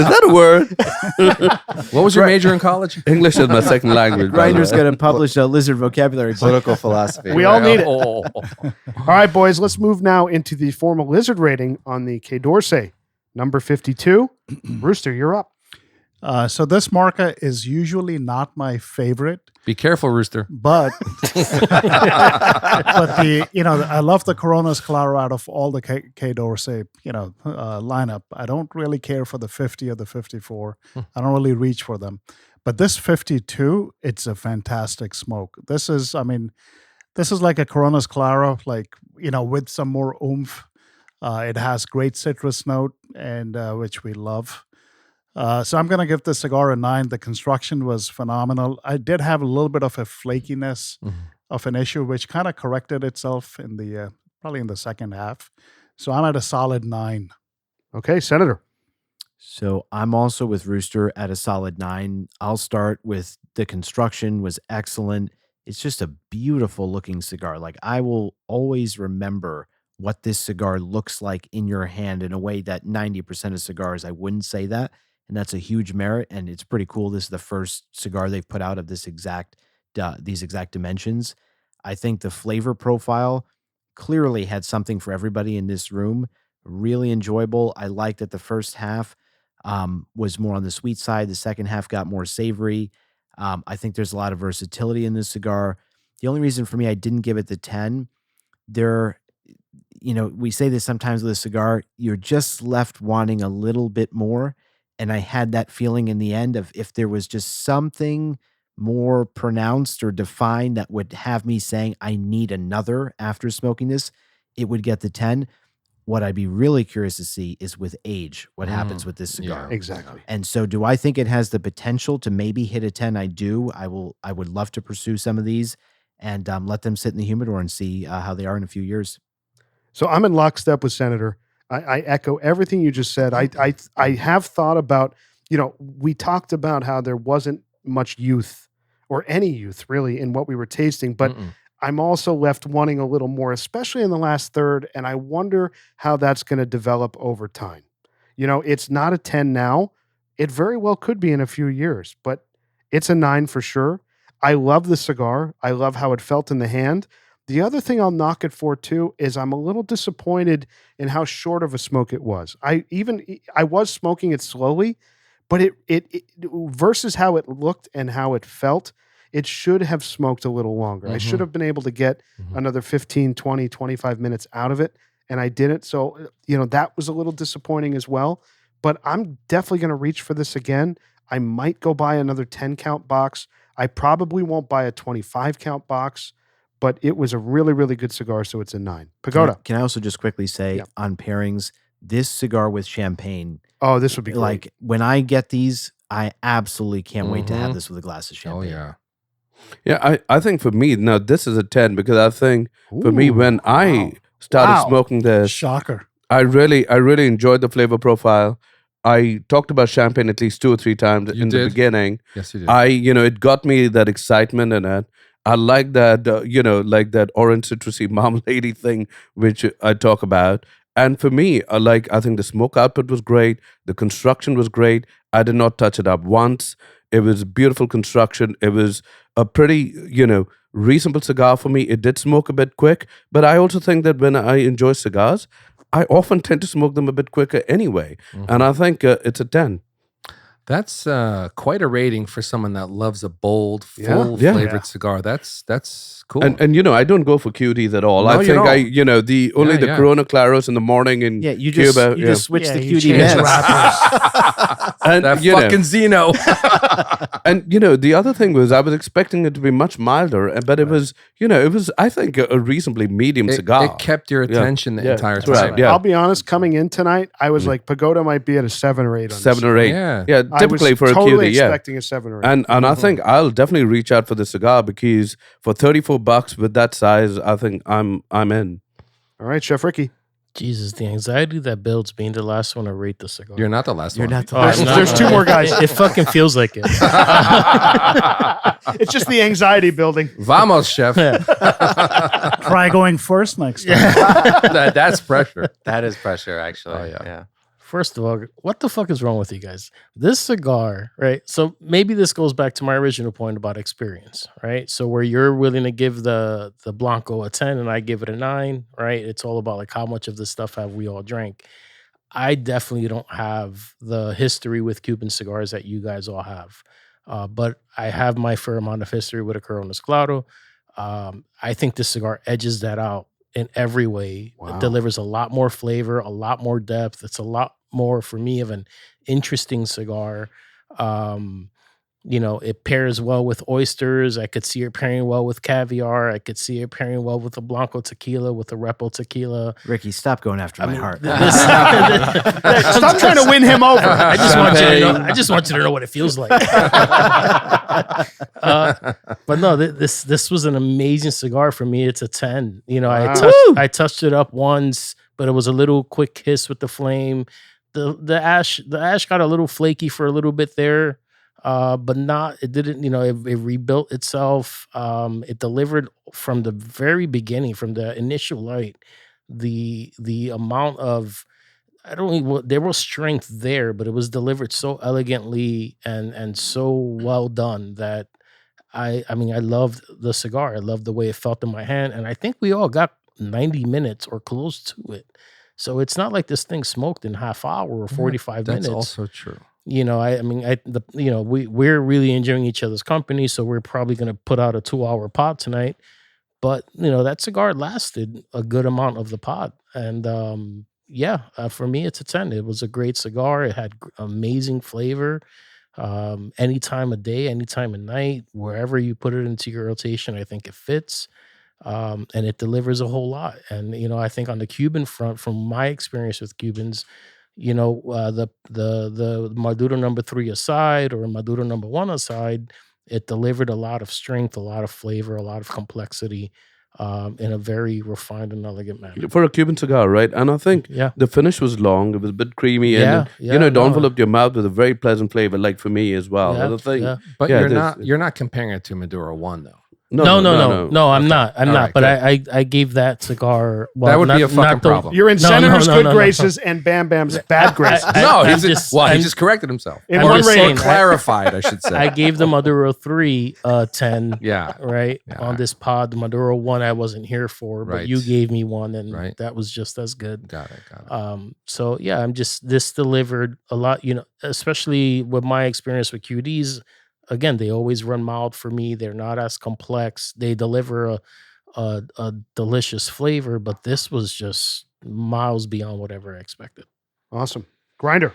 that a word? What was your major in college? English is my second language. by the Grinder's way. going to publish a lizard vocabulary book. political philosophy. We all need it. Oh. All right, boys, let's move now into the formal lizard rating on the Quai d'Orsay. Number 52. Rooster, you're up. So this marca is usually not my favorite, Be careful, Rooster. but I love the Coronas Claro out of all the Quai d'Orsay lineup. I don't really care for the 50 or the 54. I don't really reach for them, but this 52, it's a fantastic smoke. This is like a Coronas Claro, with some more oomph. It has great citrus note, and which we love. So I'm going to give the cigar a 9. The construction was phenomenal. I did have a little bit of a flakiness of an issue, which kind of corrected itself in the probably in the second half. So I'm at a solid 9. Okay, Senator. So I'm also with Rooster at a solid 9. I'll start with the construction was excellent. It's just a beautiful looking cigar. Like I will always remember what this cigar looks like in your hand in a way that 90% of cigars, I wouldn't say that. And that's a huge merit. And it's pretty cool. This is the first cigar they've put out of these exact dimensions. I think the flavor profile clearly had something for everybody in this room. Really enjoyable. I liked that the first half was more on the sweet side. The second half got more savory. I think there's a lot of versatility in this cigar. The only reason for me I didn't give it the 10, we say this sometimes with a cigar, you're just left wanting a little bit more. And I had that feeling in the end of if there was just something more pronounced or defined that would have me saying, I need another after smoking this, it would get the 10. What I'd be really curious to see is with age, what happens with this cigar. Yeah. Exactly. And so do I think it has the potential to maybe hit a 10? I do. I would love to pursue some of these and let them sit in the humidor and see how they are in a few years. So I'm in lockstep with Senator. I echo everything you just said. I have thought about, we talked about how there wasn't much youth or any youth really in what we were tasting, but I'm also left wanting a little more, especially in the last third. And I wonder how that's going to develop over time. It's not a 10 now. It very well could be in a few years, but it's a 9 for sure. I love the cigar. I love how it felt in the hand. The other thing I'll knock it for too is I'm a little disappointed in how short of a smoke it was. I was smoking it slowly, but it versus how it looked and how it felt, it should have smoked a little longer. I should have been able to get another 15, 20, 25 minutes out of it, and I didn't. So, that was a little disappointing as well. But I'm definitely going to reach for this again. I might go buy another 10 count box. I probably won't buy a 25 count box, but it was a really, really good cigar, so it's a 9. Pagoda. Can I also just quickly say on pairings, this cigar with champagne. Oh, this would be great. Like when I get these, I absolutely can't wait to have this with a glass of champagne. Oh, yeah. Yeah, I think for me, now this is a 10 because I think for me, when I started smoking this, Shocker. I really enjoyed the flavor profile. I talked about champagne at least 2 or 3 times the beginning. Yes, you did. It got me that excitement in it. I like that, like that orange citrusy marmalade thing, which I talk about. And for me, I think the smoke output was great. The construction was great. I did not touch it up once. It was beautiful construction. It was a pretty, reasonable cigar for me. It did smoke a bit quick, but I also think that when I enjoy cigars, I often tend to smoke them a bit quicker anyway. And I think it's a 10. That's quite a rating for someone that loves a bold, full flavored cigar. That's cool. And I don't go for cuties at all. No, I you think don't. the Corona Claros in the morning in you Cuba. just switch the you QD change meds. wrappers. And that fucking Zeno. and the other thing was I was expecting it to be much milder, but it was I think a reasonably medium cigar. It kept your attention the entire that's right, time. yeah. I'll be honest, coming in tonight, I was like, Pagoda might be at a 7 or 8 on this. 7 or 8. Yeah. Typically I was for a totally cutie, expecting a 7 or 8. And I think I'll definitely reach out for the cigar because for $34 with that size, I think I'm in. All right, Chef Ricky. Jesus, the anxiety that builds being the last one to rate the cigar. You're not the last You're one. not the Oh, last I'm one. There's 2 more guys. It fucking feels like it. It's just the anxiety building. Vamos, chef. Try going first next time. That's pressure. That is pressure, actually. Oh, yeah. Yeah. First of all, what the fuck is wrong with you guys? This cigar, right? So maybe this goes back to my original point about experience, right? So where you're willing to give the Blanco a 10 and I give it a 9, right? It's all about like how much of this stuff have we all drank. I definitely don't have the history with Cuban cigars that you guys all have. But I have my fair amount of history with a Corona Claro. I think this cigar edges that out in every way. Wow. It delivers a lot more flavor, a lot more depth. It's a lot more for me of an interesting cigar. It pairs well with oysters. I could see it pairing well with caviar. I could see it pairing well with a Blanco tequila, with a Repo tequila. Ricky, stop going after my heart. Stop trying to win him over. I just want you to know what it feels like. But no, this was an amazing cigar for me. It's a 10. I touched it up once, but it was a little quick hiss with the flame. The ash got a little flaky for a little bit there. but not. It didn't. It rebuilt itself. It delivered from the very beginning, from the initial light. The amount of there was strength there, but it was delivered so elegantly and so well done that I loved the cigar. I loved the way it felt in my hand, and I think we all got 90 minutes or close to it. So it's not like this thing smoked in half hour or 45 minutes. That's also true. We're really enjoying each other's company, so we're probably going to put out a 2-hour pod tonight. But that cigar lasted a good amount of the pod, and for me, it's a 10. It was a great cigar. It had amazing flavor. Any time of day, any time of night, wherever you put it into your rotation, I think it fits. And it delivers a whole lot. And I think on the Cuban front, from my experience with Cubans, the Maduro number 3 aside or Maduro number 1 aside, it delivered a lot of strength, a lot of flavor, a lot of complexity, in a very refined and elegant manner. For a Cuban cigar, right? And I think the finish was long. It was a bit creamy. And it enveloped your mouth with a very pleasant flavor, like for me as well. Yeah, I think, But you're not comparing it to Maduro 1, though. No, I'm not. I'm not. But I gave that cigar. Well, that would be a fucking problem. You're in Senator's good graces and Bam Bam's bad graces. He just corrected himself. In or one rating. clarified, I should say. I gave the Maduro 3 10. Yeah. Right. Yeah. On this pod, the Maduro 1 I wasn't here for, but you gave me one, and that was just as good. Got it. So yeah, this delivered a lot. Especially with my experience with QDs. Again, they always run mild for me. They're not as complex. They deliver a delicious flavor, but this was just miles beyond whatever I expected. Awesome. Grinder.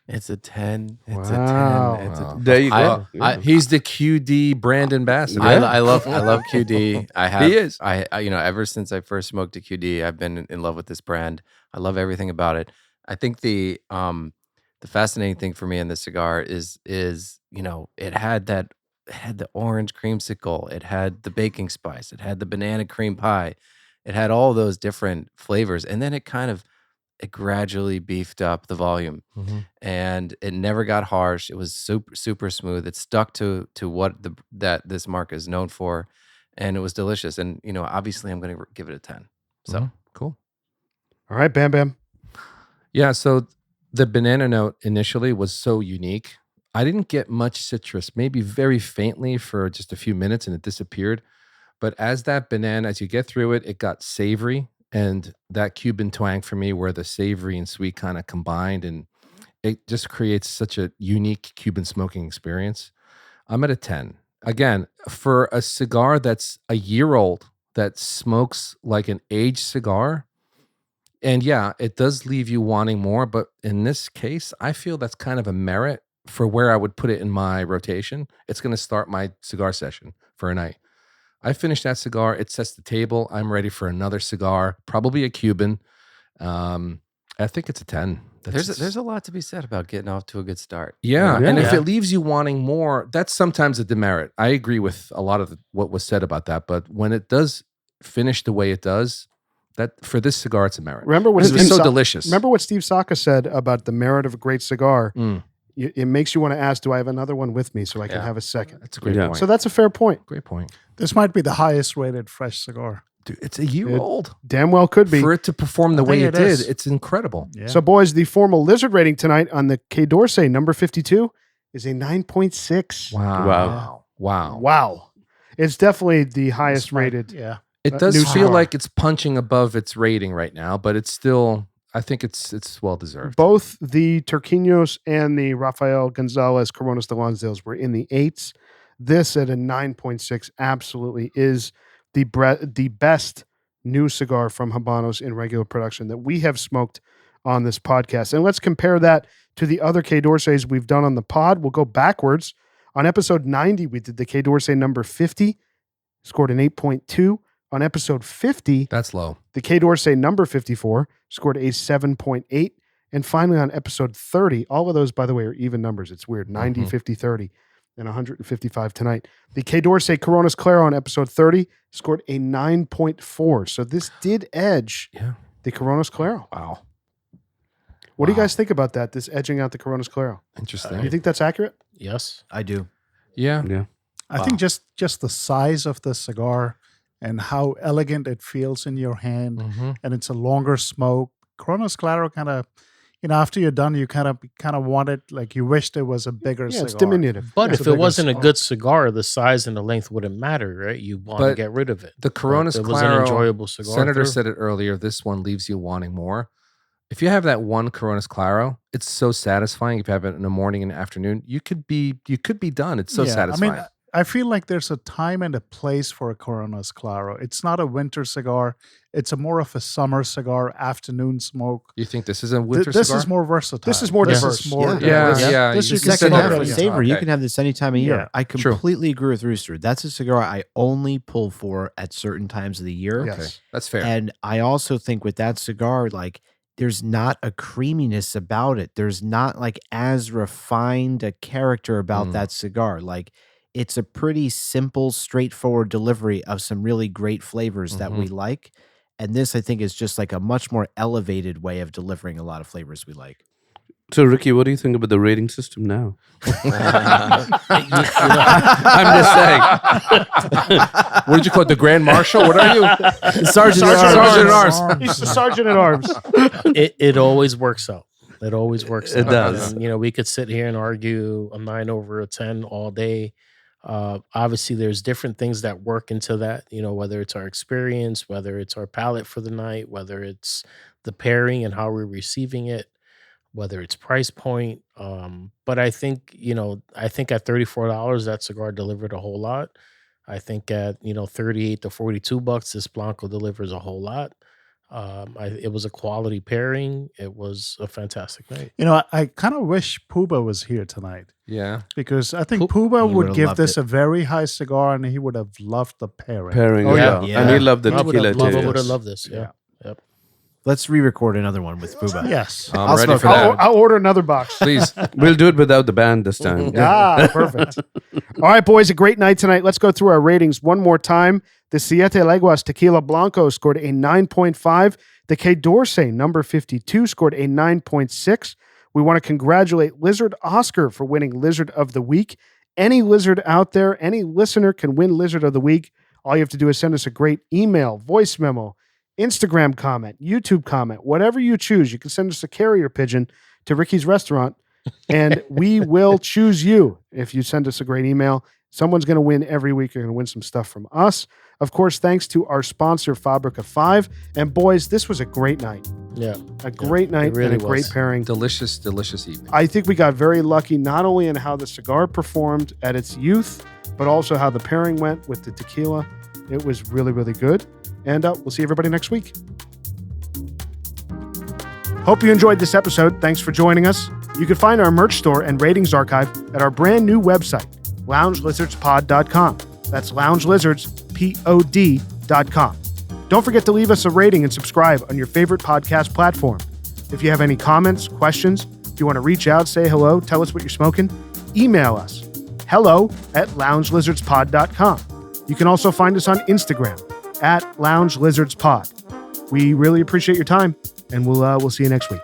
It's a 10. It's Wow. a 10. It's a, there you go. He's the QD brand ambassador. I love QD. He is. I ever since I first smoked a QD, I've been in love with this brand. I love everything about it. I think the fascinating thing for me in this cigar is it had the orange creamsicle, it had the baking spice, it had the banana cream pie, it had all those different flavors, and then it gradually beefed up the volume, and it never got harsh. It was super smooth. It stuck to what that this mark is known for, and it was delicious. And obviously, I'm going to give it a 10. So cool. All right, Bam Bam. Yeah. So the banana note initially was so unique. I didn't get much citrus, maybe very faintly for just a few minutes, and it disappeared. But as you get through it, it got savory, and that Cuban twang for me, where the savory and sweet kind of combined, and it just creates such a unique Cuban smoking experience. I'm at a 10. Again, for a cigar that's a year old, that smokes like an aged cigar. And yeah, it does leave you wanting more, but in this case, I feel that's kind of a merit for where I would put it in my rotation. It's going to start my cigar session for a night. I finished that cigar. It sets the table. I'm ready for another cigar, probably a Cuban. I think it's a 10. There's a lot to be said about getting off to a good start. Yeah, and if it leaves you wanting more, that's sometimes a demerit. I agree with a lot of what was said about that, but when it does finish the way it does, that for this cigar, it's a merit. Remember what it was so delicious. Remember what Steve Saka said about the merit of a great cigar. It makes you want to ask, do I have another one with me so I can have a second? That's a great point. So that's a fair point. Great point. This might be the highest rated fresh cigar. Dude, it's a year old. Damn well could be. For it to perform the way it did, it's incredible. Yeah. So boys, the formal lizard rating tonight on the Quai d'Orsay number 52 is a 9.6. Wow. It's definitely the highest rated. Yeah. It does new feel cigar. like it's punching above its rating right now, but it's still, I think it's well deserved. Both the Turquinos and the Rafael Gonzalez Coronas de Lonsdales were in the 8s. This at a 9.6 absolutely is the best new cigar from Habanos in regular production that we have smoked on this podcast. And let's compare that to the other Quai d'Orsays we've done on the pod. We'll go backwards. On episode 90, we did the Quai d'Orsay number 50, scored an 8.2. On episode 50, that's low. The Quai d'Orsay number 54 scored a 7.8. And finally, on episode 30, all of those, by the way, are even numbers. It's weird. 90, 50, 30, and 155 tonight. The Quai d'Orsay Coronas Claro on episode 30 scored a 9.4. So this did edge the Coronas Claro. Wow. What do you Wow. guys think about that? This edging out the Coronas Claro. Interesting. You think that's accurate? Yes. I do. yeah. Yeah. I think just the size of the cigar and how elegant it feels in your hand, Mm-hmm. and it's a longer smoke. Coronas Claro kind of, after you're done, you kind of want it, like you wished it was a bigger Yeah, cigar. it's diminutive. But It's if a it bigger wasn't a cigar. good cigar, the size and the length wouldn't matter, right? You want to But get rid of it. The Coronas But it was an Claro, enjoyable cigar. Senator through. said it earlier. This one leaves you wanting more. If you have that one Coronas Claro, it's so satisfying. If you have it in the morning and afternoon, you could be done. It's so Yeah, satisfying. I mean, I feel like there's a time and a place for a Coronas Claro. It's not a winter cigar. It's a more of a summer cigar, afternoon smoke. You think this is a winter This cigar? is more versatile. This is more This diverse. is more Yeah. diverse. Yeah. This You you The can can second send half it of every savor, you Okay. can have this any time of year. Yeah. I completely agree with Rooster. That's a cigar I only pull for at certain times of the year. Yes. Okay, that's fair. And I also think with that cigar, like there's not a creaminess about it. There's not like as refined a character about Mm. that cigar. Like it's a pretty simple, straightforward delivery of some really great flavors that we like. And this, I think, is just like a much more elevated way of delivering a lot of flavors we like. So, Ricky, what do you think about the rating system now? I'm just saying. What did you call it? The Grand Marshal? What are you? Sergeant Sergeant at Arms. He's the sergeant at arms. It always works out. It always works It out. does. And, we could sit here and argue a 9 over a 10 all day. Obviously, there's different things that work into that, whether it's our experience, whether it's our palate for the night, whether it's the pairing and how we're receiving it, whether it's price point. But I think at $34, that cigar delivered a whole lot. I think at, $38 to $42, this Blanco delivers a whole lot. It was a quality pairing. It was a fantastic night. I kind of wish Puba was here tonight, Yeah. because I think Pu- Puba he would would've give loved this it. a very high cigar, and he would have loved the pairing. Pairing, Oh, yeah. yeah. And he loved the I would tequila have loved, too. would have loved this. Yeah. Let's re-record another one with Puba. Yes. I'm I'll ready smoke for it. that. I'll order another box. Please. We'll do it without the band this time. Ah, perfect. All right, boys, a great night tonight. Let's go through our ratings one more time. The Siete Leguas Tequila Blanco scored a 9.5. The Quai d'Orsay, number 52, scored a 9.6. We want to congratulate Lizard Oscar for winning Lizard of the Week. Any lizard out there, any listener can win Lizard of the Week. All you have to do is send us a great email, voice memo, Instagram comment, YouTube comment, whatever you choose. You can send us a carrier pigeon to Ricky's restaurant, and we will choose you if you send us a great email. Someone's going to win every week. You're going to win some stuff from us. Of course, thanks to our sponsor, Fabrica 5. And boys, this was a great night. Yeah. A great night really and a great was. pairing. Delicious, delicious evening. I think we got very lucky, not only in how the cigar performed at its youth, but also how the pairing went with the tequila. It was really, really good. And we'll see everybody next week. Hope you enjoyed this episode. Thanks for joining us. You can find our merch store and ratings archive at our brand new website, loungelizardspod.com. That's loungelizardspod.com. Don't forget to leave us a rating and subscribe on your favorite podcast platform. If you have any comments, questions, if you want to reach out, say hello, tell us what you're smoking, email us, hello@loungelizardspod.com. You can also find us on Instagram @loungelizardspod. We really appreciate your time, and we'll see you next week.